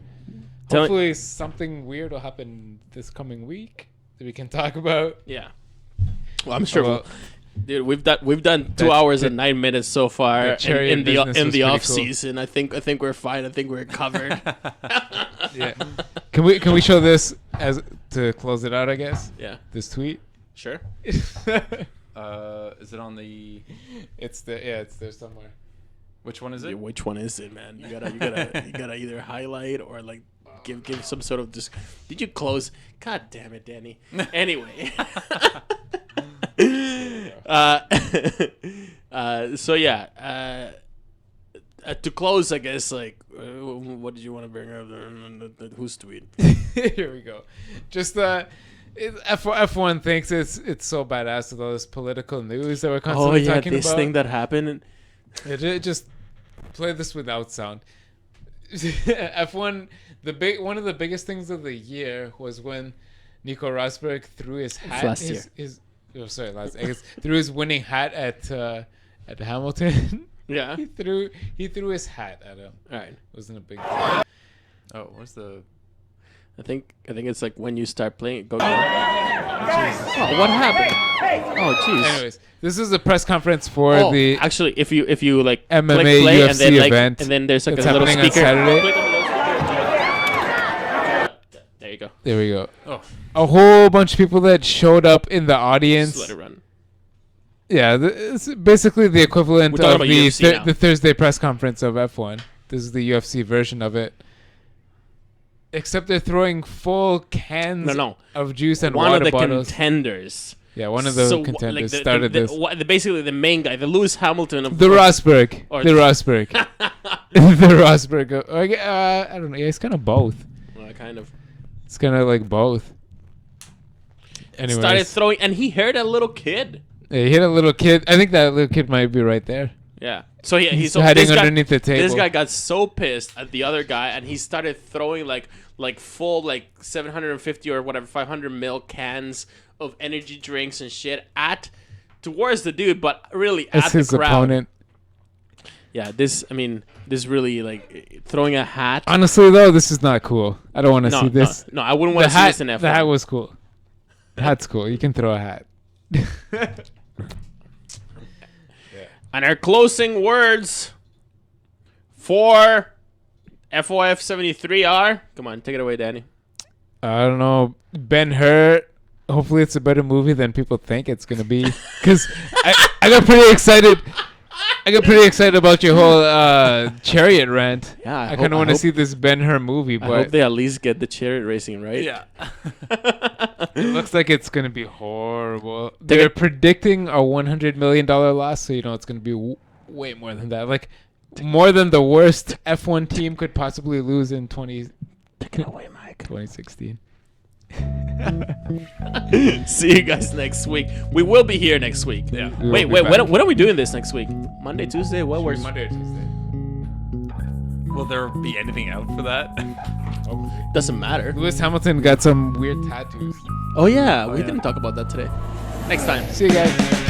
Hopefully something weird will happen this coming week that we can talk about. Yeah. Well, I'm sure. Dude, we've done 2 hours and 9 minutes so far in the off season. I think we're fine. I think we're covered. Yeah. Can we show this as to close it out? I guess. Yeah. This tweet. Sure. Is it on the? It's there somewhere. Which one is it? Which one is it, man? You gotta either highlight or give some sort of Did you close? God damn it, Danny. Anyway. So yeah. To close, I guess. What did you want to bring up? Whose tweet? Here we go. Just F1 thinks it's so badass with all this political news that we're constantly talking about. This thing that happened. Just play this without sound. F1, one of the biggest things of the year was when Nico Rosberg threw his hat. Last year. Threw his winning hat at Hamilton. Yeah. He threw his hat at him. All right. It wasn't a big deal. Oh, what's the? I think it's when you start playing. Go. Oh, what happened? Oh, jeez. Anyways, this is a press conference for the actually, if you MMA click play UFC and then event, and then there's a little happening speaker. on Saturday. Click on the little speaker. There you go. There we go. Oh, a whole bunch of people that showed up in the audience. Just let it run. Yeah, it's basically the equivalent of the Thursday press conference of F1. This is the UFC version of it. Except they're throwing full cans of juice and water bottles. One of the contenders. Yeah, one of the contenders started this. Basically, the main guy, the Lewis Hamilton of the Rosberg. The Rosberg. The Rosberg. I don't know. Yeah, it's kind of both. Kind of. It's kind of like both. Anyways. Started throwing, and he hit a little kid. Yeah, he hit a little kid. I think that little kid might be right there. Yeah. So he's hiding underneath the table. This guy got so pissed at the other guy, and he started throwing full 750 or whatever 500 ml cans of energy drinks and shit towards the dude, but really at the his crowd. Opponent. Yeah, this really throwing a hat. Honestly though, this is not cool. I don't want to see this. No, I wouldn't want to see this in F1. The hat was cool. The hat's cool. You can throw a hat. And our closing words for FOF073 are... Come on, take it away, Danny. I don't know. Ben-Hur. Hopefully it's a better movie than people think it's going to be. Because I got pretty excited. I got pretty excited about your whole chariot rant. Yeah, I kind of want to see this Ben-Hur movie. But I hope they at least get the chariot racing right. Yeah. It looks like it's going to be horrible. They're predicting a $100 million loss, so you know it's going to be way more than that. More than the worst F1 team could possibly lose in 2016. See you guys next week. We will be here next week. Yeah. Wait. When are we doing this next week? Monday, Tuesday? What works? Monday or Tuesday. Will there be anything out for that? Doesn't matter. Lewis Hamilton got some weird tattoos. Oh yeah, we yeah. didn't talk about that today. Next time. See you guys.